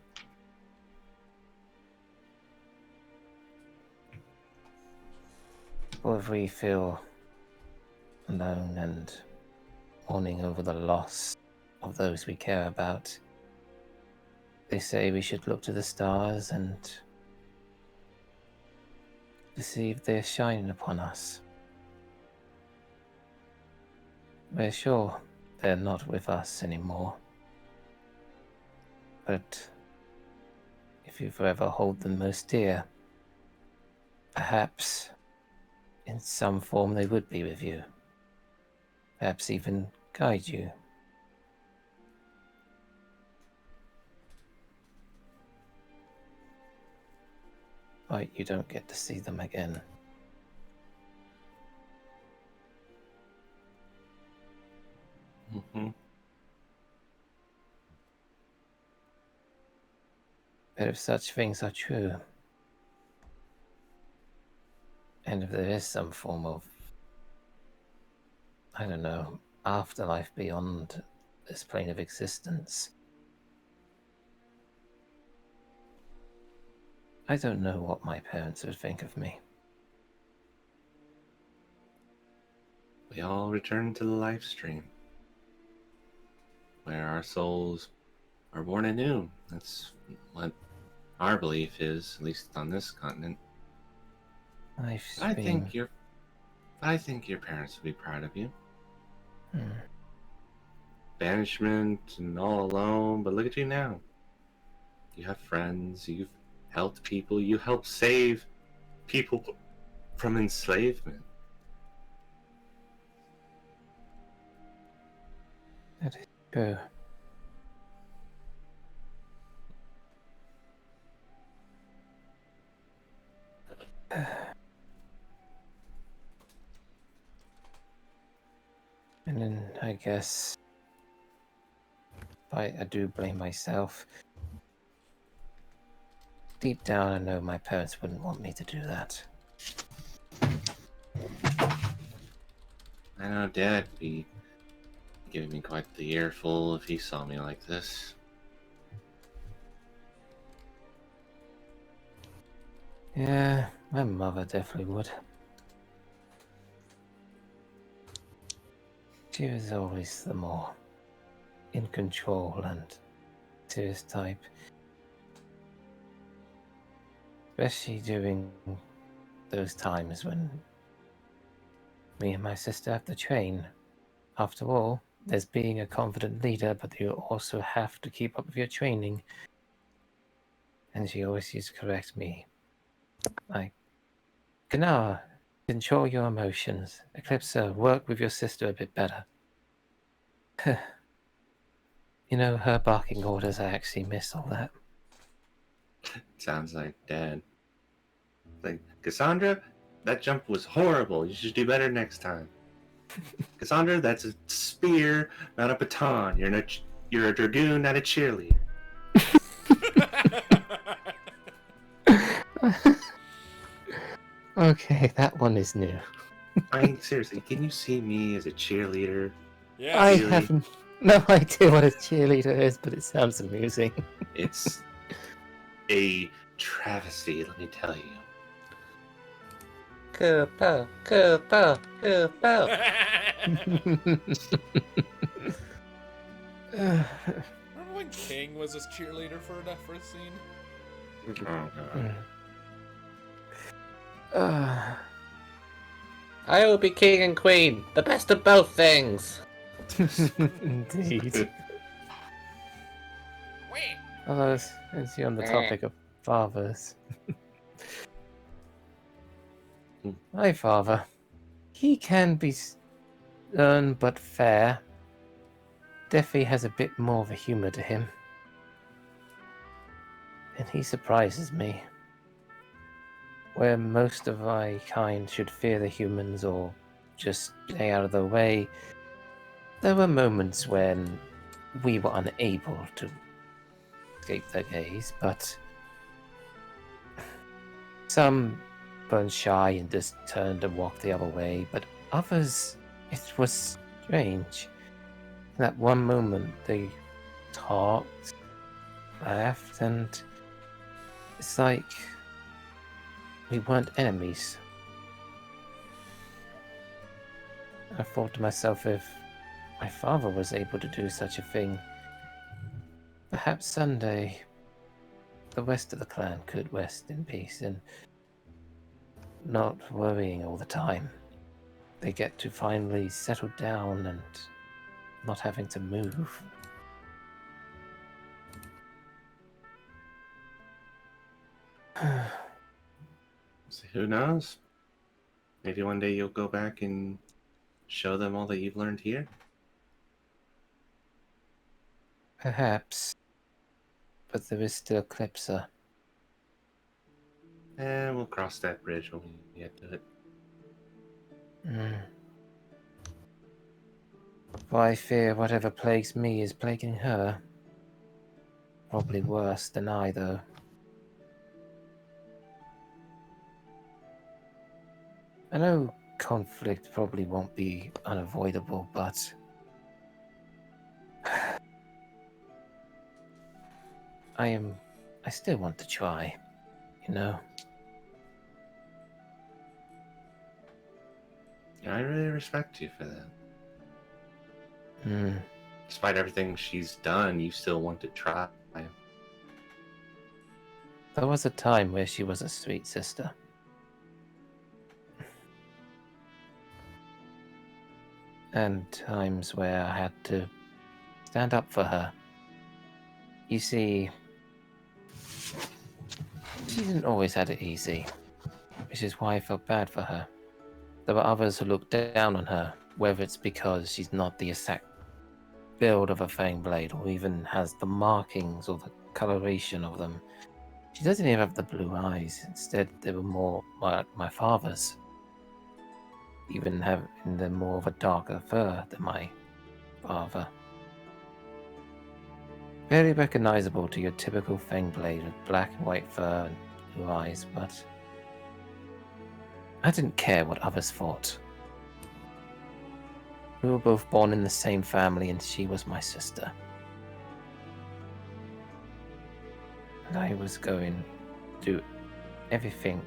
Or if we feel alone and mourning over the loss of those we care about, they say we should look to the stars and to see if they're shining upon us. We're sure they're not with us anymore. But if you forever hold them most dear, perhaps in some form they would be with you. Perhaps even guide you. But you don't get to see them again. Mm-hmm. But if such things are true, and if there is some form of, I don't know, afterlife beyond this plane of existence, I don't know what my parents would think of me. We all return to the life stream, where our souls are born anew. That's what our belief is, at least on this continent. I think your parents would be proud of you. Banishment and all alone, but look at you now. You have friends, you've helped people, you helped save people from enslavement. That is true. And then I guess I do blame myself. Deep down, I know my parents wouldn't want me to do that. I know Dad would be giving me quite the earful if he saw me like this. Yeah, my mother definitely would. She was always the more in control and serious type. Especially during those times when me and my sister have to train. After all, there's being a confident leader, but you also have to keep up with your training. And she always used to correct me. Like, Gnar, control your emotions. Eclipsa, work with your sister a bit better. You know, her barking orders, I actually miss all that. Sounds like Dad. Like, Cassandra, that jump was horrible. You should do better next time. Cassandra, that's a spear, not a baton. You're a dragoon, not a cheerleader. Okay, that one is new. I mean, seriously, can you see me as a cheerleader? Yeah. I Really? haven't. no idea what a cheerleader is, but it sounds amusing. It's a travesty, let me tell you. Kupo, Kupo, Kupo. Remember when King was his cheerleader for a scene? Oh, God. I will be king and queen, the best of both things. Indeed. Although, since you're on the topic of fathers. My father. He can be stern but fair. Definitely has a bit more of a humor to him. And he surprises me. Where most of my kind should fear the humans or just stay out of the way, there were moments when we were unable to escape their gaze, but some weren't shy and just turned and walked the other way, but others, it was strange. In that one moment, they talked, laughed, and it's like we weren't enemies. I thought to myself, if my father was able to do such a thing, perhaps someday the rest of the clan could rest in peace and not worrying all the time. They get to finally settle down and not having to move. So who knows? Maybe one day you'll go back and show them all that you've learned here? Perhaps. But there is still Eclipser. We'll cross that bridge when we get to it. For I fear whatever plagues me is plaguing her. Probably worse than I, though. I know conflict probably won't be unavoidable, but I still want to try, you know? Yeah, I really respect you for that. Hmm. Despite everything she's done, you still want to try. There was a time where she was a sweet sister. And times where I had to stand up for her. You see, she didn't always have it easy, which is why I felt bad for her. There were others who looked down on her, whether it's because she's not the exact build of a fang blade or even has the markings or the coloration of them. She doesn't even have the blue eyes. Instead, they were more like my father's. Even having them more of a darker fur than my father. Very recognizable to your typical fang blade with black and white fur and blue eyes, but I didn't care what others thought. We were both born in the same family and she was my sister. And I was going to do everything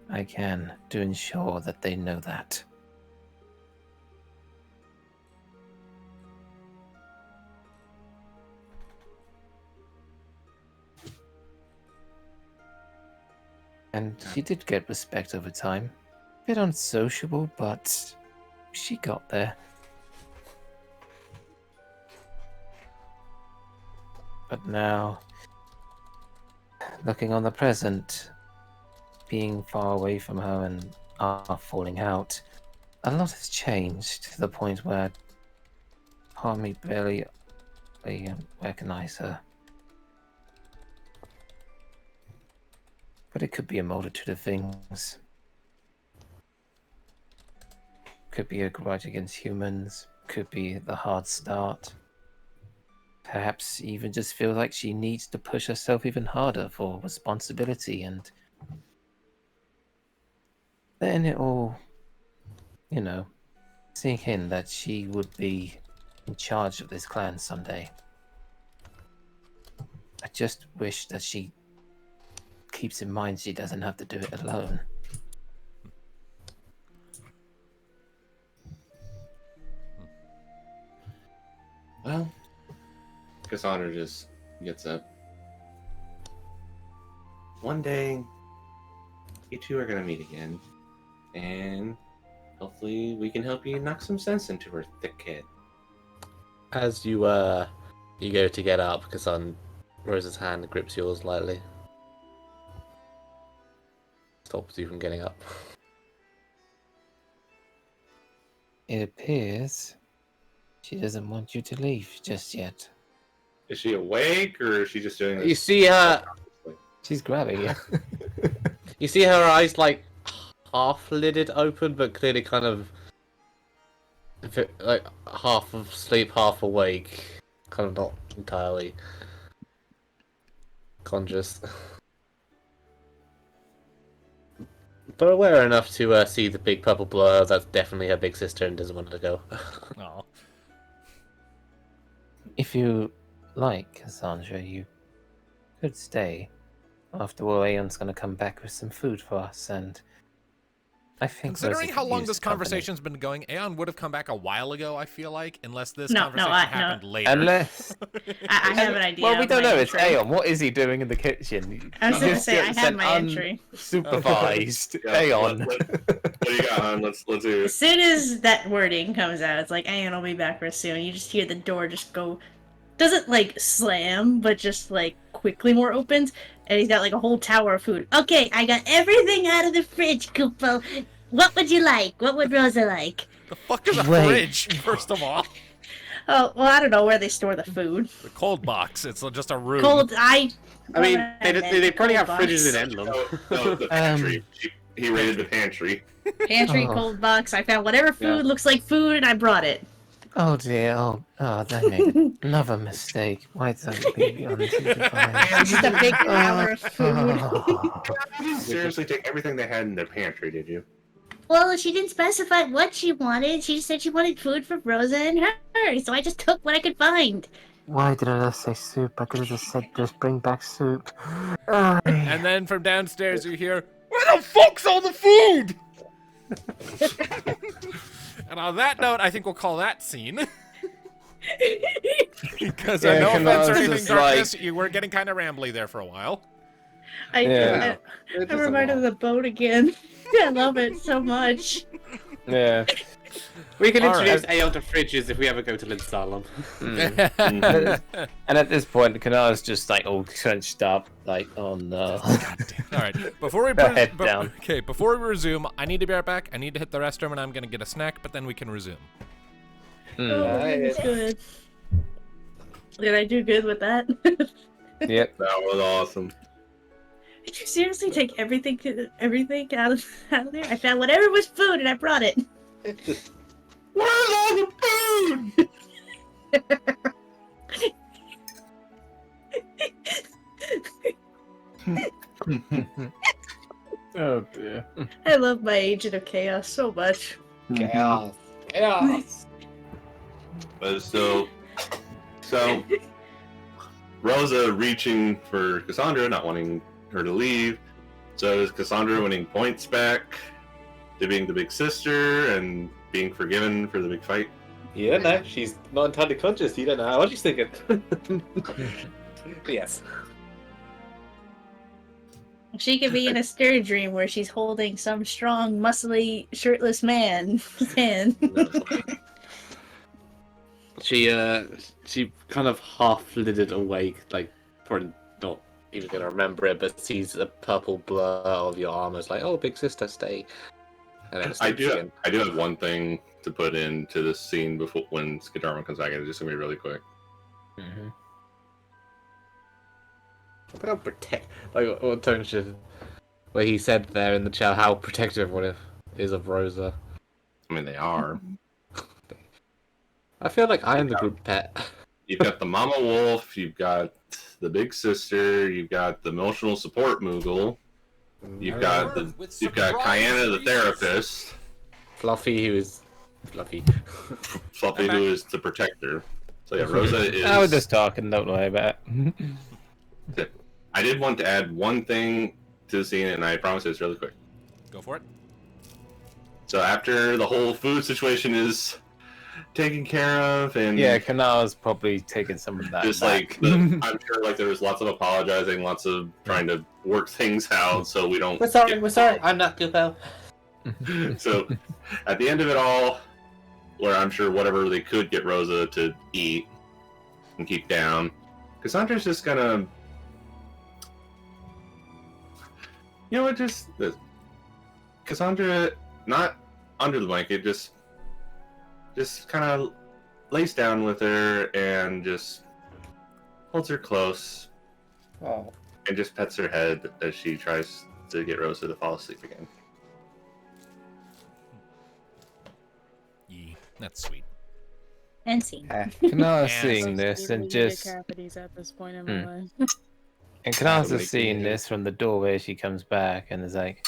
I can to ensure that they know that. And she did get respect over time. A bit unsociable, but she got there. But now, looking on the present, being far away from her and our falling out, a lot has changed to the point where part of me barely recognize her. But it could be a multitude of things. Could be a grudge against humans, could be the hard start. Perhaps even just feel like she needs to push herself even harder for responsibility, and then it all, sink in that she would be in charge of this clan someday. I just wish that she keeps in mind she doesn't have to do it alone. Well, Cassandra just gets up. One day, you two are gonna meet again, and hopefully we can help you knock some sense into her thick head. As you go to get up, Rosa's hand grips yours lightly. Stops you from getting up. It appears she doesn't want you to leave just yet. Is she awake, or is she just doing this? You see her. She's grabbing you. You see her eyes like half lidded open, but clearly kind of like half asleep, half awake, kind of not entirely conscious, but aware enough to see the big purple blur. That's definitely her big sister, and doesn't want her to go. Oh. If you like, Cassandra, you could stay. After all, Aeon's going to come back with some food for us, and I think... Considering how long this company. conversation's been going, Aeon would have come back a while ago, I feel like, unless this No, conversation happened later. Unless... I have an idea. Well, we of don't my know. It's entry. Aeon. What is he doing in the kitchen? I was going to Just say, I have an my entry. Unsupervised Yeah, Aeon. what do you got, hon? Let's hear As it. soon as that wording comes out, it's like, Aeon will be back real soon. You just hear the door just go... Doesn't, like, slam, but just, like, quickly more opens. And he's got, like, a whole tower of food. Okay, I got everything out of the fridge, Kupo. What would you like? What would Rosa like? The fuck is a Wait. fridge, first of all? Oh, well, I don't know where they store the food. The cold box. It's just a room. Cold, I mean, meant they probably have cold fridges box. in Emblem. No, the pantry. He raided the pantry. Pantry, Oh. cold box. I found whatever food looks like food, and I brought it. Oh dear. Oh, I made another mistake. Why did I leave you unsupervised? Just a big tower of food. Oh. You didn't seriously take everything they had in their pantry, did you? Well, she didn't specify what she wanted. She just said she wanted food for Rosa and her, so I just took what I could find. Why did I just say soup? I could have just said just bring back soup. And then from downstairs you hear, "Where the fuck's all the food?" And on that note, I think we'll call that scene. Because Yeah, no offense or Kanaz anything, is Darkness, you were getting kind of rambly there for a while. I'm It's just reminded of the boat again. I love it so much. Yeah. We can All introduce Aeon to fridges if we ever go to Lindsalem. And at this point, Kanar's just like all crunched up, like, oh no. All right, before we Head down. Okay, before we resume, I need to be right back. I need to hit the restroom, and I'm gonna get a snack, but then we can resume. Oh, that's good. Did I do good with that? Yep. That was awesome. Did you seriously take everything out of there? I found whatever was food and I brought it. Where's all the food? Oh dear. I love my Agent of Chaos so much. Chaos. Chaos. But so Rosa reaching for Cassandra, not wanting her to leave. So is Cassandra winning points back to being the big sister and being forgiven for the big fight? You don't know. She's not entirely conscious. You don't know what she's thinking. Yes. She could be in a stir dream where she's holding some strong, muscly, shirtless man. She kind of half-lidded awake, like probably not even gonna remember it, but sees a purple blur of your armor. It's like, oh, big sister, stay. And then I sleeps do again. have one thing to put into this scene before when Skidarma comes back. It's just gonna be really quick. Mm-hmm. But I'll protect, like what Tony should, where he said there in the chat how protective everyone is of Rosa. I mean, they are. I feel like I am the group pet. You've got the Mama Wolf, you've got the Big Sister, you've got the emotional support Moogle, you've got Kyanna the therapist. Fluffy, who is Fluffy. Fluffy, who is the protector. So yeah, Rosa is. I was just talking. Don't worry about it. I did want to add one thing to the scene, and I promise it's really quick. Go for it. So after the whole food situation is taken care of, and Yeah, Kanal's probably taking some of that. just back. I'm sure like there was lots of apologizing, lots of trying to work things out, so we don't. We're sorry. I'm not Goopo. So at the end of it all, where I'm sure whatever they could get Rosa to eat and keep down, Cassandra's just gonna, you know what, just Cassandra, not under the blanket, just kind of lays down with her and just holds her close Oh. and just pets her head as she tries to get Rosa to fall asleep again. Yee, that's sweet. And scene. Kanal's Yeah, seeing this and just. at this point in my life. And Kanal's Nobody just seeing can this from the doorway. She comes back and is like,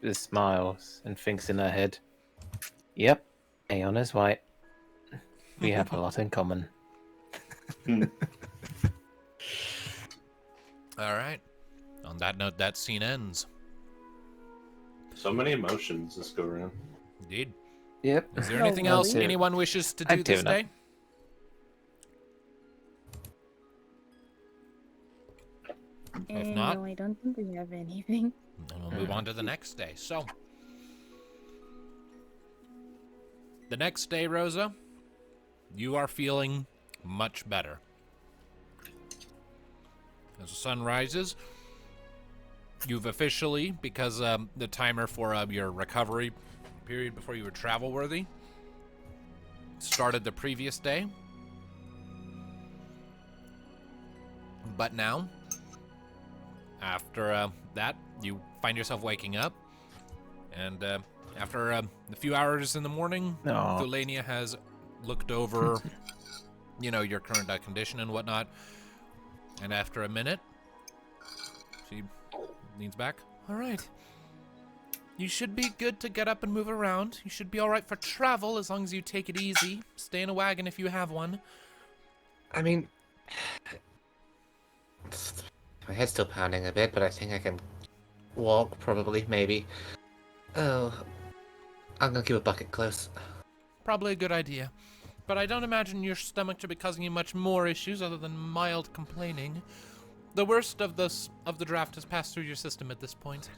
just smiles and thinks in her head, "Yep, Aeon is right. We have a lot in common." All right. On that note, that scene ends. So many emotions this go around. Indeed. Yep. Is there Oh, anything else really? anyone wishes to do I'd do this that. day? If not- no, I don't think we have anything. Then we'll move on to the next day. So, the next day, Rosa, you are feeling much better. As the sun rises, you've officially, because the timer for your recovery period before you were travel worthy started the previous day. But now, after that, you find yourself waking up, and after a few hours in the morning, Aw. Thulania has looked over, your current condition and whatnot, and after a minute, she leans back. All right. You should be good to get up and move around. You should be all right for travel as long as you take it easy. Stay in a wagon if you have one. I mean, my head's still pounding a bit, but I think I can walk, probably, maybe. Oh, I'm gonna keep a bucket close. Probably a good idea. But I don't imagine your stomach to be causing you much more issues other than mild complaining. The worst of the draft has passed through your system at this point.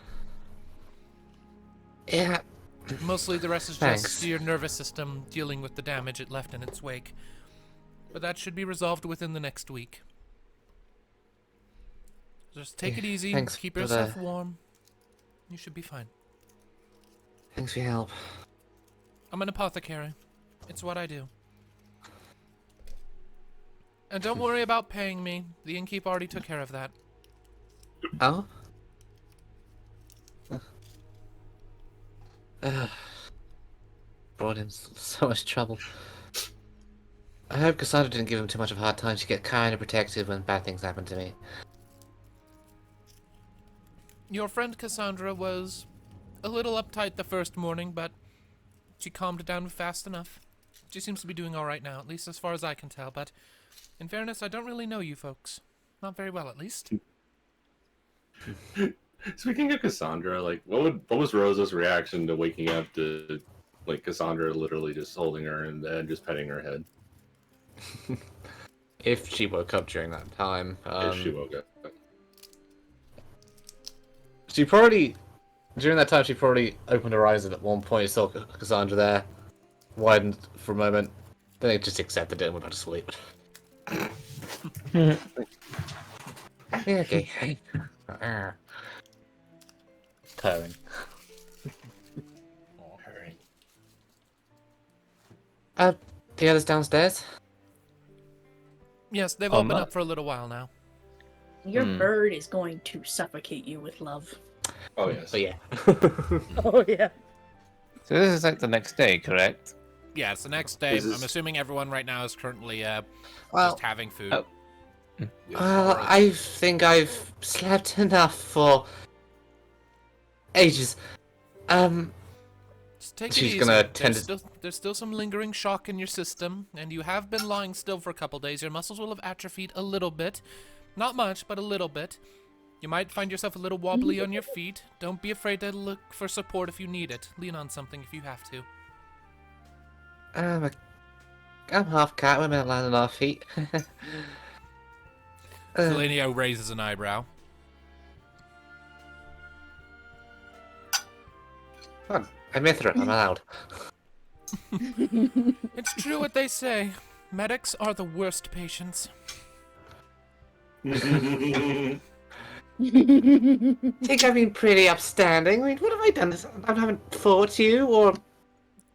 Yeah, Mostly the rest is Thanks. just your nervous system dealing with the damage it left in its wake. But that should be resolved within the next week. Just take it easy, thanks keep for yourself the- warm. You should be fine. thanks for your help. I'm an apothecary. It's what I do. And don't worry about paying me. The innkeep already took care of that. Oh? Brought him so much trouble. I hope Cassandra didn't give him too much of a hard time. She get kind of protective when bad things happen to me. Your friend Cassandra was a little uptight the first morning, but she calmed down fast enough. She seems to be doing all right now, at least as far as I can tell, but in fairness, I don't really know you folks. Not very well, at least. Speaking of Cassandra, like, what was Rosa's reaction to waking up to, like, Cassandra literally just holding her and then just petting her head? If she woke up during that time. If she woke up. She probably, during that time, she probably opened her eyes and at one point, saw Cassandra there, widened for a moment, then it just accepted it and went back to sleep. Yeah, okay. Purring. The others downstairs? Yes, they've Oh, all been no. up for a little while now. Your bird is going to suffocate you with love. Oh, yes. But yeah. Oh yeah. So this is like the next day, correct? Yeah, it's the next day. This is- I'm assuming everyone right now is currently Well, just having food. Oh. I think I've slept enough for ages. Just take it She's easy. gonna tend There's still some lingering shock in your system, and you have been lying still for a couple days. Your muscles will have atrophied a little bit. Not much, but a little bit. You might find yourself a little wobbly on your feet. Don't be afraid to look for support if you need it. Lean on something if you have to. I'm half cat. We're meant to land on our feet. Selenia raises an eyebrow. Oh, I'm Mithra. I'm allowed. It's true what they say. Medics are the worst patients. I think I've been pretty upstanding. I mean, what have I done? I haven't fought you, or...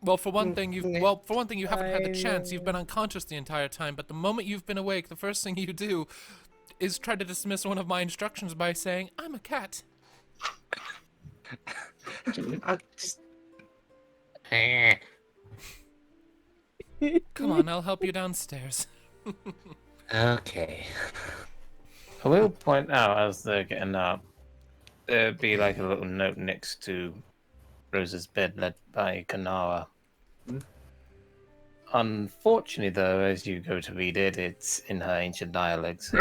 Well, for one thing, you haven't had the chance. You've been unconscious the entire time, but the moment you've been awake, the first thing you do is try to dismiss one of my instructions by saying, I'm a cat. Come on, I'll help you downstairs. Okay. I will point out as they're getting up, there'd be like a little note next to Rosa's bed led by Kanara. Unfortunately, though, as you go to read it, it's in her ancient dialects.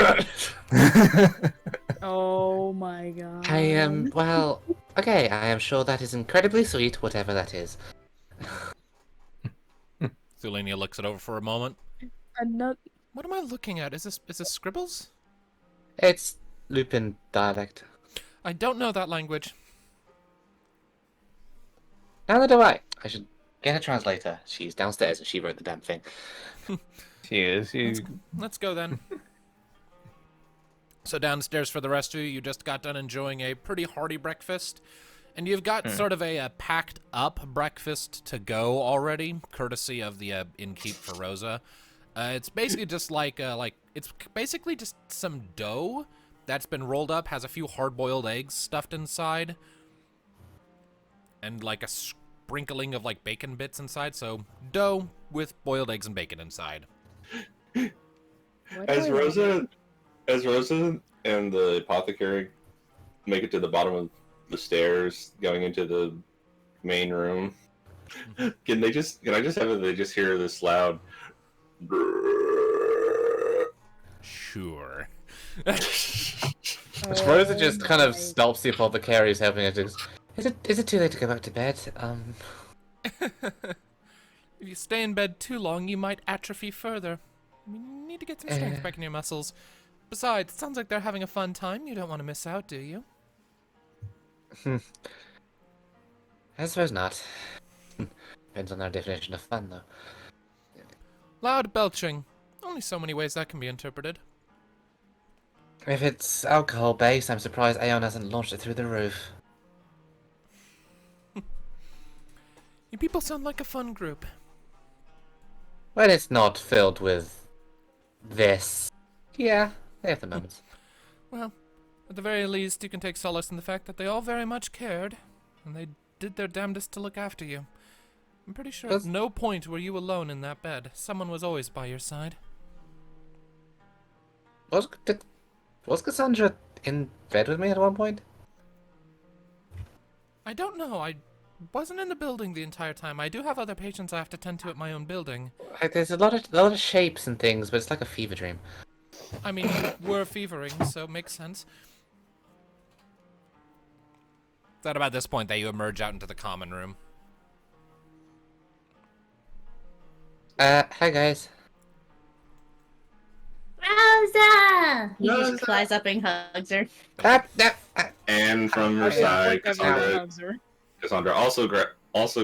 Oh my god. I am, well, okay, I am sure that is incredibly sweet, whatever that is. Thulania looks it over for a moment. What am I looking at? Is this scribbles? It's Lupin dialect. I don't know that language. Neither do I. I should get a translator. She's downstairs and she wrote the damn thing. She is. Let's go then. So downstairs for the rest of you, you just got done enjoying a pretty hearty breakfast. And you've got sort of a packed up breakfast to go already, courtesy of the innkeep for Rosa. It's basically just it's basically just some dough that's been rolled up, has a few hard-boiled eggs stuffed inside, and like a sprinkling of like bacon bits inside. So dough with boiled eggs and bacon inside. As Rosa and the apothecary make it to the bottom of the stairs going into the main room, can I just have it? They just hear this loud. Sure. Rosa just kind of stops the apothecary who's helping her to... Is it too late to go back to bed? If you stay in bed too long, you might atrophy further. You need to get some strength back in your muscles. Besides, it sounds like they're having a fun time. You don't want to miss out, do you? I suppose not. Depends on our definition of fun, though. Loud belching. Only so many ways that can be interpreted. If it's alcohol-based, I'm surprised Aeon hasn't launched it through the roof. You people sound like a fun group. When it's not filled with... this. Yeah, they have the moments. Well, at the very least, you can take solace in the fact that they all very much cared, and they did their damnedest to look after you. I'm pretty sure at no point were you alone in that bed. Someone was always by your side. Was Cassandra in bed with me at one point? I don't know. I wasn't in the building the entire time. I do have other patients I have to tend to at my own building. There's a lot of shapes and things, but it's like a fever dream. I mean, we're fevering, so it makes sense. It's at about this point that you emerge out into the common room. Hi guys. Rosa! He just flies up and hugs her. And from her side, Cassandra also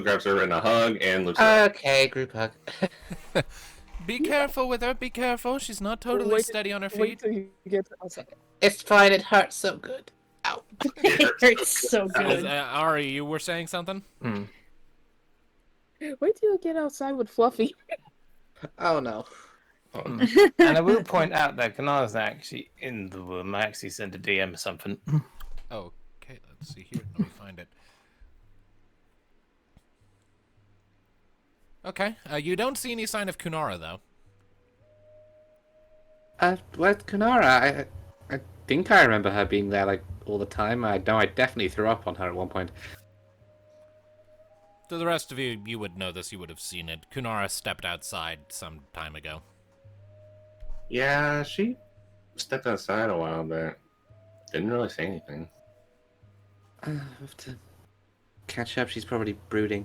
grabs her in a hug and looks at her. Okay, group hug. Be careful with her, be careful. She's not totally steady on her feet. Wait till you get outside. It's fine, it hurts so good. Ow. It hurts so good. Ari, you were saying something? Wait till you get outside with Fluffy. Oh no. And I will point out that Kanara's actually in the room. I actually sent a DM or something. Oh, okay, let's see here. Let me find it. Okay, you don't see any sign of Kunara, though. What, Kunara? I think I remember her being there, like, all the time. I know I definitely threw up on her at one point. To the rest of you, you would know this, you would have seen it. Kunara stepped outside some time ago. Yeah, she stepped outside a while back. Didn't really say anything. I have to catch up. She's probably brooding.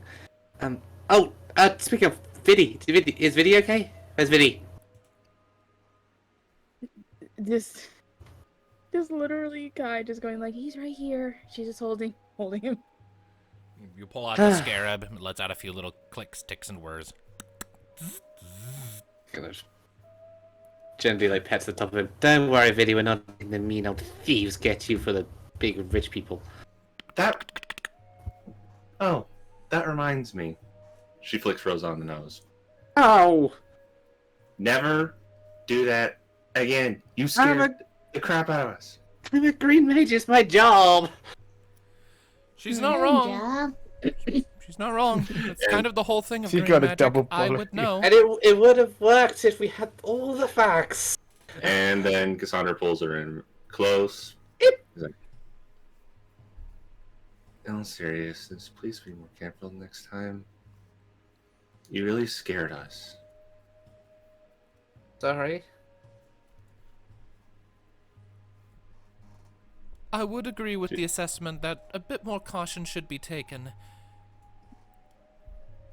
Speaking of Viddy, is Viddy okay? Where's Viddy? Just literally Kai just going like, he's right here. She's just holding him. You pull out the Scarab, it lets out a few little clicks, ticks, and whirs. Gently like pets the top of him. Don't worry, Viddy, we're not letting the mean old thieves get you for the big rich people. That reminds me. She flicks Rosa on the nose. Oh! Never do that again. You scared the crap out of us. I'm a green mage, it's my job! She's not wrong. She's not wrong. That's kind of the whole thing of She green got a magic. double I bullet. would know. And it would have worked if we had all the facts. And then Cassandra pulls her in close. He's like, in all seriousness, please be more careful next time. You really scared us. Sorry. I would agree with the assessment that a bit more caution should be taken.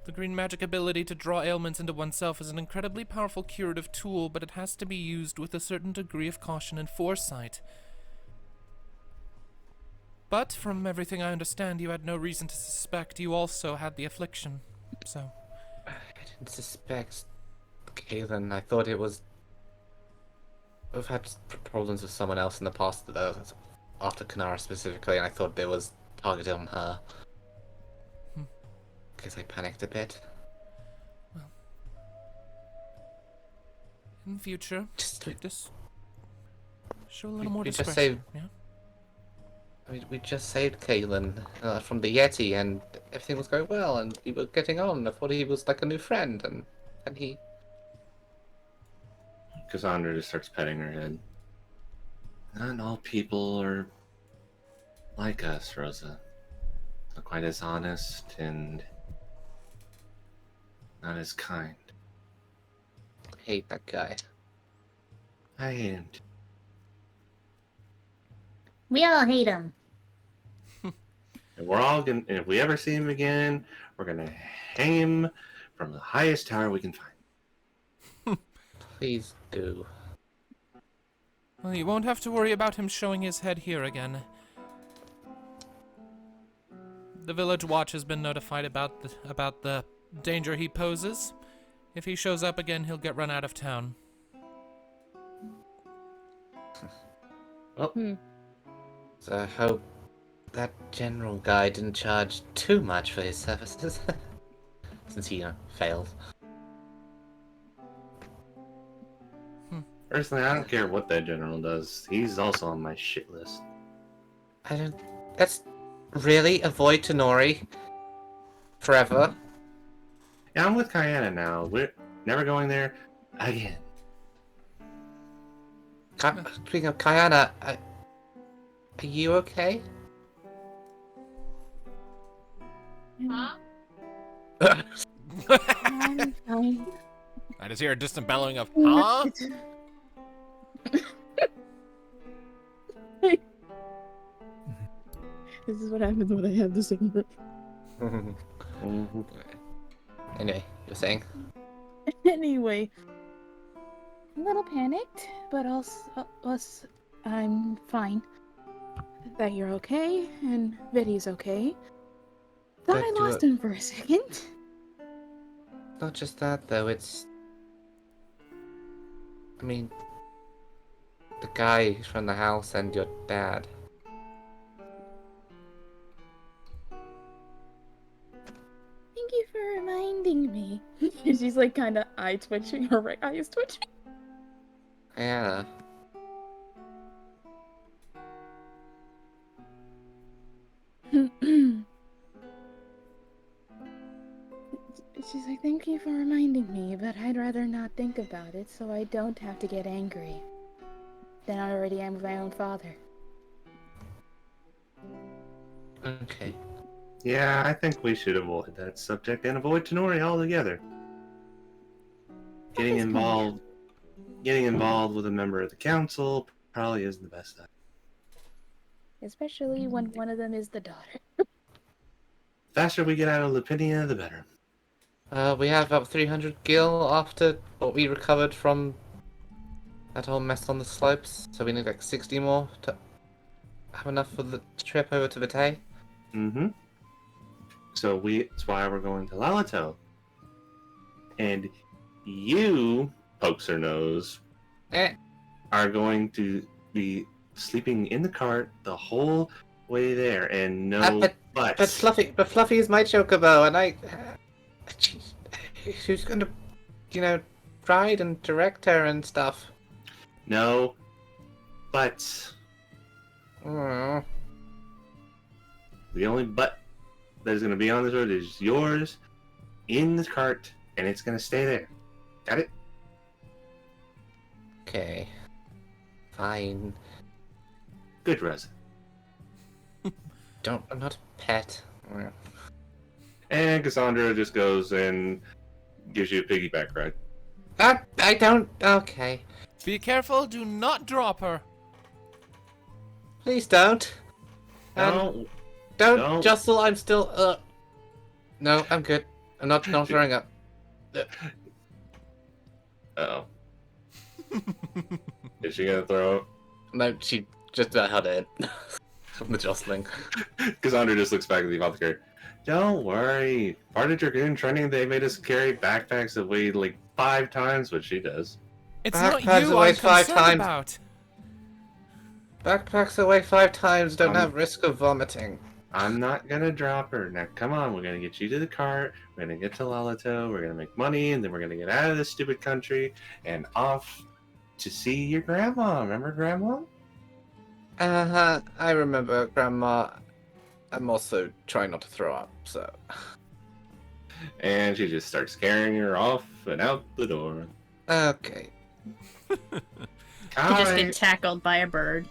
The green magic ability to draw ailments into oneself is an incredibly powerful curative tool, but it has to be used with a certain degree of caution and foresight. But, from everything I understand, you had no reason to suspect you also had the affliction, so... I didn't suspect Kaelin. I thought it was... We've had problems with someone else in the past, after Kunara specifically, and I thought it was targeted on her. Guess I panicked a bit. Well... In future, just show a little more discretion, yeah? We just saved Kaelin from the Yeti, and everything was going well, and we were getting on. I thought he was like a new friend, and he... Cassandra just starts petting her head. Not all people are like us, Rosa. Not quite as honest and not as kind. I hate that guy. I hate him too. We all hate him. And we're all gonna, and if we ever see him again, we're gonna hang him from the highest tower we can find. Please do. Well, you won't have to worry about him showing his head here again. The village watch has been notified about the danger he poses. If he shows up again, he'll get run out of town. Well, so I hope that general guy didn't charge too much for his services, since he failed. Personally, I don't care what that general does. He's also on my shit list. Let's really avoid Tenori forever. Yeah, I'm with Kayana now. We're never going there again. Speaking of Kayana, are you okay? Huh? I'm fine. I just hear a distant bellowing of, huh? This is what happens when I have the same. Anyway, you're saying? Anyway, a little panicked, but also I'm fine. That you're okay, and Viddy's okay. Thought I lost him for a second. Not just that, though, it's... I mean... The guy from the house and your dad. Thank you for reminding me. She's like kind of eye twitching, her right eye is twitching. Yeah. She's like, thank you for reminding me, but I'd rather not think about it so I don't have to get angry than I already am with my own father. Okay. Yeah, I think we should avoid that subject and avoid Tenori altogether. Getting involved with a member of the council probably isn't the best idea. Especially when one of them is the daughter. The faster we get out of Lupinia, the better. We have about 300 gil after what we recovered from that whole mess on the slopes, so we need like 60 more to have enough for the trip over to Vitae. Mm-hmm. So that's why we're going to Lalato. And you, pokes her nose, are going to be sleeping in the cart the whole way there, and no but Fluffy is my chocobo, and who's going to, ride and direct her and stuff? No, but the only butt that is going to be on this road is yours in the cart, and it's going to stay there. Got it? Okay. Fine. Good, Rosa. I'm not a pet. And Cassandra just goes and gives you a piggyback ride. I don't. Okay. Be careful, do not drop her. Please don't. Don't. Don't jostle, I'm still. No, I'm good. I'm not throwing up. Uh-oh. Is she gonna throw up? No, she just about had it. From the jostling. Cassandra just looks back at the apothecary. Don't worry. Part of Dragoon training, they made us carry backpacks that weighed like 5 times what she does. It's not you I'm concerned about. Backpacks that weigh 5 times don't have risk of vomiting. I'm not gonna drop her. Now, come on, we're gonna get you to the cart, we're gonna get to Lalato, we're gonna make money, and then we're gonna get out of this stupid country and off to see your grandma. Remember Grandma? I remember Grandma. I'm also trying not to throw up, so. And she just starts carrying her off and out the door. Okay. You just get tackled by a bird.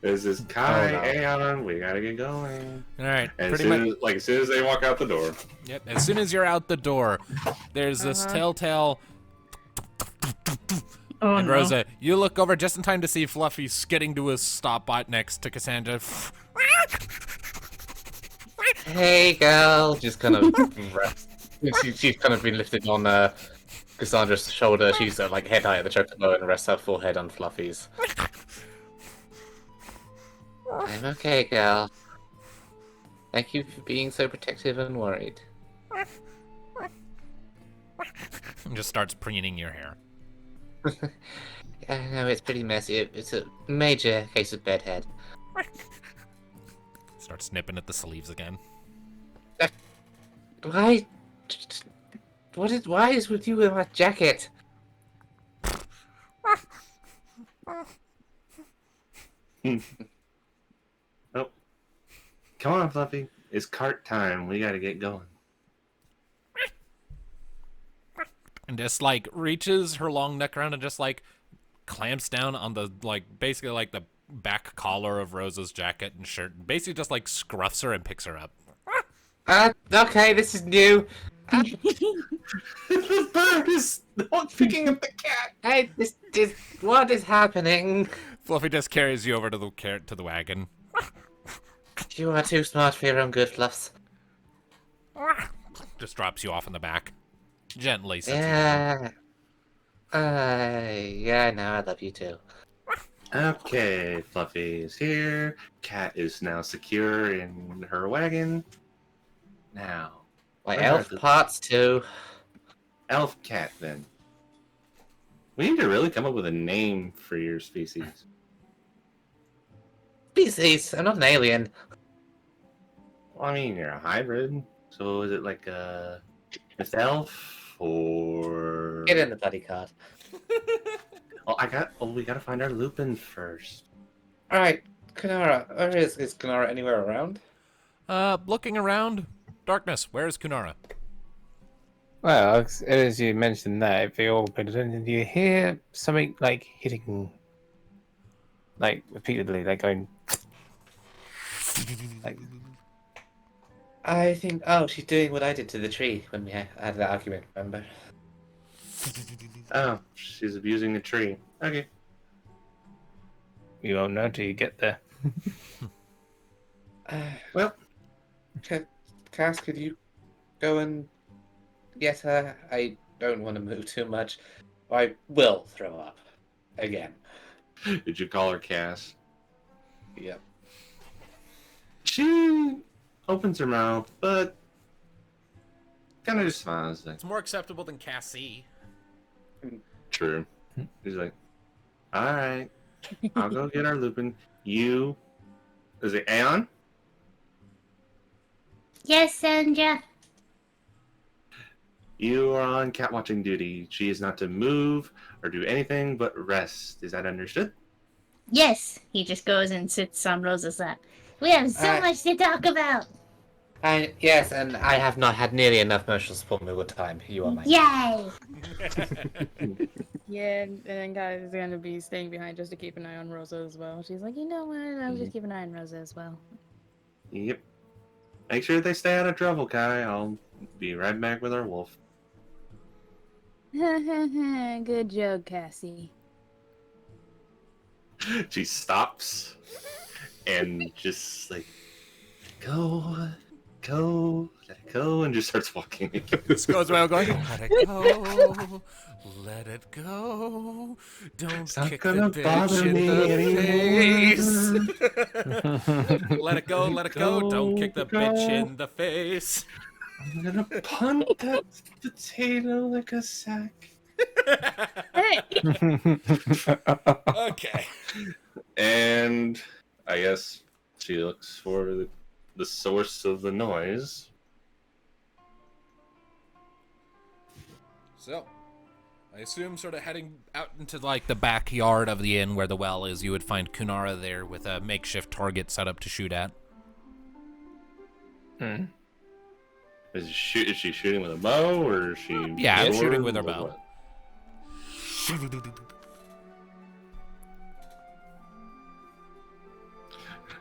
This is Kai, Aeon, we gotta get going. Alright, as soon as they walk out the door. Yep, as soon as you're out the door, there's this telltale... Oh, and no. Rosa, you look over just in time to see Fluffy skidding to a stop bot next to Cassandra. Hey, girl. Just kind of she's kind of been lifted on Cassandra's shoulder. She's like head high at the chocobo and rests her full head on Fluffy's. I'm okay, girl. Thank you for being so protective and worried. And just starts preening your hair. I know, it's pretty messy. It's a major case of bedhead. Starts snipping at the sleeves again. Why? Why is with you in that jacket? Oh. Come on, Fluffy. It's cart time. We gotta get going. And just like reaches her long neck around and just like clamps down on the basically like the back collar of Rosa's jacket and shirt. Basically just like scruffs her and picks her up. Okay, this is new. The bird is not picking up the cat. Hey, what is happening? Fluffy just carries you over to the wagon. You are too smart for your own good, Fluffs. Just drops you off in the back. Gently sets Yeah. Yeah, no, I love you too. Okay, Fluffy is here. Cat is now secure in her wagon. Now. My elf parts too. Elf cat, then. We need to really come up with a name for your species. Species? I'm not an alien. Well, I mean, you're a hybrid. So is it like a Miss Elf or? Get in the bloody card. We gotta find our Lupin first. All right, Kunara. Is Kunara anywhere around? Looking around. Darkness, where is Kunara? Well, as you mentioned that, if you all paid attention, do you hear something like hitting, like repeatedly, like going, like I think. Oh, she's doing what I did to the tree when we had that argument. Remember? Oh, she's abusing the tree. Okay. You won't know till you get there. Well, Cass, could you go and get her? I don't want to move too much. I will throw up again. Did you call her Cass? Yep. She opens her mouth, but kind of just smiles. Like, It's more acceptable than Cassie. true. He's like, all right, I'll go get our Lupin. You, is it Aeon? Yes, Sandra. You are on cat watching duty. She is not to move or do anything but rest. Is that understood? Yes. He just goes and sits on Rosa's lap. We have so much to talk about. Yes, and I have not had nearly enough emotional support over time. You are my. Yay! Yeah, and then guys is gonna be staying behind just to keep an eye on Rosa as well. She's like, you know what? I'll just keep an eye on Rosa as well. Yep. Make sure they stay out of trouble, Kai. I'll be right back with our wolf. Good joke, Cassie. She stops and just like, go, let it go, and just starts walking. This goes around going, let it go, let it go, don't It's not kick gonna the bother bitch in me the face. Let it go, don't kick the bitch in the face. I'm gonna punt that potato like a sack. Okay. And I guess she looks for the source of the noise. So, I assume sort of heading out into like the backyard of the inn where the well is, you would find Kunara there with a makeshift target set up to shoot at. Is she shooting with a bow, or is she? Yeah, sword, shooting with her or bow. what?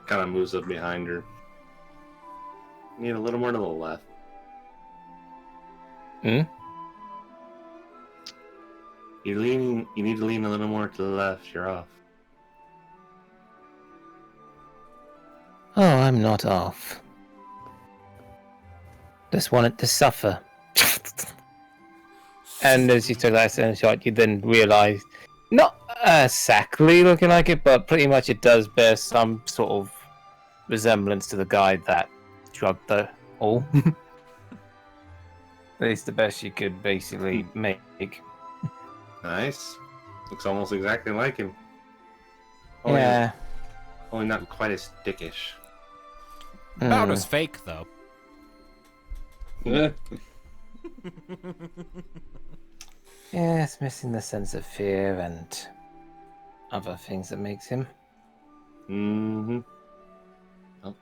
Kind of moves up behind her. Need a little more to the left. You need to lean a little more to the left. You're off. Oh, I'm not off. Just wanted to suffer. And as you took that second shot, you then realise, not exactly looking like it, but pretty much it does bear some sort of resemblance to the guy that drugged the all. At least the best you could basically make. Nice. Looks almost exactly like him. Yeah. Only not quite as dickish. About as fake, though. Yeah, it's missing the sense of fear and other things that makes him. Mm-hmm. Oh.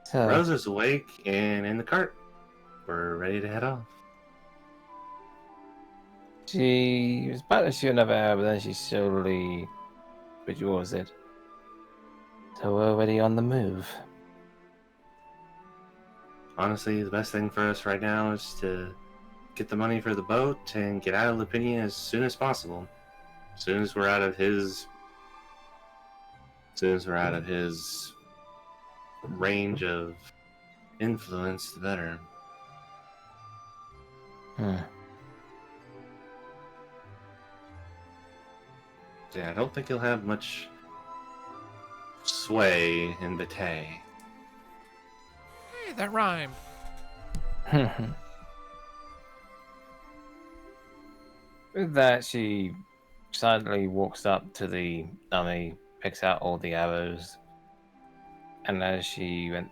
So, Rosa's awake and in the cart. We're ready to head off. she was about to shoot another arrow, but then she slowly withdraws it. So we're already on the move. Honestly, the best thing for us right now is to get the money for the boat and get out of Lupinia as soon as possible. As soon as we're out of his range of influence, the better. Yeah, I don't think he'll have much sway in Batay. Hey, that rhymed. With that, she silently walks up to the dummy, picks out all the arrows, and as she went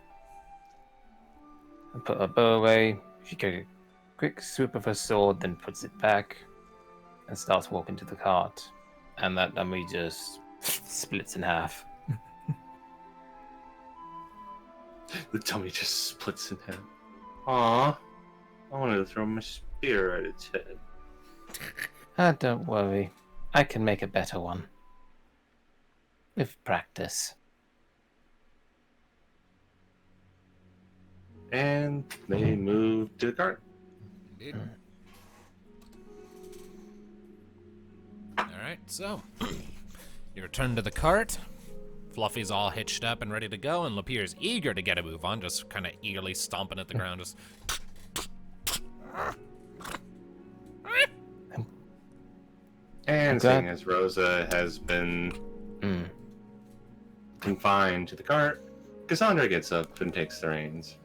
and put her bow away, she took a quick swoop of her sword, then puts it back and starts walking to the cart. And that dummy just splits in half. The dummy just splits in half. Aww. I wanted to throw my spear at its head. Don't worry. I can make a better one. With practice. And they move to the cart. Indeed. Alright, so you return to the cart. Fluffy's all hitched up and ready to go, and Lapierre's eager to get a move on, just kind of eagerly stomping at the ground, just... And seeing as Rosa has been confined to the cart, Cassandra gets up and takes the reins.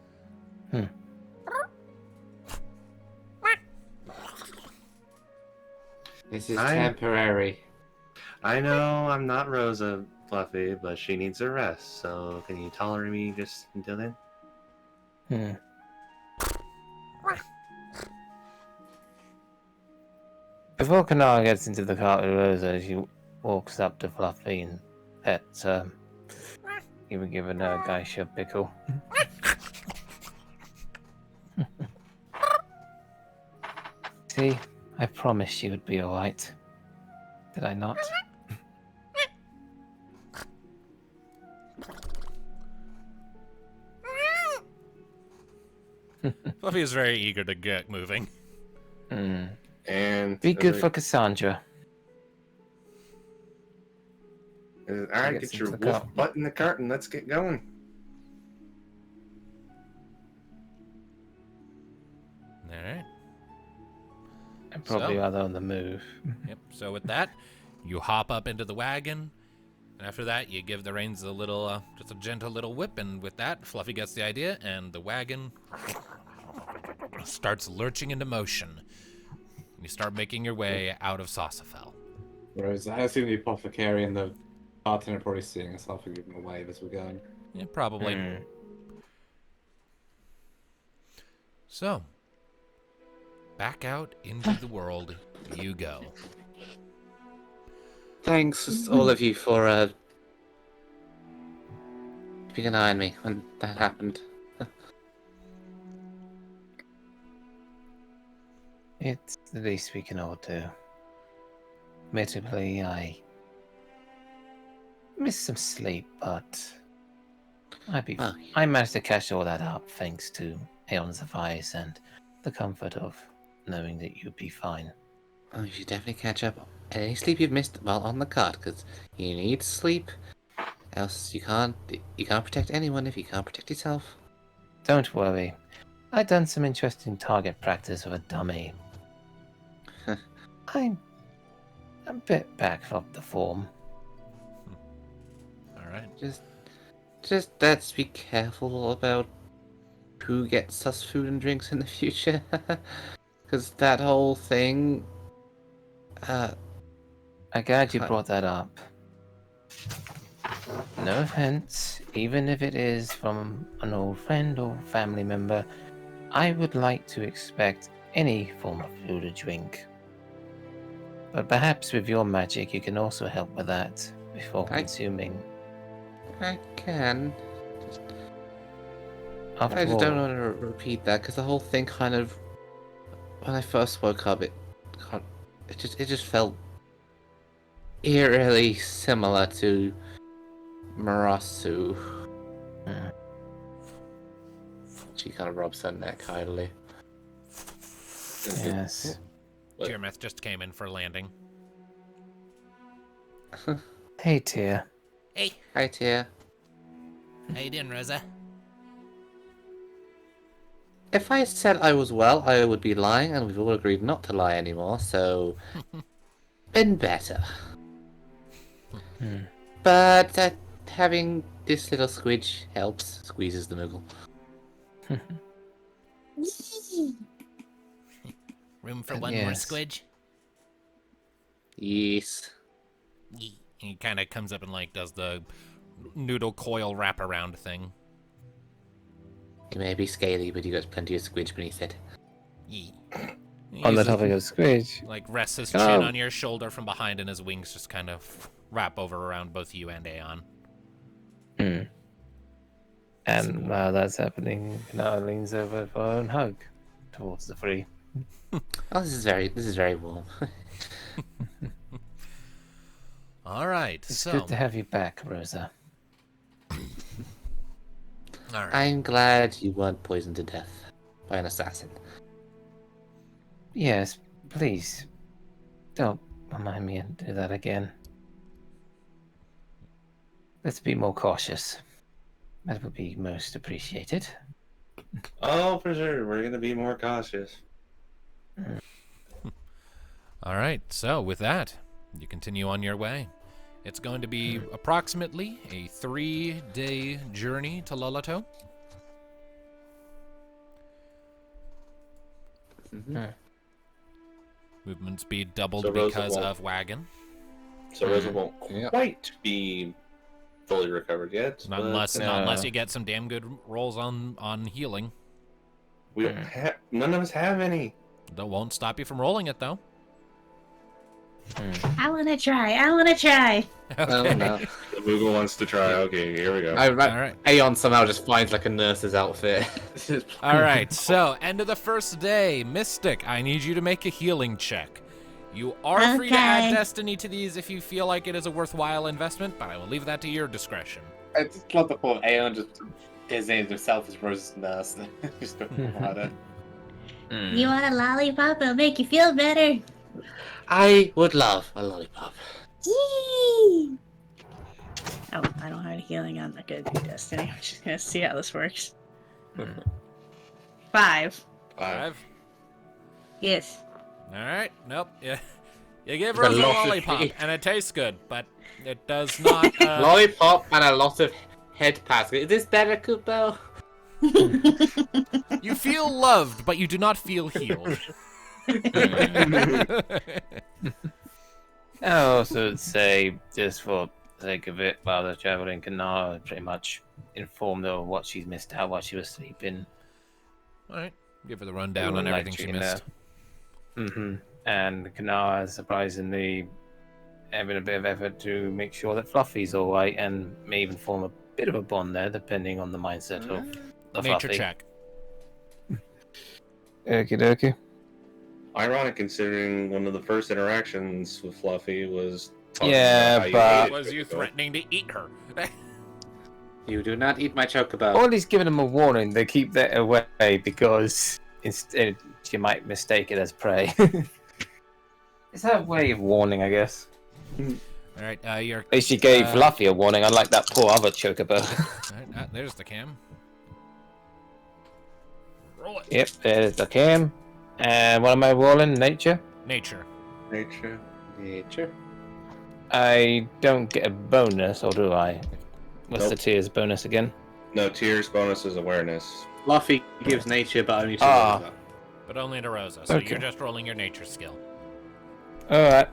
This is temporary. I know I'm not Rosa, Fluffy, but she needs a rest, so can you tolerate me just until then? Before Kanara gets into the cart with Rosa, she walks up to Fluffy and pets her. Even giving her a geisha pickle. See, I promised she would be alright. Did I not? Fluffy is very eager to get moving. And be good for Cassandra. Alright, get your wolf butt in the cart and let's get going. Alright. I'm probably rather on the move. Yep, so with that, you hop up into the wagon, and after that, you give the reins a little, just a gentle little whip, and with that, Fluffy gets the idea, and the wagon starts lurching into motion. You start making your way out of Sassafell. Rosa, I assume the apothecary and the bartender are probably seeing us off and giving a wave as we're going. Yeah, probably. So, back out into the world you go. Thanks, all of you, for keeping an eye on me when that happened. It's the least we can all do. Admittedly, I missed some sleep, but I managed to catch all that up thanks to Aeon's advice and the comfort of knowing that you'd be fine. Oh, you should definitely catch up on any sleep you've missed while on the cart, because you need sleep. Else you can't protect anyone if you can't protect yourself. Don't worry. I've done some interesting target practice with a dummy. I'm a bit back of the form. Alright. Just let's be careful about who gets us food and drinks in the future. Because that whole thing... I'm glad you brought that up. No offense, even if it is from an old friend or family member, I would like to expect any form of food or drink. But perhaps with your magic you can also help with that before consuming. I can. After I just all, don't want to repeat that, because the whole thing kind of... When I first woke up, it just felt eerily similar to Marasu. She kind of rubs her neck idly. Yes. Tiermeth just came in for landing. Hey, Tyr. Hey. Hi, Tyr. How you doing, Rosa? If I said I was well, I would be lying, and we've all agreed not to lie anymore, so... been better. But having this little squidge helps. Squeezes the Moogle. Room for one more squidge? Yes. He kind of comes up and does the noodle coil wraparound thing. He may be scaly, but he got plenty of squidge beneath it. On the topic of squidge. Rests his chin on your shoulder from behind, and his wings just kind of wrap over around both you and Aeon. And while that's happening, Kanara leans over for her own hug towards the three. Oh, this is very warm. All right, it's good to have you back, Rosa. All right. I'm glad you weren't poisoned to death by an assassin. Yes, please. Don't remind me and do that again. Let's be more cautious. That would be most appreciated. Oh, for sure. We're going to be more cautious. All right, so with that, you continue on your way. It's going to be approximately a 3-day journey to Lolo. Movement speed doubled So Rosa because won't- of wagon. So Rosa won't Yep. quite be fully recovered yet. Not but, unless you get some damn good rolls on healing. we don't have, none of us have any. That won't stop you from rolling it, though. I wanna try. Oh no. The Moogle wants to try. Okay, here we go. All right. Aeon somehow just finds like a nurse's outfit. All right, so end of the first day. Mystic, I need you to make a healing check. You are free to add Okay. destiny to these if you feel like it is a worthwhile investment, but I will leave that to your discretion. I just love the thought of Aeon just designated himself as Rose's nurse. Just go harder. You want a lollipop? It'll make you feel better. I would love a lollipop. Yee! Oh, I don't have any healing. I'm not gonna do Destiny. I'm just gonna see how this works. 5. 5. Yes. All right. Nope. Yeah. You give The Rose a lot of lollipop, heat. and it tastes good, but it does not. Lollipop and a lot of head pass. Is this better, Kupo? You feel loved, but you do not feel healed. I also would say, just for the sake of it, while they're traveling, Kana pretty much informed her of what she's missed out while she was sleeping. All right. Give her the rundown on everything she missed. And Kana is surprisingly having a bit of effort to make sure that Fluffy's all right, and may even form a bit of a bond there, depending on the mindset of the Nature Fluffy. check. Okie dokie. Ironic, considering one of the first interactions with Fluffy was. talking Yeah, about how you but- hated Was you Chocobo. threatening to eat her? You do not eat my chocobo. Or at least giving them a warning, they keep that away because instead she might mistake it as prey. It's a way of warning, I guess. All right. You're. At least she gave Fluffy a warning, unlike that poor other chocobo. All right, there's the cam. Roll it. Yep, there's the cam. And what am I rolling? Nature? Nature. Nature. I don't get a bonus, or do I? What's the Nope. tears bonus again? No, tears bonus is awareness. Fluffy gives nature, but only to Ah. Rosa. But only to Rosa, so Okay. you're just rolling your nature skill. Alright.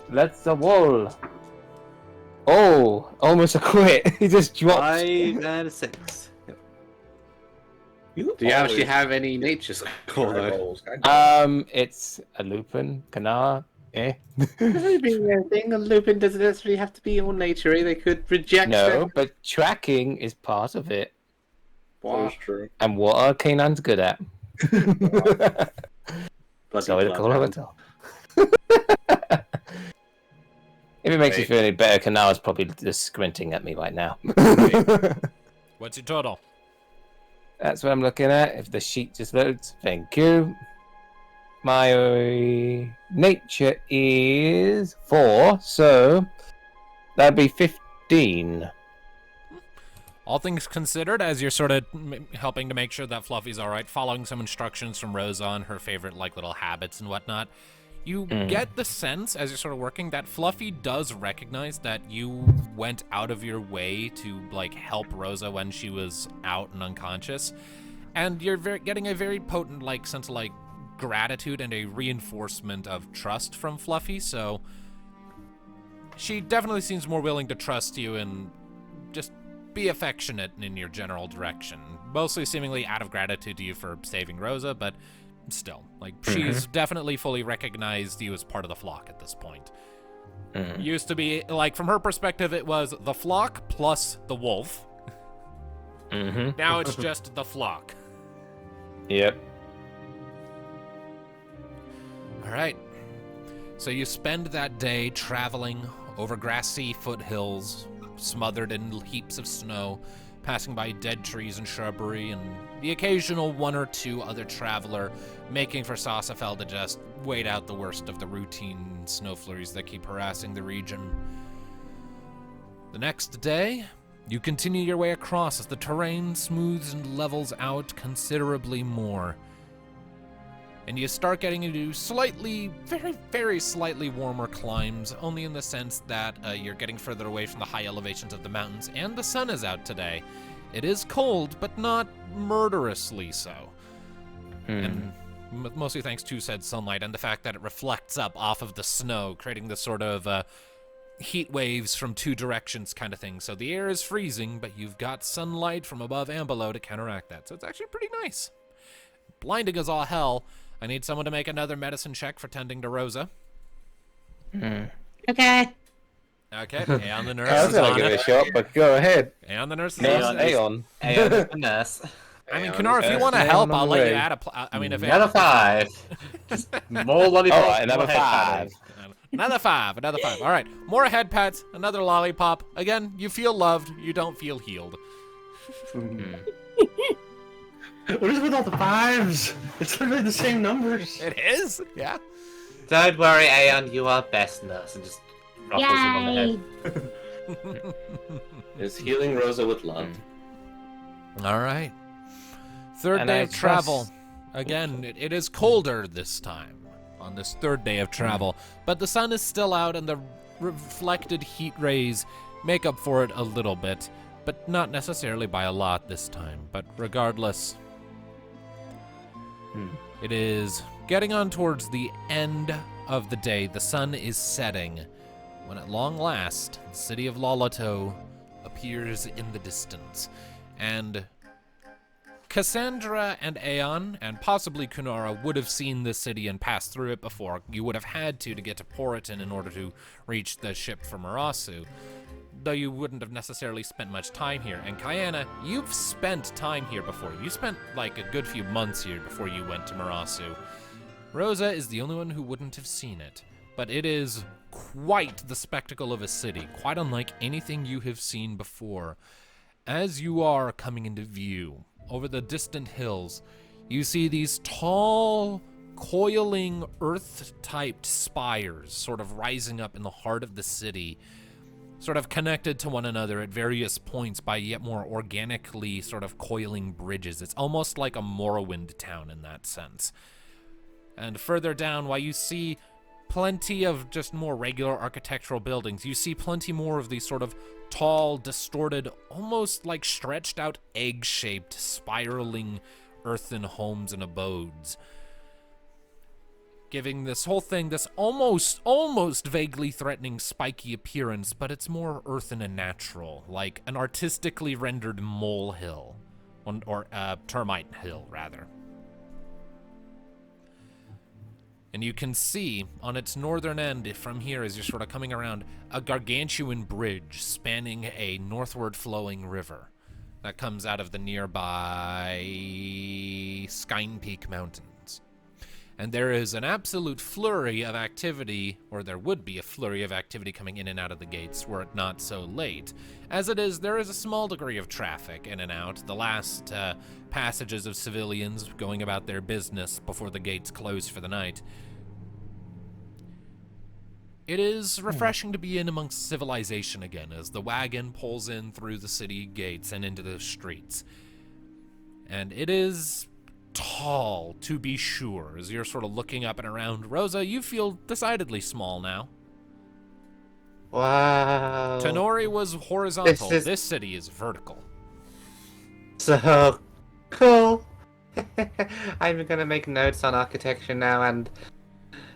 Let's roll. Oh, almost a crit. He just dropped. 5 and a 6. You Do you actually always have any nature score though? eyeballs, God. It's a lupin, Kanar, Doesn't mean anything. A lupin doesn't necessarily have to be all naturey. They could reject No, but tracking is part of it. That is true. And what are canines good at? Bloody Sorry to call her a bloodhound. dog. If it makes you Wait. feel any better, Kanar is probably just squinting at me right now. What's your total? That's what I'm looking at. If the sheet just loads, thank you. My nature is 4, so that'd be 15. All things considered, as you're sort of helping to make sure that Fluffy's all right, following some instructions from Rosa on her favorite like little habits and whatnot, you get the sense as you're sort of working that Fluffy does recognize that you went out of your way to like help Rosa when she was out and unconscious, and you're getting a very potent like sense of like gratitude and a reinforcement of trust from Fluffy. So she definitely seems more willing to trust you and just be affectionate in your general direction, mostly seemingly out of gratitude to you for saving Rosa, but still, like, she's definitely fully recognized you as part of the flock at this point. Used to be, like, from her perspective, it was the flock plus the wolf. Now it's just the flock. Yep. All right. So you spend that day traveling over grassy foothills smothered in heaps of snow, passing by dead trees and shrubbery, and the occasional one or two other traveler making for Sassafell to just wait out the worst of the routine snow flurries that keep harassing the region. The next day, you continue your way across as the terrain smooths and levels out considerably more. And you start getting into slightly, very, very slightly warmer climbs, only in the sense that you're getting further away from the high elevations of the mountains, and the sun is out today. It is cold, but not murderously so. And mostly thanks to said sunlight and the fact that it reflects up off of the snow, creating this sort of heat waves from two directions kind of thing. So the air is freezing, but you've got sunlight from above and below to counteract that. So it's actually pretty nice. Blinding as all hell. I need someone to make another medicine check for tending to Rosa. Okay. Okay, Aeon the nurse I was is gonna on give it it. a shot, but go ahead. Aeon the nurse is Nurse on it. Aeon. Aeon is the nurse. I mean, Aeon Kunara, is if you best. want to Aeon help, on I'll the let way. you add I mean, if Another 5. Just more lollipops. All right, another more head 5. patting. Another 5. All right, more head pats, another lollipop. Again, you feel loved, you don't feel healed. What is with all the 5s? It's literally the same numbers. It is? Yeah. Don't worry, Aeon, you are best nurse. And just ruffles him on the Yay! head. Is healing Rosa with love. All right. Third And day I of travel. trust- Again, it is colder this time on this third day of travel, but the sun is still out and the reflected heat rays make up for it a little bit, but not necessarily by a lot this time. But regardless, it is getting on towards the end of the day. The sun is setting when at long last the city of Loloto appears in the distance. And Cassandra and Aeon, and possibly Kunara, would have seen this city and passed through it before. You would have had to get to Poriton in order to reach the ship for Marasu, though you wouldn't have necessarily spent much time here. And Kayana, you've spent time here before. You spent like a good few months here before you went to Marasu. Rosa is the only one who wouldn't have seen it, but it is quite the spectacle of a city, quite unlike anything you have seen before. As you are coming into view, over the distant hills, you see these tall, coiling, earth-typed spires sort of rising up in the heart of the city, sort of connected to one another at various points by yet more organically sort of coiling bridges. It's almost like a Morrowind town in that sense. And further down, while you see plenty of just more regular architectural buildings, you see plenty more of these sort of tall, distorted, almost like stretched out egg-shaped, spiraling earthen homes and abodes, giving this whole thing this almost vaguely threatening spiky appearance, but it's more earthen and natural, like an artistically rendered molehill, or termite hill, rather. And you can see on its northern end from here, as you're sort of coming around, a gargantuan bridge spanning a northward flowing river that comes out of the nearby Skine Peak Mountains. And there is an absolute flurry of activity, or there would be a flurry of activity coming in and out of the gates were it not so late. As it is, there is a small degree of traffic in and out, the last passages of civilians going about their business before the gates close for the night. It is refreshing to be in amongst civilization again as the wagon pulls in through the city gates and into the streets. And it is tall, to be sure, as you're sort of looking up and around. Rosa, you feel decidedly small now. Wow. Tenori was horizontal. This is- This city is vertical. So cool. I'm gonna make notes on architecture now and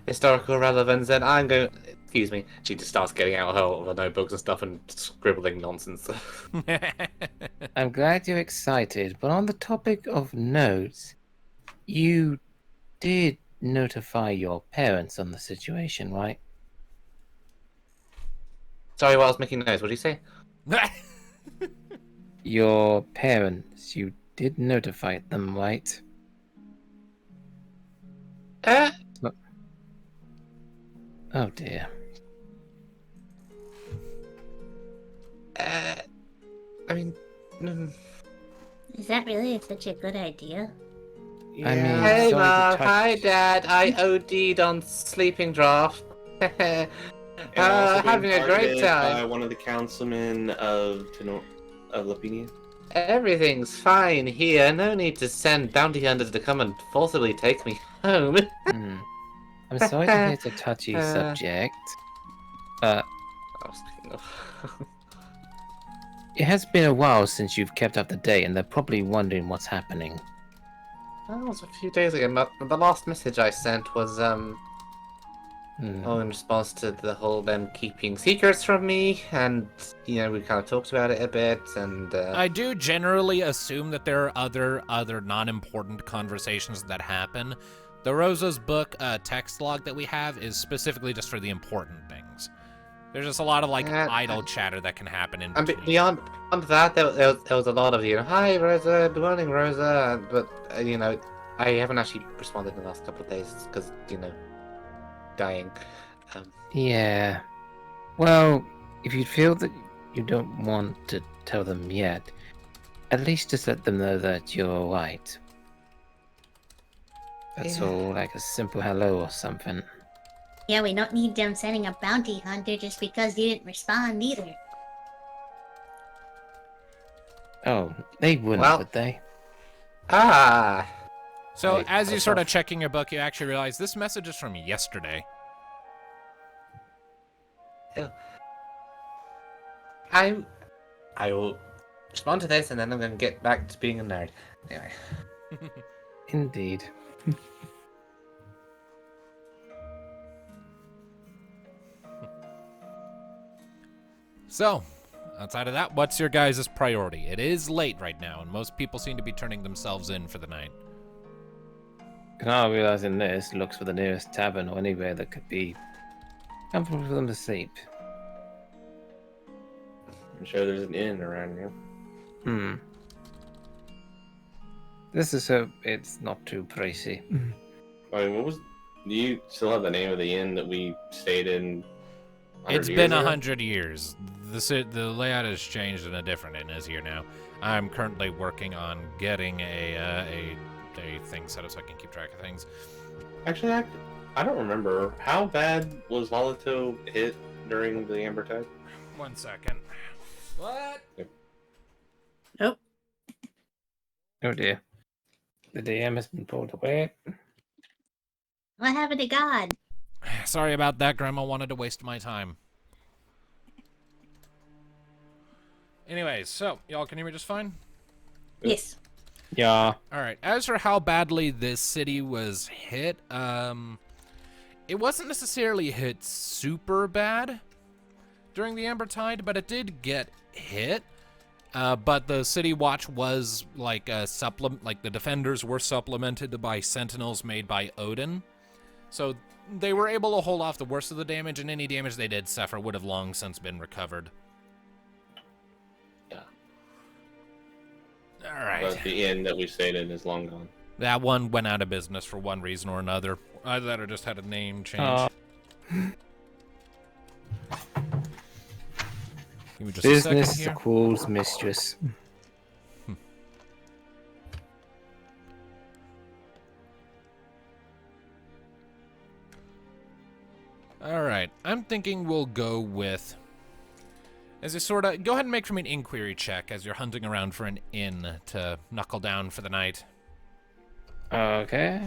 historical relevance, and I'm going. Excuse me. She just starts getting out her notebooks and stuff and scribbling nonsense. I'm glad you're excited, but on the topic of notes, you did notify your parents on the situation, right? Sorry, while I was making notes, what did you say? Your parents, you did notify them, right? Oh dear. I mean, Is that really such a good idea? I mean, hey, sorry to Mom. touch- Hi, Dad. I OD'd on sleeping draft. And also being Having a great targeted time. by one of the councilmen of Lapinia. Everything's fine here. No need to send bounty hunters to come and forcibly take me home. I'm sorry to hear it's a touchy subject. Oh, speaking of. It has been a while since you've kept up to date, and they're probably wondering what's happening. That was a few days ago, but the last message I sent was, in response to the whole them keeping secrets from me, and, we kind of talked about it a bit, and, I do generally assume that there are other non-important conversations that happen. The Rosa's book text log that we have is specifically just for the important things. There's just a lot of, idle chatter that can happen in between. And beyond that, there was a lot of, hi, Rosa, good morning, Rosa, but, I haven't actually responded in the last couple of days, because, dying. Yeah. Well, if you feel that you don't want to tell them yet, at least just let them know that you're alright. That's all, like a simple hello or something. Yeah, we don't need them sending a bounty hunter just because you didn't respond either. Oh, they wouldn't, Well- would they? So, Hey, as you're that's sort of off. checking your book, you actually realize this message is from yesterday. I will respond to this, and then I'm going to get back to being a nerd. Anyway. Indeed. So, outside of that, what's your guys' priority? It is late right now, and most people seem to be turning themselves in for the night. Now realizing this, looks for the nearest tavern or anywhere that could be comfortable for them to sleep. I'm sure there's an inn around here. This is so it's not too pricey. I mean, do you still have the name of the inn that we stayed in? It's been 100 years. The layout has changed and a different inn is here now. I'm currently working on getting a thing set up so I can keep track of things. Actually, I don't remember. How bad was Lolo hit during the Amber Tide? 1 second. What? Oh. Oh dear. The DM has been pulled away. What happened to God? Sorry about that, Grandma wanted to waste my time. Anyways, so, y'all can hear me just fine? Yes. Yeah. Alright, as for how badly this city was hit, it wasn't necessarily hit super bad during the Amber Tide, but it did get hit. But the City Watch was like the defenders were supplemented by sentinels made by Odin. So they were able to hold off the worst of the damage, and any damage they did suffer would have long since been recovered. Yeah. Alright. But the inn that we stayed in is long gone. That one went out of business for one reason or another. Either that or just had a name change. Give me just a second Business here. equals mistress. Alright, I'm thinking we'll go with... As you go ahead and make for me an inquiry check as you're hunting around for an inn to knuckle down for the night. Okay.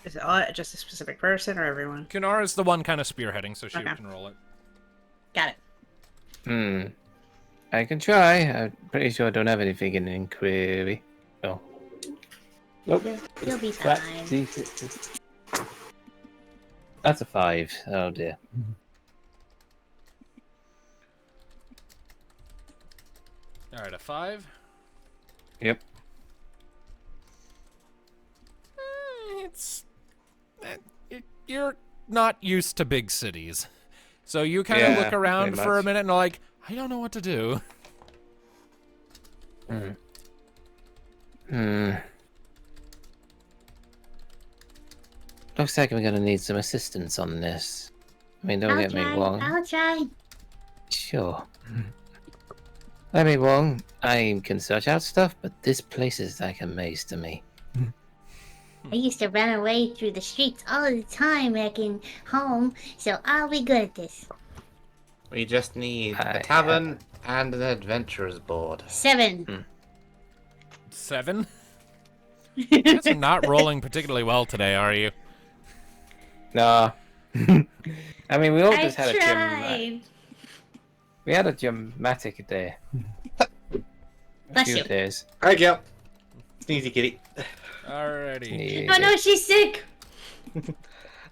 Is it just a specific person or everyone? Kinara's the one kind of spearheading, so she Okay. can roll it. Got it. I can try. I'm pretty sure I don't have anything in inquiry. Oh. Okay. You'll be Flat fine. D6. That's a 5. Oh dear. Alright, a 5. Yep. You're not used to big cities. So you kind of Yeah, look around pretty for a much. minute and are like, I don't know what to do. Looks like we're gonna need some assistance on this. I mean, don't get me wrong. I'll try. Sure. Let me wrong. I can search out stuff, but this place is like a maze to me. I used to run away through the streets all the time back in home, so I'll be good at this. We just need I a tavern and an adventurer's board. 7. 7? You guys are not rolling particularly well today, are you? Nah. I mean, we all I just had tried. we had a dramatic day. A Bless few you. days. Thank you. Sneezy kitty. Alrighty. Oh no, she's sick.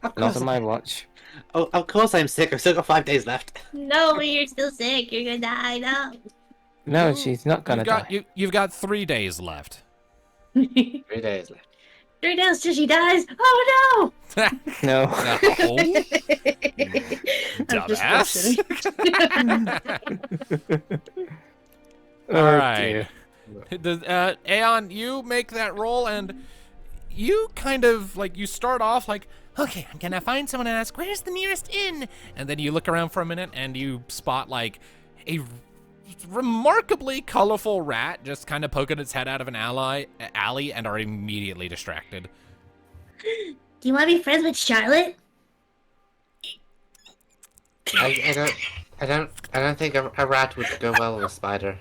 Not on my watch. Oh, of course I'm sick. I've still got 5 days left. No, you're still sick. You're gonna die. No. No, she's not gonna die. You've got 3 days left. 3 days left. 3 days till she dies. Oh no. No. Dumbass. Oh, All right. dear. Aeon, you make that roll, and you kind of, like, you start off like, okay, I'm gonna find someone and ask, where's the nearest inn? And then you look around for a minute, and you spot, like, a remarkably colorful rat just kind of poking its head out of an alley and are immediately distracted. Do you want to be friends with Charlotte? I don't think a rat would go well with a spider.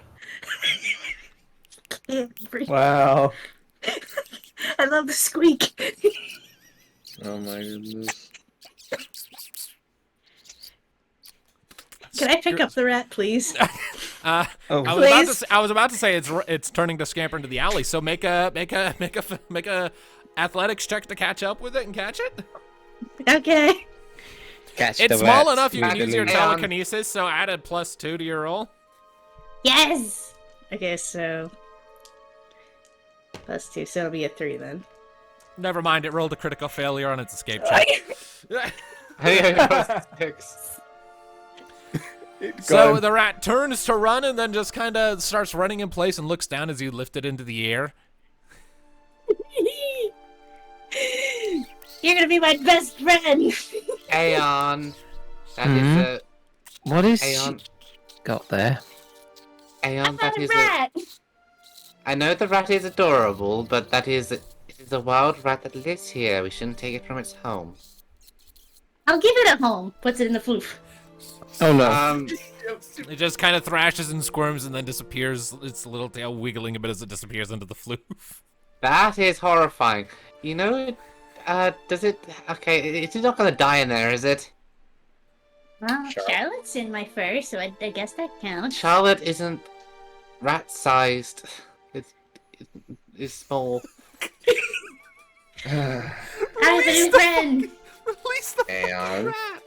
Can't breathe. Wow. I love the squeak. Oh my goodness. Can I pick up the rat, please? I was about to say it's turning to scamper into the alley. So make a athletics check to catch up with it and catch it. Okay. Catch It's the small rat. enough you can use your Aeon. telekinesis. So add a +2 to your roll. Yes. Okay, so +2, so it'll be a 3 then. Never mind. It rolled a critical failure on its escape check. So the rat turns to run and then just kind of starts running in place and looks down as you lift it into the air. You're gonna be my best friend. Aeon. That is a... What is Aeon. she got there? Aeon, that is a... Rat. I know the rat is adorable, but it is a wild rat that lives here. We shouldn't take it from its home. I'll give it a home. Puts it in the floof. Oh no. It just kind of thrashes and squirms and then disappears, its little tail wiggling a bit as it disappears into the floof. That is horrifying. You know, does it... Okay, it's not gonna die in there, is it? Well, Charlotte's in my fur, so I guess that counts. Charlotte isn't rat-sized. It's small. I have a new friend. Release the Aeon. rat.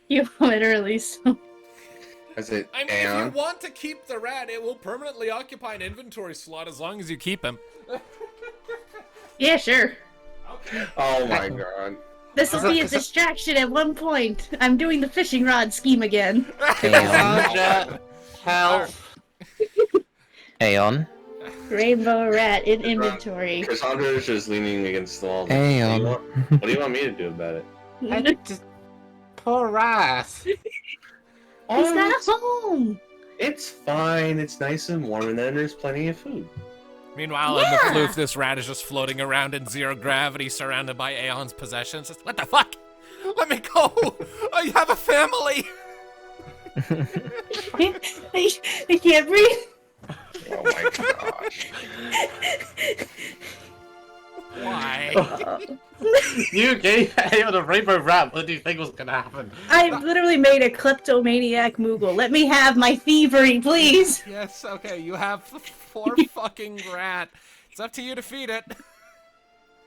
You literally so. Is it I mean, Aeon? if you want to keep the rat, it will permanently occupy an inventory slot as long as you keep him. Yeah, sure. Oh my god. This will be a distraction at one point. I'm doing the fishing rod scheme again. Sandra, help. Aeon. Rainbow rat in inventory. Cassandra is just leaning against the wall. Aeon. What do you want me to do about it? Poor rat. He's got a home. It's fine. It's nice and warm, and then there's plenty of food. Meanwhile, in the floof, this rat is just floating around in zero gravity, surrounded by Aeon's possessions. What the fuck? Let me go! I have a family! I can't breathe. Oh my gosh. Why? You gave Aeon a rainbow rat. What do you think was gonna happen? I literally made a kleptomaniac Moogle. Let me have my thievery, please. Yes, okay, you have the poor fucking rat. It's up to you to feed it.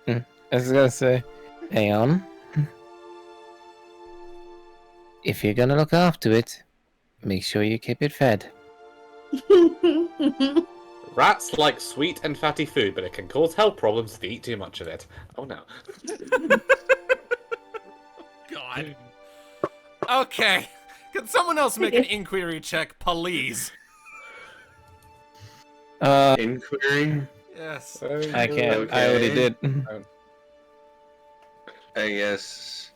I was gonna say, Aeon. If you're gonna look after it, make sure you keep it fed. Rats like sweet and fatty food, but it can cause health problems if you eat too much of it. Oh no. God. Okay. Can someone else make an inquiry check, please? Inquiry? Yes. I can't. I already did. I guess.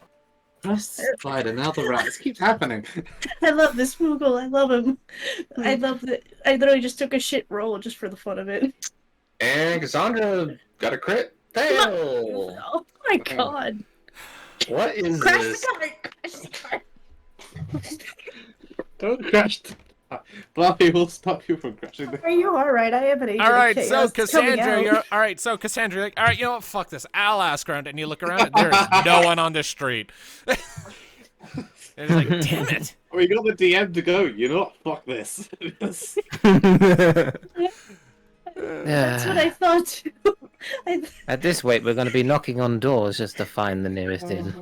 First the spider, now the rat. This keeps happening. I love this Moogle. I love him. Hmm. I love that. I literally just took a shit roll just for the fun of it. And Cassandra got a crit fail. Oh my god! What is Crash this? the cart! Crash the cart! Don't crash. Fluffy will stop you from crashing. Are you alright? I have an agent All right, of so chaos coming Cassandra, out. you're all right. So Cassandra, you're like, all right, you know what? Fuck this. I'll ask around, and you look around, and there's no one on the street. And it's like, damn it. We got the DM to go. You know what? Fuck this. That's what I thought too. At this rate, we're going to be knocking on doors just to find the nearest inn.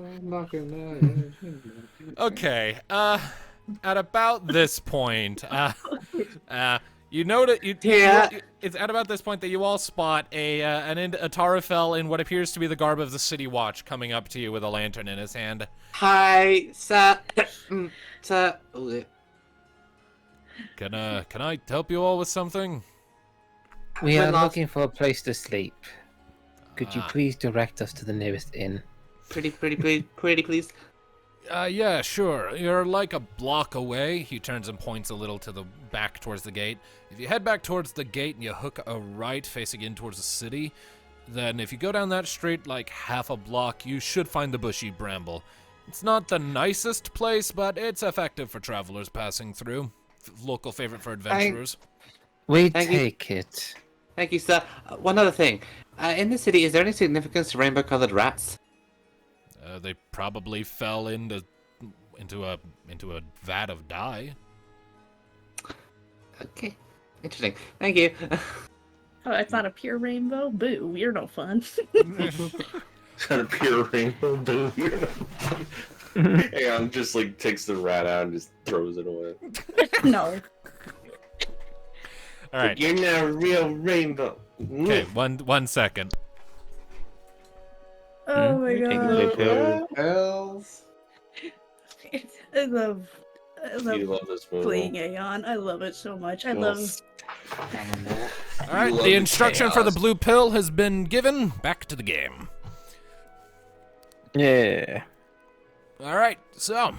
Okay. At about this point, you know that it's at about this point that you all spot a Tarafel in what appears to be the garb of the City Watch coming up to you with a lantern in his hand. Hi, sir. Sir. Can I help you all with something? We are looking for a place to sleep. Could you Ah. please direct us to the nearest inn? Pretty please. Yeah, sure. You're like a block away. He turns and points a little to the back towards the gate. If you head back towards the gate and you hook a right facing in towards the city, then if you go down that street like half a block, you should find the bushy bramble. It's not the nicest place, but it's effective for travelers passing through. Local favorite for adventurers. We Thank you. take it. Thank you, sir. One other thing. In the city, is there any significance to rainbow-colored rats? They probably fell into a vat of dye. Okay. Interesting. Thank you. Oh, it's not a pure rainbow? Boo, you're no fun. It's got a pure rainbow boo. Hang on, just like takes the rat out and just throws it away. No. All right. You're not a real rainbow. Okay, one second. Oh my god. Hells. I love You love this movie. playing Aeon. I love it so much. I love. All right, the instruction for the blue pill has been given. Back to the game. Yeah. All right, so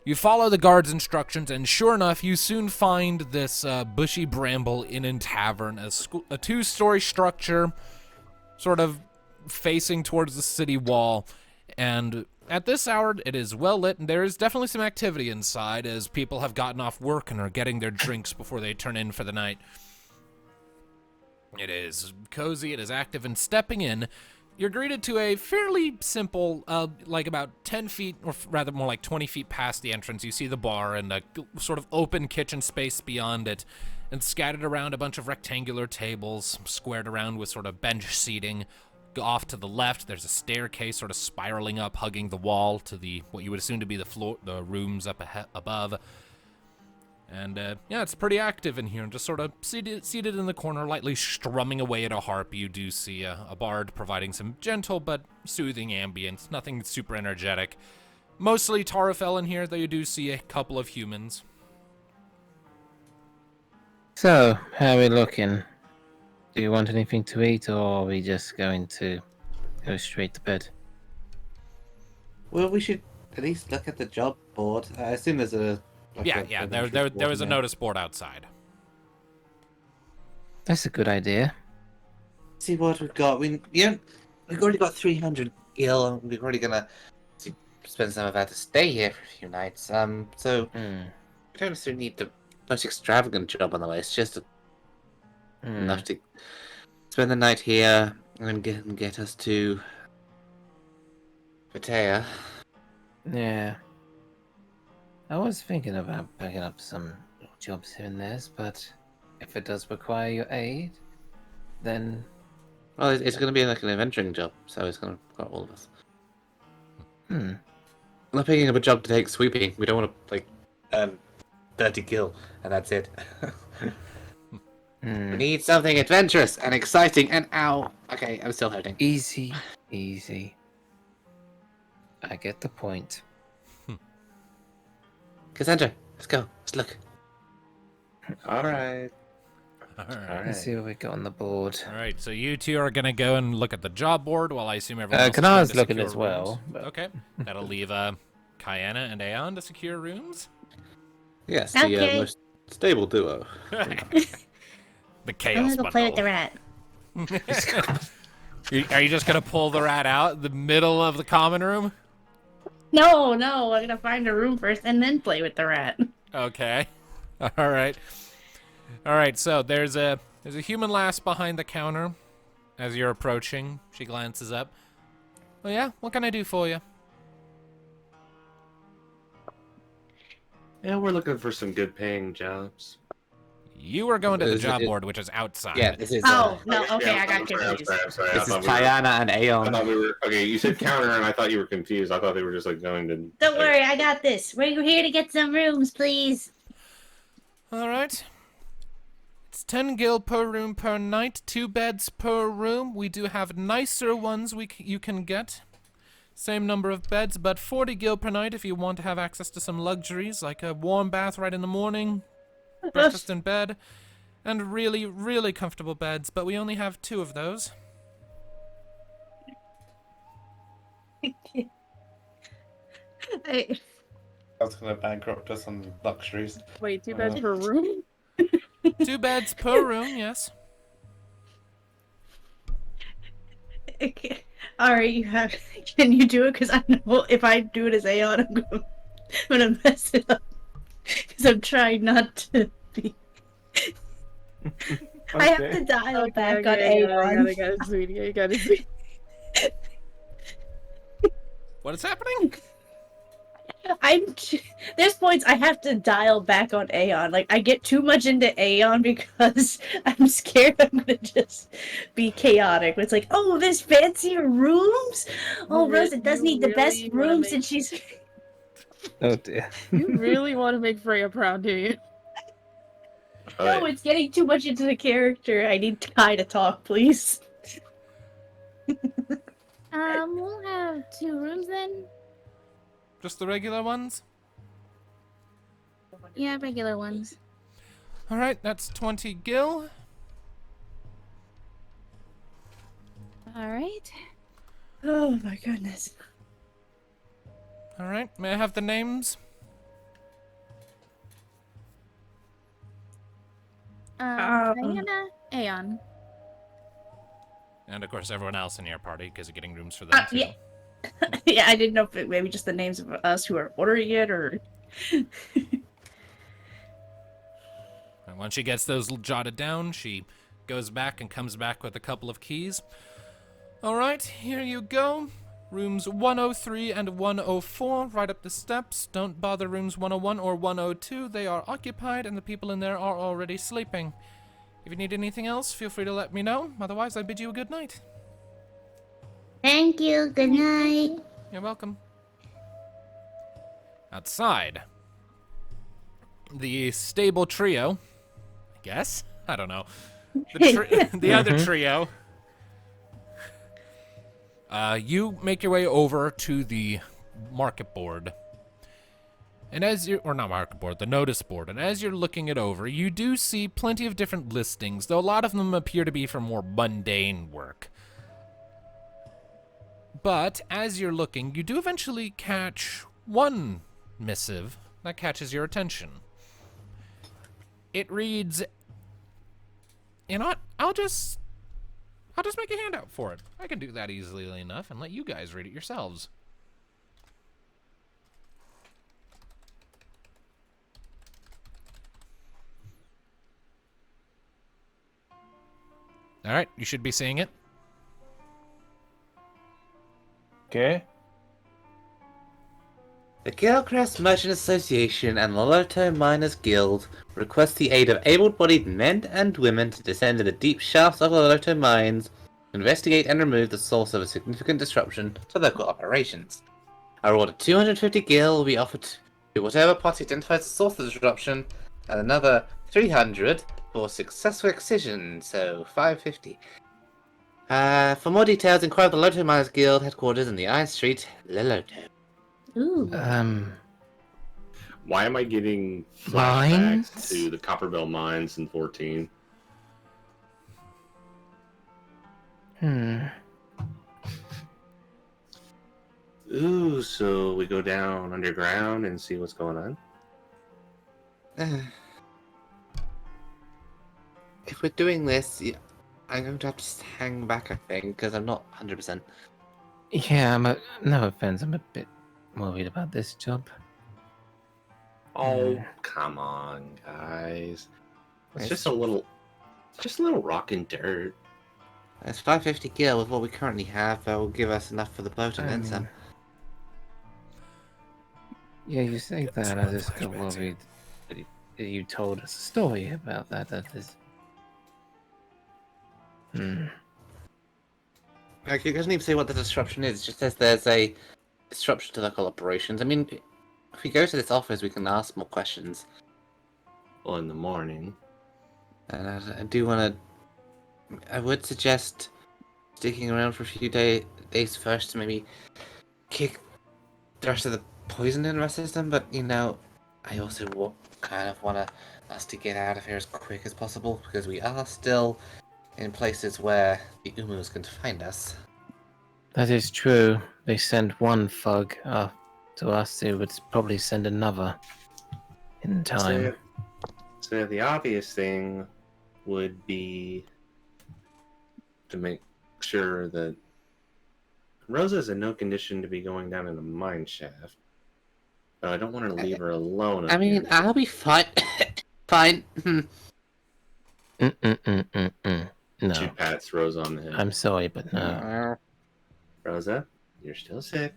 you follow the guard's instructions, and sure enough, you soon find this bushy bramble inn and tavern, a two-story structure, sort of facing towards the city wall. And at this hour, it is well lit, and there is definitely some activity inside as people have gotten off work and are getting their drinks before they turn in for the night. It is cozy, it is active, and stepping in, you're greeted to a fairly simple, like about 10 feet, or rather more like 20 feet past the entrance, you see the bar and a sort of open kitchen space beyond it, and scattered around a bunch of rectangular tables, squared around with sort of bench seating. Off to the left, there's a staircase sort of spiraling up, hugging the wall to what you would assume to be the rooms up above. And yeah, it's pretty active in here, and just sort of seated in the corner, lightly strumming away at a harp. You do see a bard providing some gentle but soothing ambience, nothing super energetic. Mostly Tarafel in here, though you do see a couple of humans. So, how are we looking? Do you want anything to eat, or are we just going to go straight to bed? Well, we should at least look at the job board. I assume there's a... There was a notice board outside. That's a good idea. See what we've got. We've already got 300 gil, and we're already gonna spend some of that to stay here for a few nights. So we don't necessarily need the most extravagant job on the list. Just enough to spend the night here and get us to Batea. Yeah. I was thinking about picking up some jobs here and there, but if it does require your aid, then... Well, it's going to be like an adventuring job, so it's going to require all of us. I'm not picking up a job to take sweeping. We don't want to, like, 30 gil, and that's it. We need something adventurous and exciting and ow. Okay, I'm still hurting. Easy. I get the point. Cassandra, let's go. Let's look. Alright. All right. Let's see what we got on the board. All right, so you two are gonna go and look at the job board while I assume everyone else is Can going I to was looking secure as well? rooms. But... Okay, that'll leave Kyanna and Aeon to secure rooms. Yes, Okay. the most stable duo. The chaos I'm gonna go play with the bundle. rat. Are you just gonna pull the rat out in the middle of the common room? No, I'm gonna find a room first and then play with the rat. Okay. All right. All right. So there's a human lass behind the counter. As you're approaching, she glances up. Oh yeah, what can I do for you? Yeah, we're looking for some good paying jobs. You are going to the Is job it- board, which is outside. Yeah, this is. Oh, no, okay, Yeah, I got I'm sorry, confused. I'm sorry. This I is thought we were- Kyanna and I Aeon. thought we were okay. You said counter, and I thought you were confused. I thought they were just like going to. Don't worry, I got this. We're here to get some rooms, please. All right. It's 10 gil per room per night, 2 beds per room. We do have nicer ones you can get. Same number of beds, but 40 gil per night if you want to have access to some luxuries, like a warm bath right in the morning, breakfast in bed, and really, really comfortable beds, but we only have 2 of those. That's gonna bankrupt us on luxuries. Wait, 2 beds per room? 2 beds per room, yes. Okay. Alright, you have. Can you do it? Because I know if I do it as Aeon, I'm gonna mess it up. Because I'm trying not to be. I have to dial back on Aeon. I got it, sweetie. I got it, sweetie. What is happening? There's points I have to dial back on Aeon. Like I get too much into Aeon because I'm scared I'm gonna just be chaotic. It's like, oh, there's fancier rooms. Oh, Rosa does need the best rooms, and she's. Oh dear. You really want to make Freya proud, do you? No, it's getting too much into the character. I need Kai to talk, please. We'll have 2 rooms then. Just the regular ones? Yeah, regular ones. All right, that's 20 gil. All right. Oh my goodness. All right, may I have the names? Diana, Aeon. And of course, everyone else in your party, because you're getting rooms for them too. Yeah. Yeah, I didn't know if it maybe just the names of us who are ordering it or. And once she gets those jotted down, she goes back and comes back with a couple of keys. All right, here you go. Rooms 103 and 104, right up the steps. Don't bother rooms 101 or 102. They are occupied and the people in there are already sleeping. If you need anything else, feel free to let me know. Otherwise, I bid you a good night. Thank you. Good night. You're welcome. Outside, the stable trio, I guess? I don't know. The other trio. You make your way over to the market board. And as you're, or not market board, the notice board. And as you're looking it over, you do see plenty of different listings, though a lot of them appear to be for more mundane work. But as you're looking, you do eventually catch one missive that catches your attention. It reads, you know what, I'll just make a handout for it. I can do that easily enough and let you guys read it yourselves. Alright, you should be seeing it. Okay. The Gilcrest Merchant Association and the Lolo Miners Guild request the aid of able-bodied men and women to descend to the deep shafts of the Lolo mines, investigate and remove the source of a significant disruption to local operations. A reward of 250 gil will be offered to whatever party identifies the source of the disruption, and another 300 for successful excision, so 550. For more details, inquire with the Lolo Miners Guild headquarters in the Iron Street, Lolo. Ooh. Why am I getting Mines? flashbacks to the Copperbell mines in 14? Ooh, so we go down underground and see what's going on? If we're doing this, I'm going to have to hang back, I think, because I'm not 100%. Yeah, no offense, I'm a bit worried about this job. Oh, come on, guys. It's It's just a little rock and dirt. It's 550 gil with what we currently have. That will give us enough for the boat and then some. Yeah, you say that, I just got worried that you told us a story about that. Like, it doesn't even say what the disruption is. It just says there's a disruption to local operations. I mean, if we go to this office, we can ask more questions. Well, in the morning. And I do want to. I would suggest sticking around for a few days first to maybe kick the rest of the poison in our system. But I also kind of want us to get out of here as quick as possible because we are still in places where the Umus can find us. That is true. They send one thug to us, they would probably send another in time. So the obvious thing would be to make sure that Rosa's in no condition to be going down in the mine shaft. But I don't want to leave her alone. I mean, I'll be fine. Fine. No. She pats Rosa on the head. I'm sorry, but no. Rosa, you're still sick.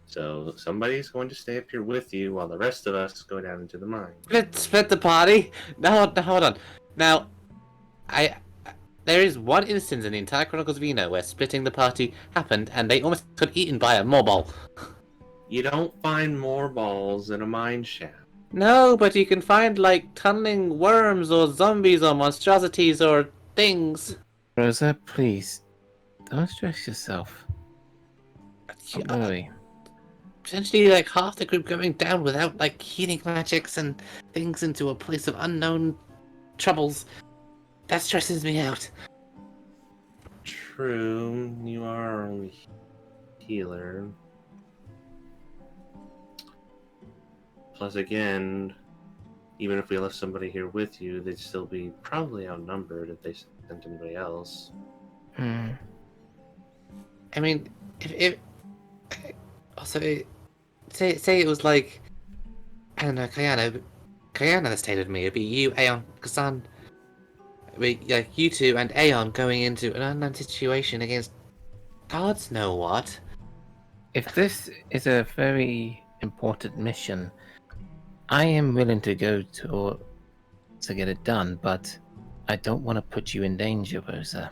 So somebody's going to stay up here with you while the rest of us go down into the mine. Split the party? No, hold on. Now, there is one instance in the entire Chronicles of Eno where splitting the party happened and they almost got eaten by a morball. You don't find more balls in a mine shaft. No, but you can find, like, tunneling worms or zombies or monstrosities or things. Rosa, please, don't stress yourself. Don't worry. Potentially, like, half the group going down without, like, healing magics and things into a place of unknown troubles. That stresses me out. True, you are our only healer. Plus, again, even if we left somebody here with you, they'd still be probably outnumbered if they sent anybody else. I mean, if also say it was like, I don't know, Kayana that stayed with me. It'd be you, Aeon, Kasan. It'd be like you two and Aeon going into an unknown situation against gods know what. If this is a very important mission, I am willing to go to get it done, but I don't want to put you in danger, Rosa.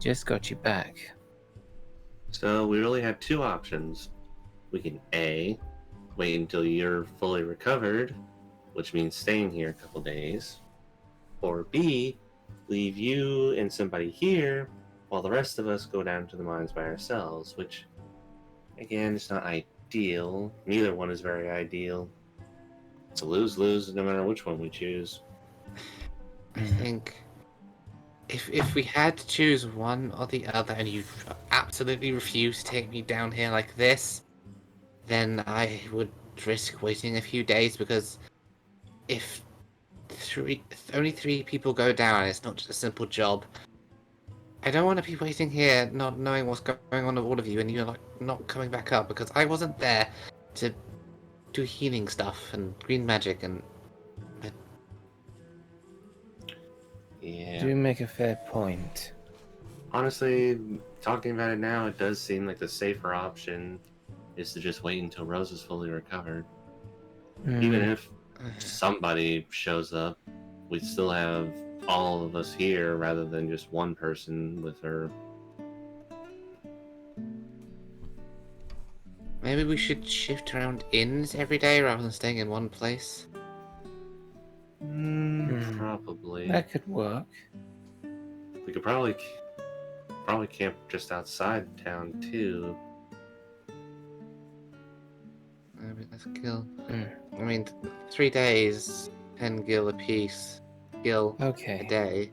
Just got you back. So we really have two options. We can A, wait until you're fully recovered, which means staying here a couple days. Or B, leave you and somebody here while the rest of us go down to the mines by ourselves, which, again, is not ideal. Neither one is very ideal. It's a lose-lose no matter which one we choose. I think if we had to choose one or the other and you absolutely refuse to take me down here like this, then I would risk waiting a few days because if only three people go down, it's not just a simple job. I don't want to be waiting here not knowing what's going on with all of you and you're like not coming back up because I wasn't there to do healing stuff and green magic and Yeah. You make a fair point. Honestly, talking about it now, it does seem like the safer option is to just wait until Rose is fully recovered. Even if somebody shows up, we'd still have all of us here rather than just one person with her. Maybe we should shift around inns every day rather than staying in one place. Probably. That could work. We could probably camp just outside town too. I mean, let's kill. I mean, 3 days, 10 gil a piece, gil a day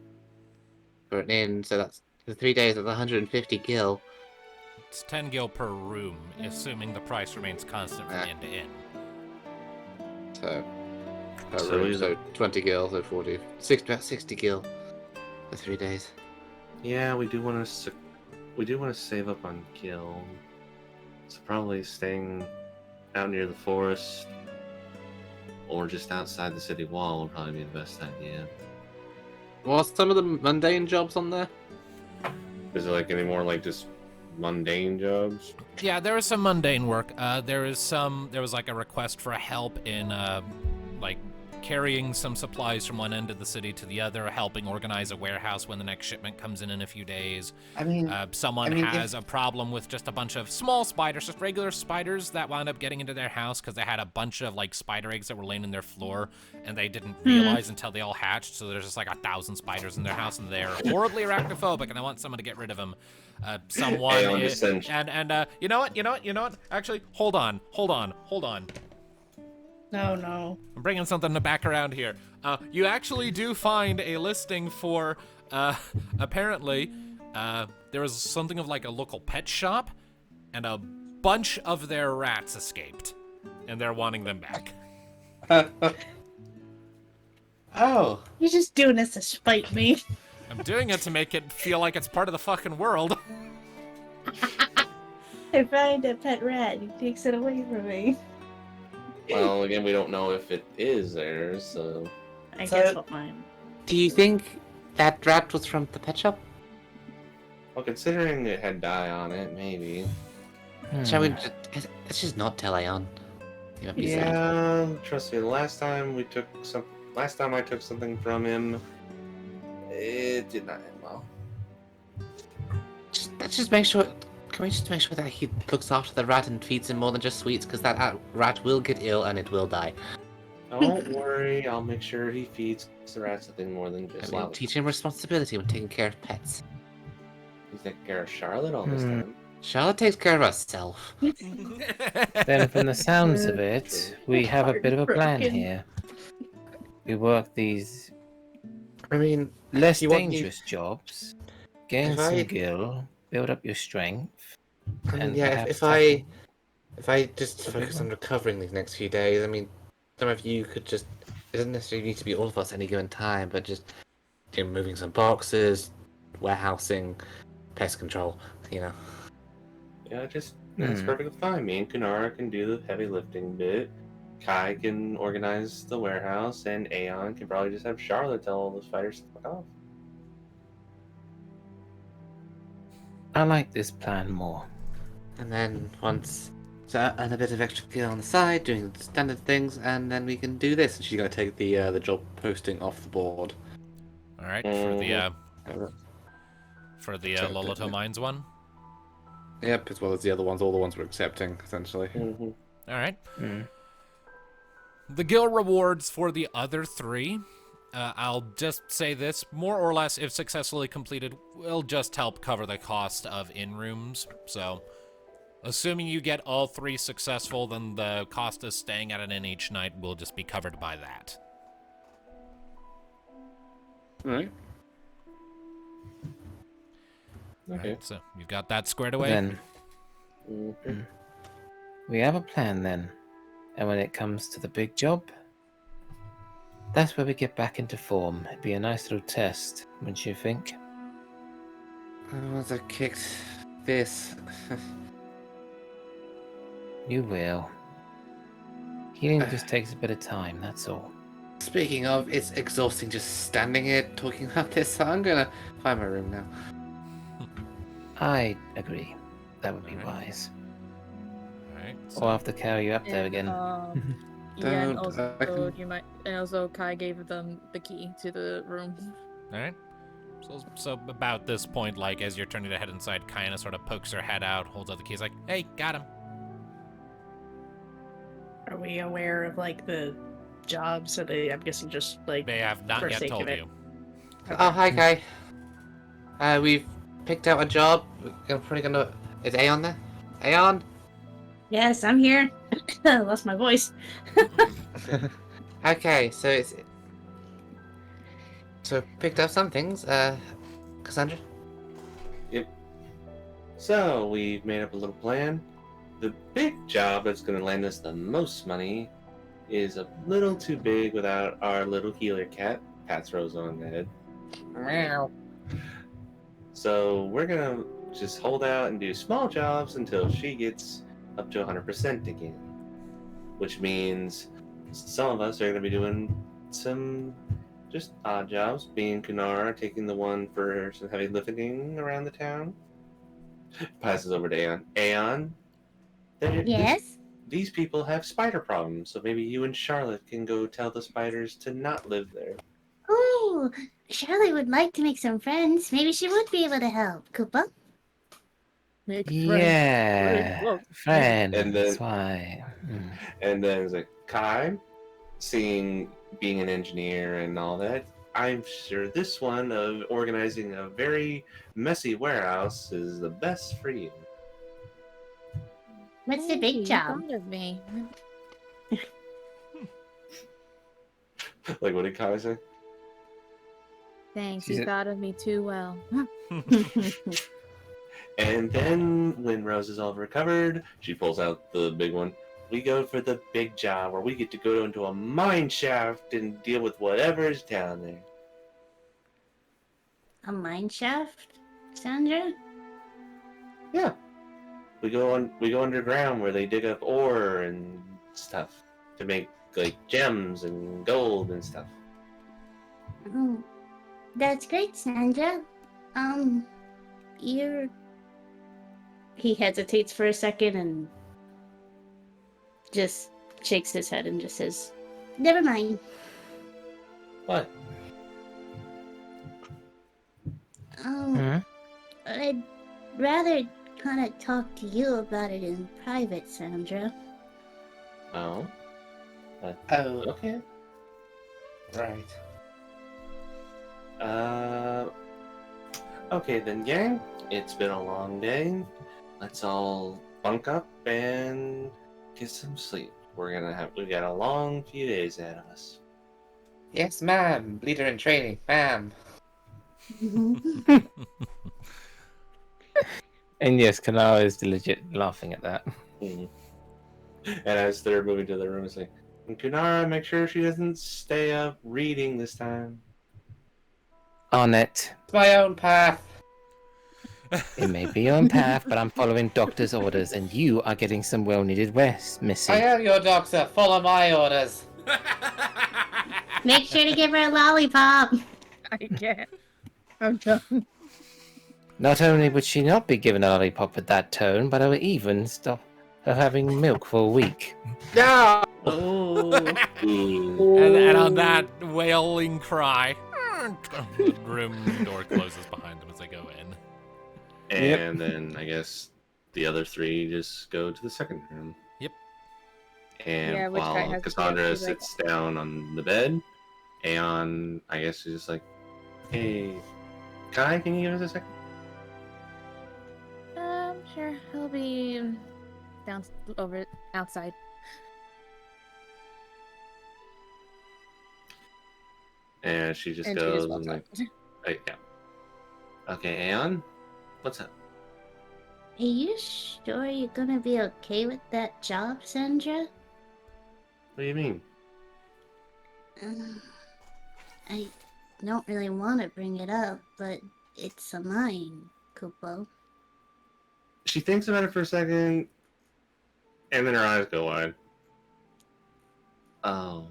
for an inn. So that's The 3 days at 150 gil. It's 10 gil per room, assuming the price remains constant from end to end. So, per So room, either- so 20 gil, so 40. About 60 gil for 3 days. Yeah, we do want to save up on gil. So probably staying out near the forest or just outside the city wall would probably be the best idea. What's some of the mundane jobs on there? Is there like any more like just mundane jobs? Yeah, there is some mundane work. There was like a request for help in like carrying some supplies from one end of the city to the other, helping organize a warehouse when the next shipment comes in a few days. I mean, Someone has a problem with just a bunch of small spiders, just regular spiders that wound up getting into their house because they had a bunch of like spider eggs that were laying in their floor, and they didn't realize until they all hatched. So there's just like 1,000 spiders in their house, and they're horribly arachnophobic, and I want someone to get rid of them. Someone you know what? Actually, hold on. No. I'm bringing something back around here. You actually do find a listing for, apparently, there was something of like a local pet shop, and a bunch of their rats escaped, and they're wanting them back. Oh. You're just doing this to spite me. I'm doing it to make it feel like it's part of the fucking world. I find a pet rat, he takes it away from me. Well, again, we don't know if it is theirs, so... I guess what mine. Do you think that rat was from the pet shop? Well, considering it had dye on it, maybe. Shall we? Let's just not tell Aeon. He might be sad. Yeah, trust me. Last time I took something from him, it did not end well. Let's just make sure. Can we just make sure that he looks after the rat and feeds him more than just sweets? Because that rat will get ill and it will die. Don't worry, I'll make sure he feeds the rat something more than just lollipops. Teach him responsibility when taking care of pets. He's taking care of Charlotte all this time. Charlotte takes care of herself. Then, from the sounds of it, we have a bit of a plan here. We work these less dangerous jobs, gain some gil, build up your strength. If I just focus on recovering these next few days, some of you could just. It doesn't necessarily need to be all of us at any given time, but just moving some boxes, warehousing, pest control, Yeah, that's perfectly fine. Me and Kunara can do the heavy lifting bit. Kai can organize the warehouse, and Aeon can probably just have Charlotte tell all those fighters to fuck off. I like this plan more. And then once, and a bit of extra gear on the side, doing standard things, and then we can do this. And she's gonna take the job posting off the board. All right, for the Lolo Mines one. Yep, as well as the other ones. All the ones we're accepting, essentially. All right. The gil rewards for the other 3. I'll just say this, more or less, if successfully completed, will just help cover the cost of in-rooms. So, assuming you get all 3 successful, then the cost of staying at an inn each night will just be covered by that. Alright. Okay. Right, so you've got that squared away? Then, we have a plan then. And when it comes to the big job, that's where we get back into form. It'd be a nice little test, wouldn't you think? Once I kicked this. You will. Healing just takes a bit of time, that's all. Speaking of, it's exhausting just standing here talking about this, so I'm gonna find my room now. I agree. That would be wise. Alright. Or I'll have to carry you up there again. Yeah, and also also Kai gave them the key to the room. Alright. So about this point, like, as you're turning to head inside, Kayana sort of pokes her head out, holds out the keys, like, hey, got him. Are we aware of the jobs? So I'm guessing just They have not yet told you. Okay. Oh, hi, Kai. We've picked out a job. We're probably gonna. Is Aeon there? Aeon? Yes, I'm here. I lost my voice. Okay, so picked up some things. Cassandra? So we've made up a little plan. The big job that's going to land us the most money is a little too big without our little healer cat. Pats Rosa on the head. Meow. So we're going to just hold out and do small jobs until she gets up to 100% again. Which means some of us are going to be doing some just odd jobs. Me and Kunara taking the one for some heavy lifting around the town. Passes over to Aeon. Aeon, Yes? these people have spider problems, so maybe you and Charlotte can go tell the spiders to not live there. Ooh, Charlotte would like to make some friends. Maybe she would be able to help. Koopa? Make Yeah, friends. And then- Why? And then it's like, Kai, being an engineer and all that, I'm sure this one of organizing a very messy warehouse is the best for you. What's the Thank big you, job? You thought of me. Like, what did Kai say? Thanks, She's you a- thought of me too well. And then when Rose is all recovered, she pulls out the big one. We go for the big job where we get to go into a mine shaft and deal with whatever's down there. A mine shaft, Sandra? Yeah. We go underground where they dig up ore and stuff to make like gems and gold and stuff. Oh, that's great, Sandra. You're... He hesitates for a second and just shakes his head and just says, Never mind. What? Hmm? I'd rather kind of talk to you about it in private, Sandra. Oh. Oh, Okay. right. Okay then, gang. It's been a long day. Let's all bunk up and get some sleep. We've got a long few days ahead of us. Yes, ma'am. Leader in training, ma'am. And yes, Kanara is legit laughing at that. And as they're moving to the room, it's like, and Kunara, make sure she doesn't stay up reading this time. On it. It's my own path. It may be your own path, but I'm following doctor's orders, and you are getting some well-needed rest, Missy. I am your doctor. Follow my orders. Make sure to give her a lollipop. I can't. I'm done. Not only would she not be given a lollipop with that tone, but I would even stop her having milk for a week. No. And on that wailing cry, the room door closes behind them as they go in. And then I guess the other three just go to the second room. Yep. And Yeah, which guy while has Cassandra to be like- sits down on the bed, Aeon, I guess, is just like, hey, Kai, can you give us a second? Sure. I'll be down over outside. And she just And she goes just and walks like, hey, yeah. Okay, Aeon, what's up? Are you sure you're gonna be okay with that job, Sandra? What do you mean? I don't really want to bring it up, but it's a mine, Kupo. She thinks about it for a second, and then her eyes go wide. Oh.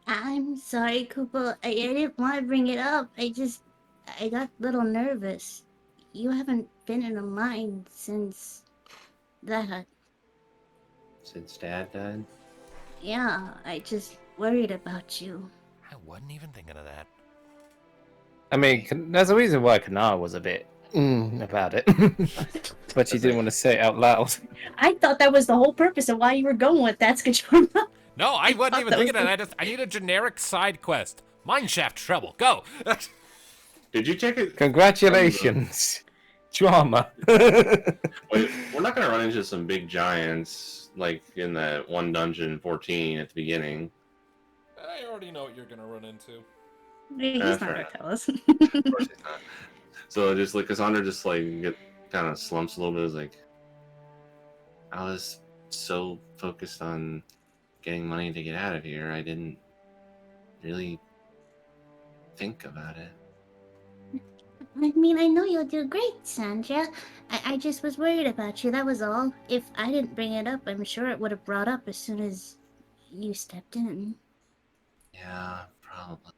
I'm sorry, Kupo. I didn't want to bring it up. I got a little nervous. You haven't been in a mine since that. Since Dad died? Yeah, I just worried about you. I wasn't even thinking of that. I mean, there's a reason why Kanara was a bit about it. But she didn't want to say it out loud. I thought that was the whole purpose of why you were going with that, Skajorma. No, I wasn't thought even that thinking was of that. I need a generic side quest. Mineshaft trouble. Go. Did you check it? Congratulations. Drama. Wait, we're not gonna run into some big giants like in that one dungeon 14 at the beginning. I already know what you're gonna run into. He's Fair not gonna enough. tell us. Of course he's not. So just like Cassandra just like kind of slumps a little bit. Is like, I was so focused on getting money to get out of here, I didn't really think about it. I mean, I know you'll do great, Sandra. I just was worried about you, that was all. If I didn't bring it up, I'm sure it would have brought up as soon as you stepped in. Yeah, probably.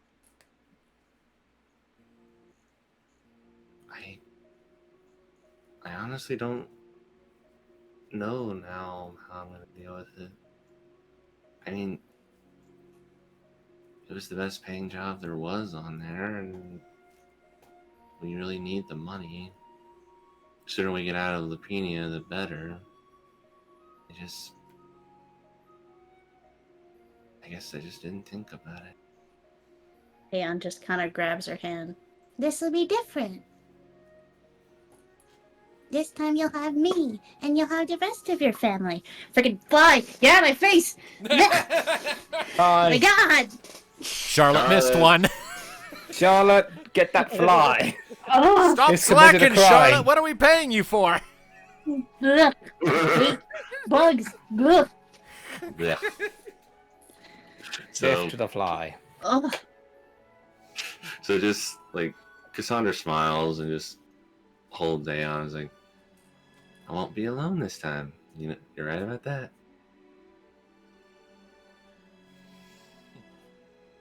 I honestly don't know now how I'm gonna deal with it. I mean, it was the best paying job there was on there, and we really need the money. The sooner we get out of Lapenia, the better. I guess I just didn't think about it. Aeon just kind of grabs her hand. This'll be different. This time you'll have me, and you'll have the rest of your family. Freaking fly! Get out of my face! Oh my god! Charlotte missed one. Charlotte, get that fly. Oh, Stop Just submitted a slacking, cry. Charlotte. What are we paying you for? ugh. Bugs! Ugh. Yeah. Death to the fly. Oh. So just like Cassandra smiles and just holds Aeon. Is like, I won't be alone this time. You know, you're right about that.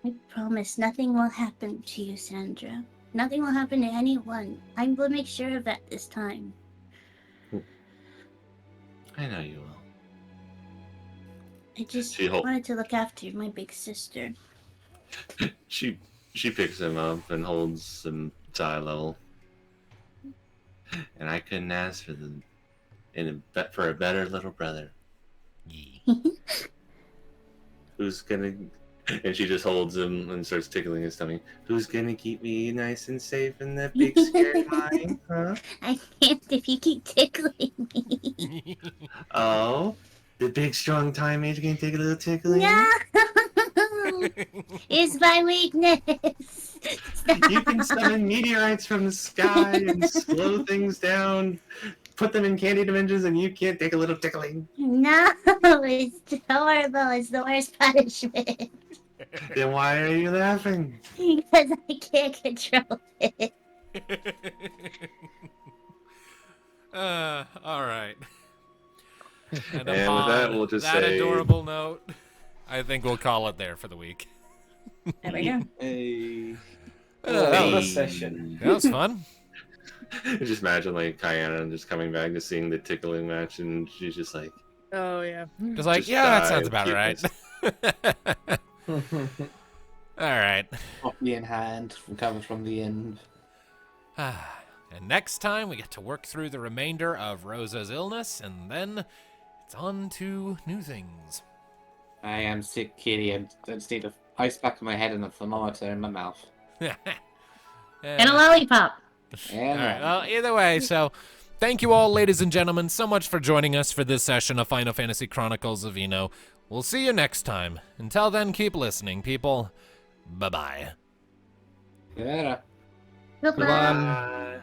I promise nothing will happen to you, Sandra. Nothing will happen to anyone. I will make sure of that this time. I know you will. I just She-Hulk. wanted to look after my big sister. She picks him up and holds him to eye level. And I couldn't ask for for a better little brother. Who's gonna? And she just holds him and starts tickling his tummy. Who's gonna keep me nice and safe in that big scary mine, huh? I can't if you keep tickling me. Oh, the big strong time mage can take a little tickling. No! It's my weakness. Stop. You can summon meteorites from the sky and slow things down, put them in candy dimensions, and you can't take a little tickling. No, it's horrible. It's the worst punishment. Then why are you laughing? Because I can't control it. All right. And with that, we'll just that say- adorable note, I think we'll call it there for the week. There we go. Hey. That was a session. That was fun. Just imagine like Kayana just coming back to seeing the tickling match, and she's just like, Oh yeah. Just like, Just yeah, that die sounds of about right. All right. Coffee in hand, recovered from the end. And next time we get to work through the remainder of Rosa's illness, and then it's on to new things. I am sick, kitty. I just need an ice pack on my head and a thermometer in my mouth. And a lollipop. All And right. Well, either way, so thank you all, ladies and gentlemen, so much for joining us for this session of Final Fantasy Chronicles of Eno. We'll see you next time. Until then, keep listening, people. Bye-bye. yeah. Goodbye. Bye.